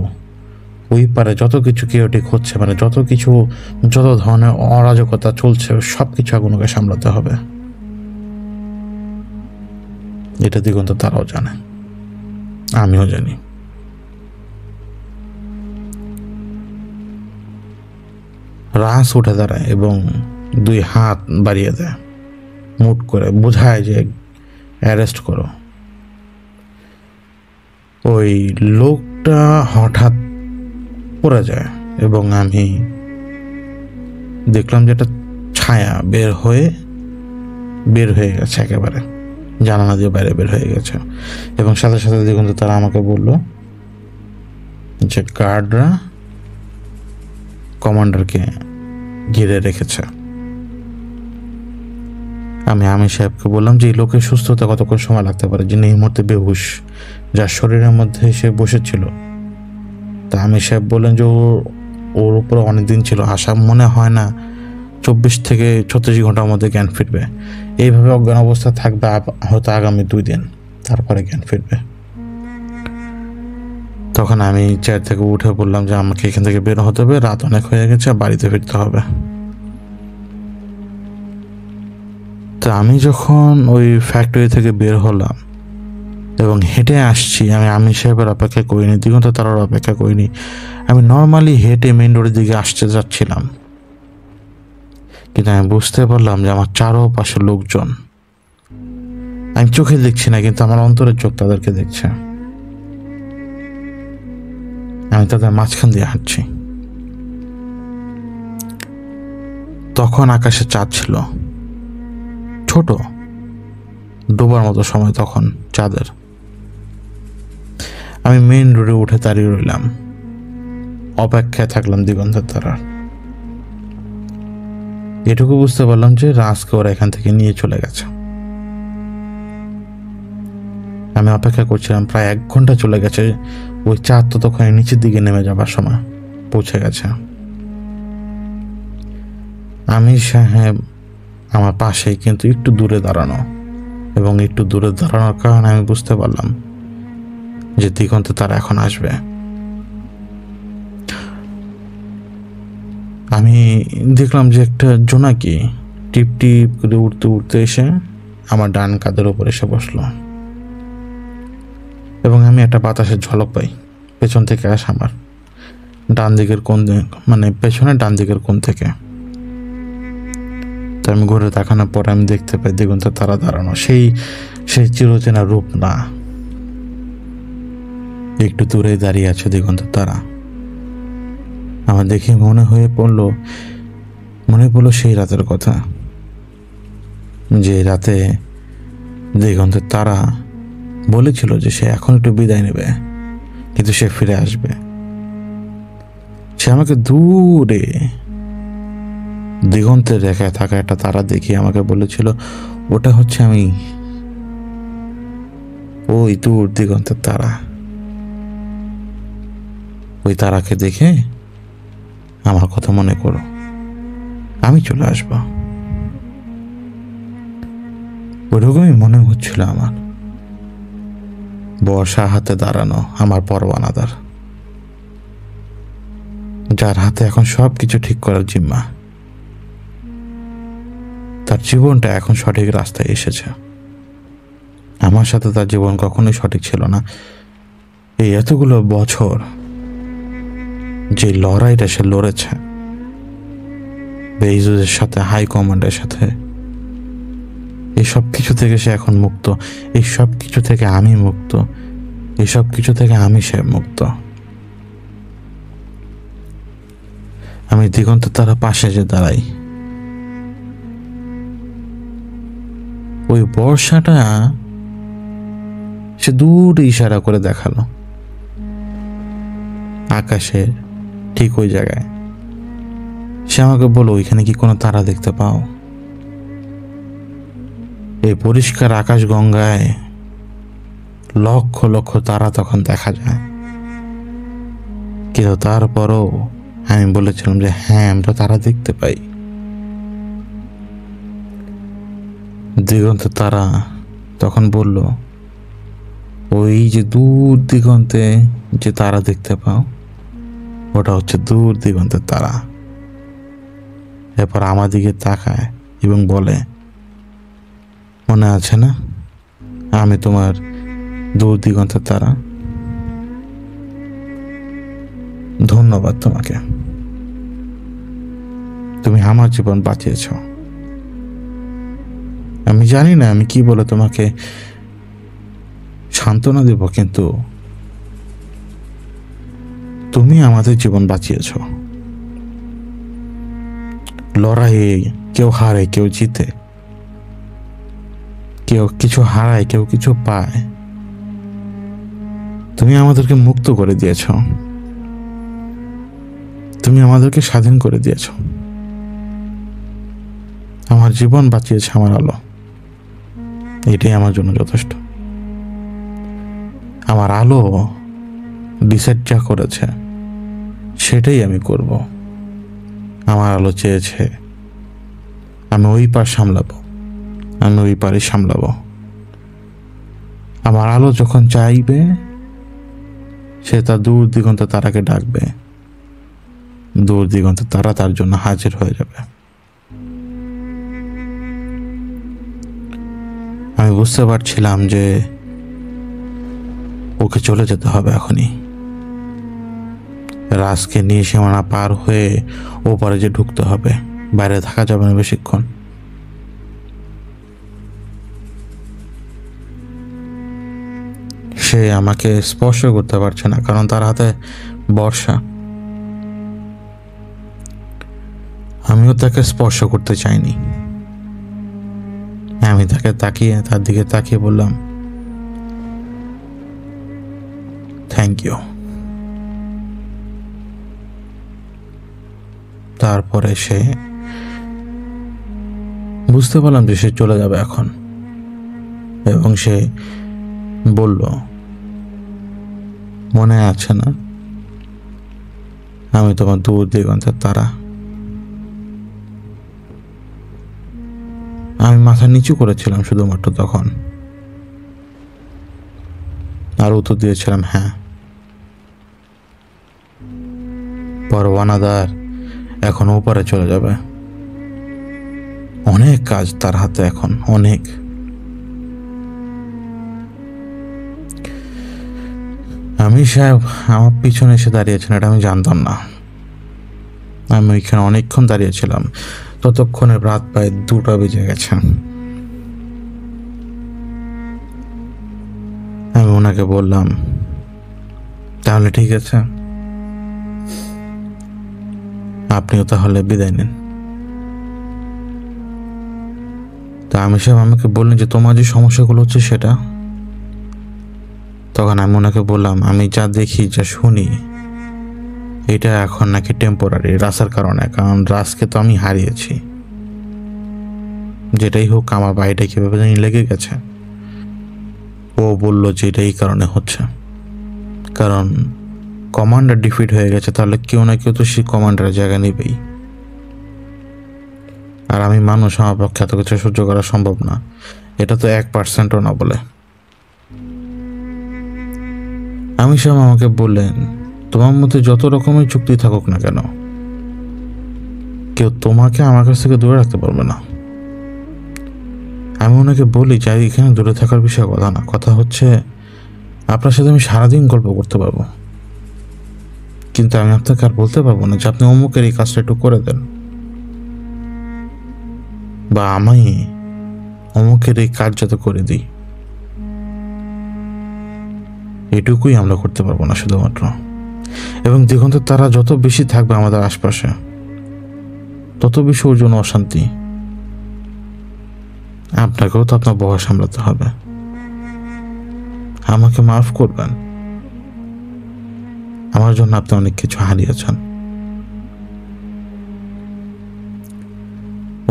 ওই পারে যত কিছু কেওটিক হচ্ছে, মানে যত ধরনের অরাজকতা চলছে, সব কিছু আগুনকে সামলাতে হবে। এটা দিগন্তের তারাও জানে, আমিও জানি। রাজ উঠে দাঁড়ায় এবং 2 হাত বাড়িয়ে দেয়, মুট করে বোঝায় যে অ্যারেস্ট করো। ওই লোকটা হঠাৎ পড়ে যায় এবং আমি দেখলাম যে একটা ছায়া বের হয়ে গেছে, একেবারে জানালা দিয়ে বাইরে বের হয়ে গেছে। এবং সাথে সাথে দেখুন তারা আমাকে বলল যে গার্ডরা কমান্ডারকে ঘিরে রেখেছে। আমি আমির সাহেবকে বললাম যে এই লোকের সুস্থ হতে কতক্ষণ সময় লাগতে পারে, যিনি এই মুহূর্তে বেহুশ, যার শরীরের মধ্যে সে বসেছিল। তা আমির সাহেব বললেন যে ওর উপরে অনেকদিন ছিল, আশা মনে হয় না 24 থেকে 36 ঘন্টার মধ্যে জ্ঞান ফিরবে। এইভাবে অজ্ঞান অবস্থা থাকবে হয়তো আগামী 2 দিন, তারপরে জ্ঞান ফিরবে। তখন আমি চেয়ার থেকে উঠে বললাম যে আমাকে এখান থেকে বের হতে হবে, রাত অনেক হয়ে গেছে, বাড়িতে ফিরতে হবে। তো আমি যখন ওই ফ্যাক্টরি থেকে বের হলাম এবং হেঁটে আসছি, আমি আমির সাহেবের অপেক্ষা করিনি, দিগন্ত তারার অপেক্ষা করিনি। আমি নর্মালি হেঁটে মেইন রোডের দিকে আসতে যাচ্ছিলাম, কিন্তু আমি বুঝতে পারলাম যে আমার চারপাশে লোকজন, আমি চোখে দেখছি না, কিন্তু আমার অন্তরের চোখ তাদেরকে দেখছে। আমি তাদের মাঝখান দিয়ে হাঁটছি। তখন আকাশে চাঁদ ছিল, ছোট, ডোবার মতো সময় তখন চাঁদের। আমি মেইন রোডে উঠে দাঁড়িয়ে রইলাম, অপেক্ষায় থাকলাম দিগন্তের তারার। এটুকু বুঝতে পারলাম যে রাজকে ওরা এখান থেকে নিয়ে চলে গেছে। আমি অপেক্ষা করছিলাম, প্রায় 1 ঘন্টা চলে গেছে। ওই চাঁদ তো তখন নিচের দিকে নেমে যাবার সময় পৌঁছে গেছে। আমি সাহেব আমার পাশেই, কিন্তু একটু দূরে দাঁড়ানো, এবং একটু দূরে দাঁড়ানোর কারণে আমি বুঝতে পারলাম যে দিগন্তে তারা এখন আসবে। আমি দেখলাম যে একটা জোনাকি টিপ টিপ করে উঠতে উঠতে এসে আমার ডান কাঁধের ওপর এসে বসলো, এবং আমি একটা বাতাসের ঝলক পাই পেছন থেকে আসা, আমার ডান দিকের কোণ, মানে পেছনে ডান দিকের কোণ থেকে। তো আমি ঘুরে তাকানোর পর আমি দেখতে পাই দিগন্তে তারা দাঁড়ানো, সেই চিরচেনা রূপ না, একটু দূরে দাঁড়িয়ে আছে দিগন্তে তারা। আমার দেখে মনে পড়লো সেই রাতের কথা, যে রাতে দিগন্তের তারা বলেছিল যে সে এখন একটু বিদায় নেবে, কিন্তু সে ফিরে আসবে। সে আমাকে দূরে দিগন্তের রেখায় থাকা একটা তারা দেখিয়ে আমাকে বলেছিল, ওটা হচ্ছে আমি, ওই দূর দিগন্তের তারা। ওই তারাকে দেখে আমার কথা মনে করো, আমি চলে আসব। ওরকমই মনে হচ্ছিল আমার। বর্ষা হাতে দাঁড়ানো আমার পরওয়ানাদার, যার হাতে এখন সব কিছু ঠিক করার জিম্মা। তার জীবনটা এখন সঠিক রাস্তায় এসেছে। আমার সাথে তার জীবন কখনোই সঠিক ছিল না। এই এতগুলো বছর যে লড়াইটা সে লড়েছে বেইজুদের সাথে, হাই কমান্ডের সাথে, এই সব কিছু থেকে সে এখন মুক্ত। এই সব কিছু থেকে আমি মুক্ত। এই সব কিছু থেকে সে মুক্ত। আমি দিগন্তের তারা পাশে যে দাঁড়াই, ওই বর্ষাটা সে দূরে ইশারা করে দেখালো আকাশে, ঠিক ওই জায়গায়। সে আমাকে বলল, ওইখানে কি কোনো তারা দেখতে পাও? এই পরিষ্কার আকাশ গঙ্গায় লক্ষ লক্ষ তারা তখন দেখা যায়। কিন্তু তারপরও আমি বলেছিলাম যে হ্যাঁ, আমরা তারা দেখতে পাই। দিগন্তে তারা তখন বলল, ওই যে দূর দিগন্তে যে তারা দেখতে পাও, ওটা হচ্ছে দূর দিগন্তের তারা। এরপর আমার দিকে তাকায় এবং বলে, মনে আছে না, আমি তোমার দূর দিগন্তের তারা। ধন্যবাদ তোমাকে, তুমি আমার জীবন বাঁচিয়েছ। আমি জানি না আমি কি বলে তোমাকে সান্ত্বনা দেব, কিন্তু তুমি আমাদের জীবন বাঁচিয়েছ। লড়াইয়ে কেউ হারে, কেউ জিতে, কেউ কিছু হারায়, কেউ কিছু পায়। তুমি আমাদেরকে মুক্ত করে দিয়েছ, তুমি আমাদেরকে স্বাধীন করে দিয়েছ। আমার জীবন বাঁচিয়েছে আমার আলো, এটাই আমার জন্য যথেষ্ট। আমার আলো ডিসাইড যা করেছে সেটাই আমি করব। আমার আলো চেয়েছে আমি ওই পার সামলাবো, আমি ওই পারে সামলাবো। আমার আলো যখন চাইবে সে তার দূর দিগন্ত তারাকে ডাকবে, দূর দিগন্ত তারা তার জন্য হাজির হয়ে যাবে। আমি বুঝতে পারছিলাম যে ওকে চলে যেতে হবে এখনই। রাজকে নিয়ে সীমানা পার হয়ে ওপারে যে ঢুকতে হবে, বাইরে থাকা যাবে না বেশিক্ষণ। সে আমাকে স্পর্শ করতে পারছে না, কারণ তার হাতে বর্ষা। আমিও তাকে স্পর্শ করতে চাইনি। আমি তার দিকে তাকিয়ে বললাম, থ্যাংক ইউ। তারপরে সে বুঝতে পারলাম যে সে চলে যাবে এখন, এবং সে বলল, মনে আছে না, আমি তোমার দূর দিগন্তের তারা। আমি মাথা নিচু করেছিলাম শুধুমাত্র তখন, আর উত্তর দিয়েছিলাম হ্যাঁ। পরওয়ানাদার এখন ওপারে চলে যাবে, অনেক কাজ তার হাতে এখন, অনেক। আমি সাহেব আমার পিছনে এসে দাঁড়িয়েছেন, এটা আমি জানতাম না। আমি ওইখানে অনেকক্ষণ দাঁড়িয়েছিলাম, ততক্ষণে রাত প্রায় 2টা বেজে গেছে। আমি ওনাকে বললাম, তাহলে ঠিক আছে, আপনিও তাহলে বিদায় নিন। তা আমি সাহেব আমাকে বললেন যে তোমার যে সমস্যাগুলো হচ্ছে সেটা। তখন আমি ওনাকে বললাম, আমি যা দেখি যা শুনি এটা এখন নাকি টেম্পোরারি, রাসের কারণে, কারণ রাসকে তো আমি হারিয়েছি। যেটাই হোক আমার বাড়িটা কিভাবে জানি লেগে গেছে। ও বলল যে এটা এই কারণে হচ্ছে, কারণ কমান্ডার ডিফিট হয়ে গেছে, তাহলে কেউ না কেউ তো সেই কমান্ডারের জায়গা নেবেই। আর আমি মানুষ, আমার পক্ষে এত কিছু সহ্য করা সম্ভব না। এটা তো 1%ও না বলে। আমি সাহেব আমাকে বললেন, তোমার মধ্যে যত রকমের চুক্তি থাকুক না কেন, কেউ তোমাকে আমার কাছ থেকে দূরে রাখতে পারবে না। আমি ওনাকে বলি যে এখানে দূরে থাকার বিষয়ে কথা না, কথা হচ্ছে আপনার সাথে আমি সারাদিন গল্প করতে পারবো, কিন্তু আমি আপনাকে আর বলতে পারবো না যে আপনি অমুকের এই কাজটা একটু করে দেন, বা আমি অমুকের এই কাজ যাতে করে দিই। এটুকুই আমরা করতে পারবো না শুধুমাত্র। এবং দিগন্তের তারা যত বেশি থাকবে আমাদের আশপাশে, তত বেশি ওর জন্য অশান্তি। আপনাকেও তো আপনার বয়স সামলাতে হবে। আমাকে মাফ করবেন, আমার জন্য আপনি অনেক কিছু হারিয়েছেন।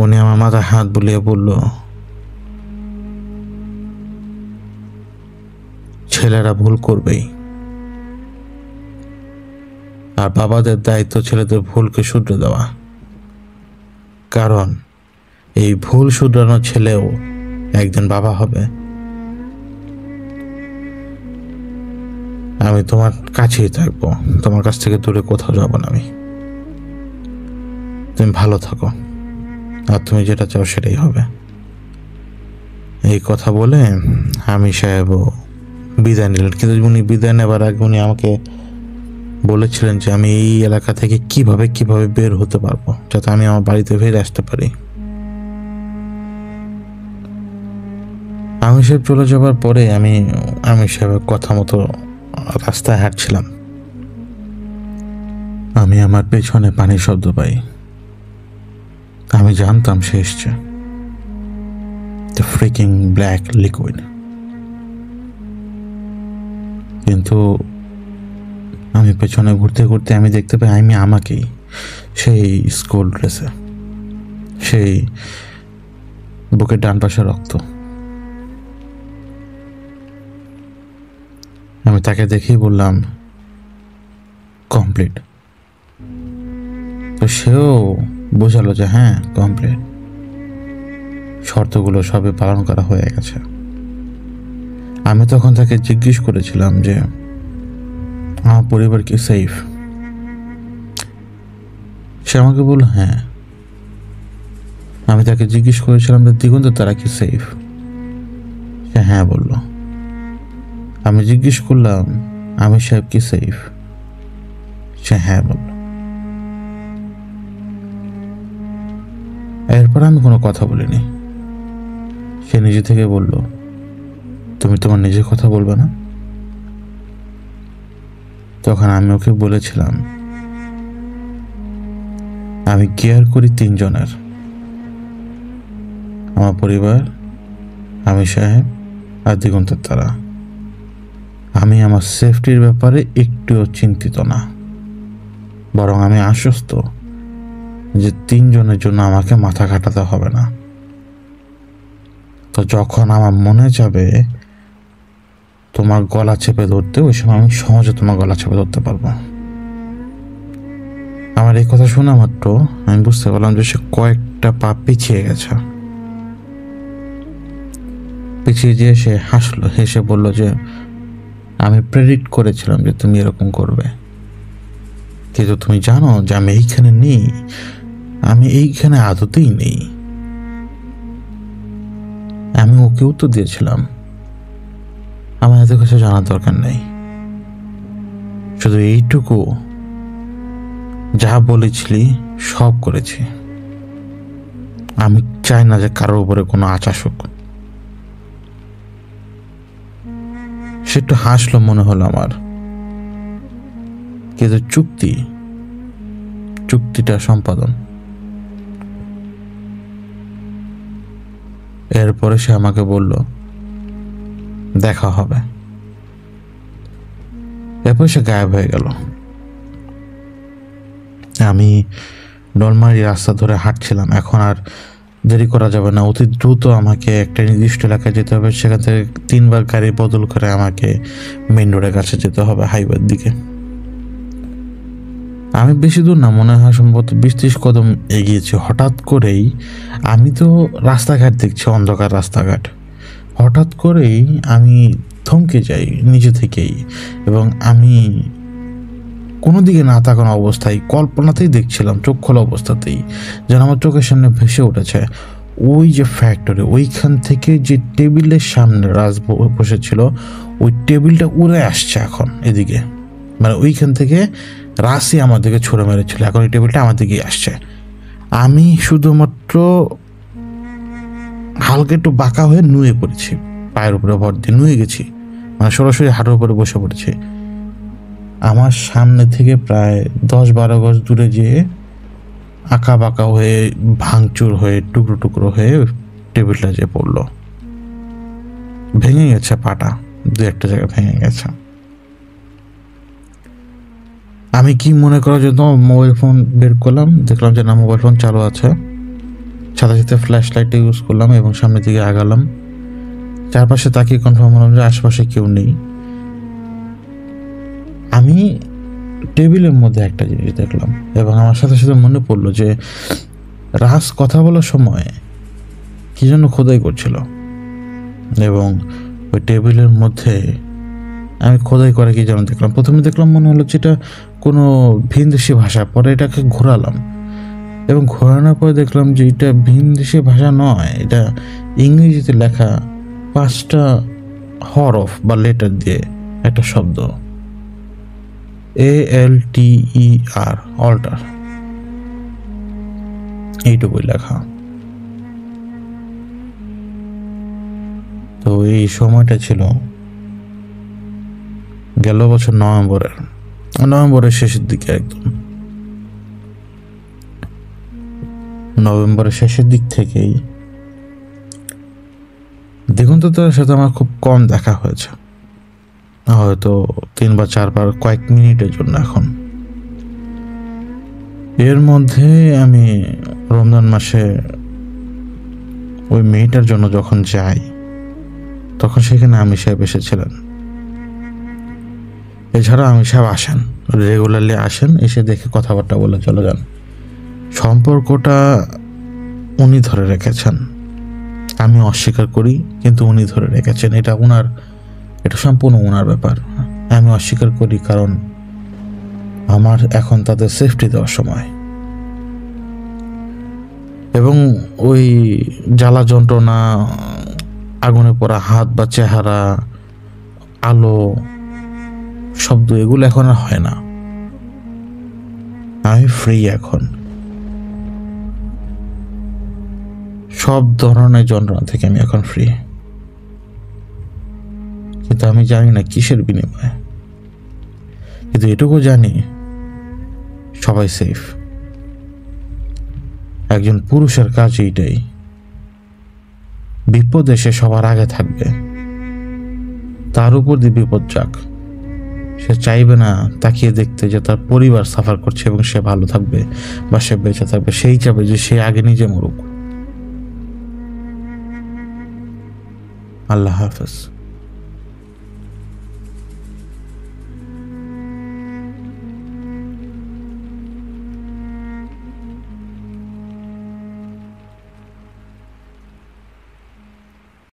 উনি আমার মাথায় হাত বুলিয়ে বলল, ছেলেরা ভুল করবেই, আর বাবাদের দায়িত্ব ছেলেদের ভুলকে শুধরে দেওয়া, কারণ এই ভুল শুধরানো ছেলেও একদিন বাবা হবে। আমি তোমার কাছেই থাকবো, তোমার কাছ থেকে দূরে কোথাও যাব না আমি। তুমি ভালো থাকো, আর তুমি যেটা চাও সেটাই হবে। এই কথা বলে আমি সাহেবও বিদায় নিলেন। কিন্তু উনি বিদায় নেবার আগে উনি আমাকে বলেছিলেন যে আমি এই এলাকা থেকে কিভাবে বের হতে পারবো, যাতে আমি আমার বাড়িতে ফিরে আসতে পারি। আমি সাহেব চলে যাবার পরে আমি সাহেবের কথা মতো রাস্তায় হাঁটছিলাম। আমি আমার পেছনে পানির শব্দ পাই। আমি জানতাম সে এসছে। The freaking black liquid. কিন্তু আমি পেছনে ঘুরতে ঘুরতে আমি দেখতে পাই আমি আমাকেই, সেই স্কুল ড্রেসে, সেই বুকের ডান পাশে রক্ত। আমি তাকে দেখেই বললাম, কমপ্লিট। তো সেও বোঝালো যে হ্যাঁ কমপ্লিট, শর্তগুলো সবই পালন করা হয়ে গেছে। আমি তখন তাকে জিজ্ঞেস করেছিলাম যে আমার পরিবার কি সেফ। সে আমাকে বলল হ্যাঁ। আমি তাকে জিজ্ঞেস করেছিলাম যে দিগন্তের তারা কি সেফ। সে হ্যাঁ বলল। আমি জিজ্ঞেস করলাম আমি সাহেব কি সেফ। সে হ্যাঁ বলল। এরপর আমি কোনো কথা বলিনি। সে নিজে থেকে বলল, তুমি তোমার নিজের কথা বলবে না? তখন আমি ওকে বলেছিলাম আমি কেয়ার করি 3 জনের, আমার পরিবার, আমি সাহেব আর দিগন্তের তারা। আমি আমার সেফটির ব্যাপারে একটুও চিন্তিত না, বরং আমি আশ্বস্ত যে 3 জনের জন্য আমাকে মাথা খাটাতে হবে না। তো যখন আমার মনে যাবে তোমার গলা চেপে ধরতে, ওই সময় আমি সহজে তোমার গলা চেপে ধরতে পারবো। আমার এই কথা শোনা মাত্র আমি বুঝতে পারলাম যে সে কয়েকটা পা পিছিয়ে গেছে। পিছিয়ে যেয়ে সে হাসলো, হেসে বলল যে আমি প্রেডিক্ট করেছিলাম যে তুমি এরকম করবে, কিন্তু তুমি জানো যে আমি এইখানে নেই, আমি এইখানে আদতেই নেই। আমি ওকে উত্তর দিয়েছিলাম আমার এত কিছু জানার দরকার নেই, শুধু এইটুকু যা বলেছিলি সব করেছি। আমি চাই না যে কারোর উপরে কোনো আঁচ আসুক। সে একটু হাসলো মনে হলো আমার, কিন্তু চুক্তিটা সম্পাদন। এরপরে সে আমাকে বলল দেখা হবে। এরপর সে গায়েব হয়ে গেল। আমি ডলমারি রাস্তা ধরে হাঁটছিলাম। এখন আর দেরি করা যাবে না, অতি দ্রুত আমাকে একটা নির্দিষ্ট এলাকায় যেতে হবে। সেখান থেকে 3 বার গাড়ি বদল করে আমাকে মেইন রোডের কাছে যেতে হবে, হাইওয়ের দিকে। আমি বেশি দূর না, মনে হয় সম্ভবত 20-30 কদম এগিয়েছি। হঠাৎ করেই আমি তো রাস্তাঘাট দেখছি, অন্ধকার রাস্তাঘাট। হঠাৎ করেই আমি থমকে যাই নিজে থেকেই, এবং আমি কোনো দিকে না তাকানো অবস্থায় কল্পনাতেই দেখছিলাম, চোখ খোলা অবস্থাতেই যেন আমার চোখের সামনে ভেসে উঠেছে ওই যে ফ্যাক্টরি, ওইখান থেকে যে টেবিলের সামনে রাজ বসেছিল, ওই টেবিলটা উড়ে আসছে এখন এদিকে। মানে ওইখান থেকে রাশি আমার দিকে ছুঁড়ে মেরেছিল, এখন এই টেবিলটা আমার দিকেই আসছে। আমি শুধুমাত্র হালকা একটু বাঁকা হয়ে নুয়ে পড়েছি, পায়ের উপরে ভর দিয়ে নুয়ে গেছি, মানে সরাসরি হাঁটুর উপরে বসে পড়েছি। আমার সামনে থেকে প্রায় 10-12 গজ দূরে যেয়ে আঁকা বাঁকা হয়ে, ভাঙচুর হয়ে, টুকরো টুকরো হয়ে টেবিলটা যে পড়লো। ভেঙে গেছে পাটা, 2-1 জায়গায় ভেঙে গেছে। আমি কি মনে করার জন্য মোবাইল ফোন বের করলাম, দেখলাম যে না, মোবাইল ফোন চালু আছে। সাথে সাথে ফ্ল্যাশ লাইটটা ইউজ করলাম এবং সামনের দিকে আগালাম। চারপাশে তাকিয়ে কনফার্ম হলাম যে আশেপাশে কেউ নেই। আমি টেবিলের মধ্যে একটা জিনিস দেখলাম এবং আমার সাথে সাথে মনে পড়লো যে রাজ কথা বলার সময় কি জন্য খোদাই করছিল, এবং ওই টেবিলের মধ্যে আমি খোদাই করে কি যেন দেখলাম। প্রথমে দেখলাম মনে হলো যে এটা কোনো ভিনদেশি ভাষা, পরে এটাকে ঘোরালাম এবং ঘোরানোর পরে দেখলাম যে এটা ভিনদেশি ভাষা নয়, এটা ইংরেজিতে লেখা 5টা হরফ বা লেটার দিয়ে একটা শব্দ, ALTER, অল্টার, এইটুকুই লেখা। তো এই সময়টা ছিল গেল বছর নভেম্বরের শেষের দিকে, একদম নভেম্বরের শেষের দিক থেকেই দিগন্ততার সাথে আমার খুব কম দেখা হয়েছে, হয়তো 3 বা 4 বার কয়েক মিনিটের জন্য। এখন এর মধ্যে আমি রমজান মাসে ওই মেয়েটার জন্য যখন যাই, তখন সেখানে আমি সাহেব এসেছিলেন। এছাড়া আমি সাহেব আসেন, রেগুলারলি আসেন, এসে দেখে কথাবার্তা বলে চলে যান। সম্পর্কটা উনি ধরে রেখেছেন, আমি অস্বীকার করি, কিন্তু উনি ধরে রেখেছেন। এটা সম্পূর্ণ ওনার ব্যাপার। আমি অস্বীকার করি কারণ আমার এখন তাদের সেফটি দেওয়ার সময়, এবং ওই জ্বালা যন্ত্রণা, আগুনে পড়া হাত বা চেহারা, আলো, শব্দ, এগুলো এখন আর হয় না। আমি ফ্রি এখন সব ধরনের যন্ত্রণা থেকে, আমি এখন ফ্রি। কিন্তু আমি জানি না কিসের বিনিময়ে, কিন্তু এটুকু জানি সবাই সেফ। একজন পুরুষের কাজ এইটাই, বিপদে সে সবার আগে থাকবে। তার উপর দিয়ে বিপদ যাক, সে চাইবে না তাকিয়ে দেখতে যে তার পরিবার সাফার করছে এবং সে ভালো থাকবে বা সে বেঁচে থাকবে। সেই চাবে যে সে আগে নিজে মরুক। আল্লাহ হাফেজ।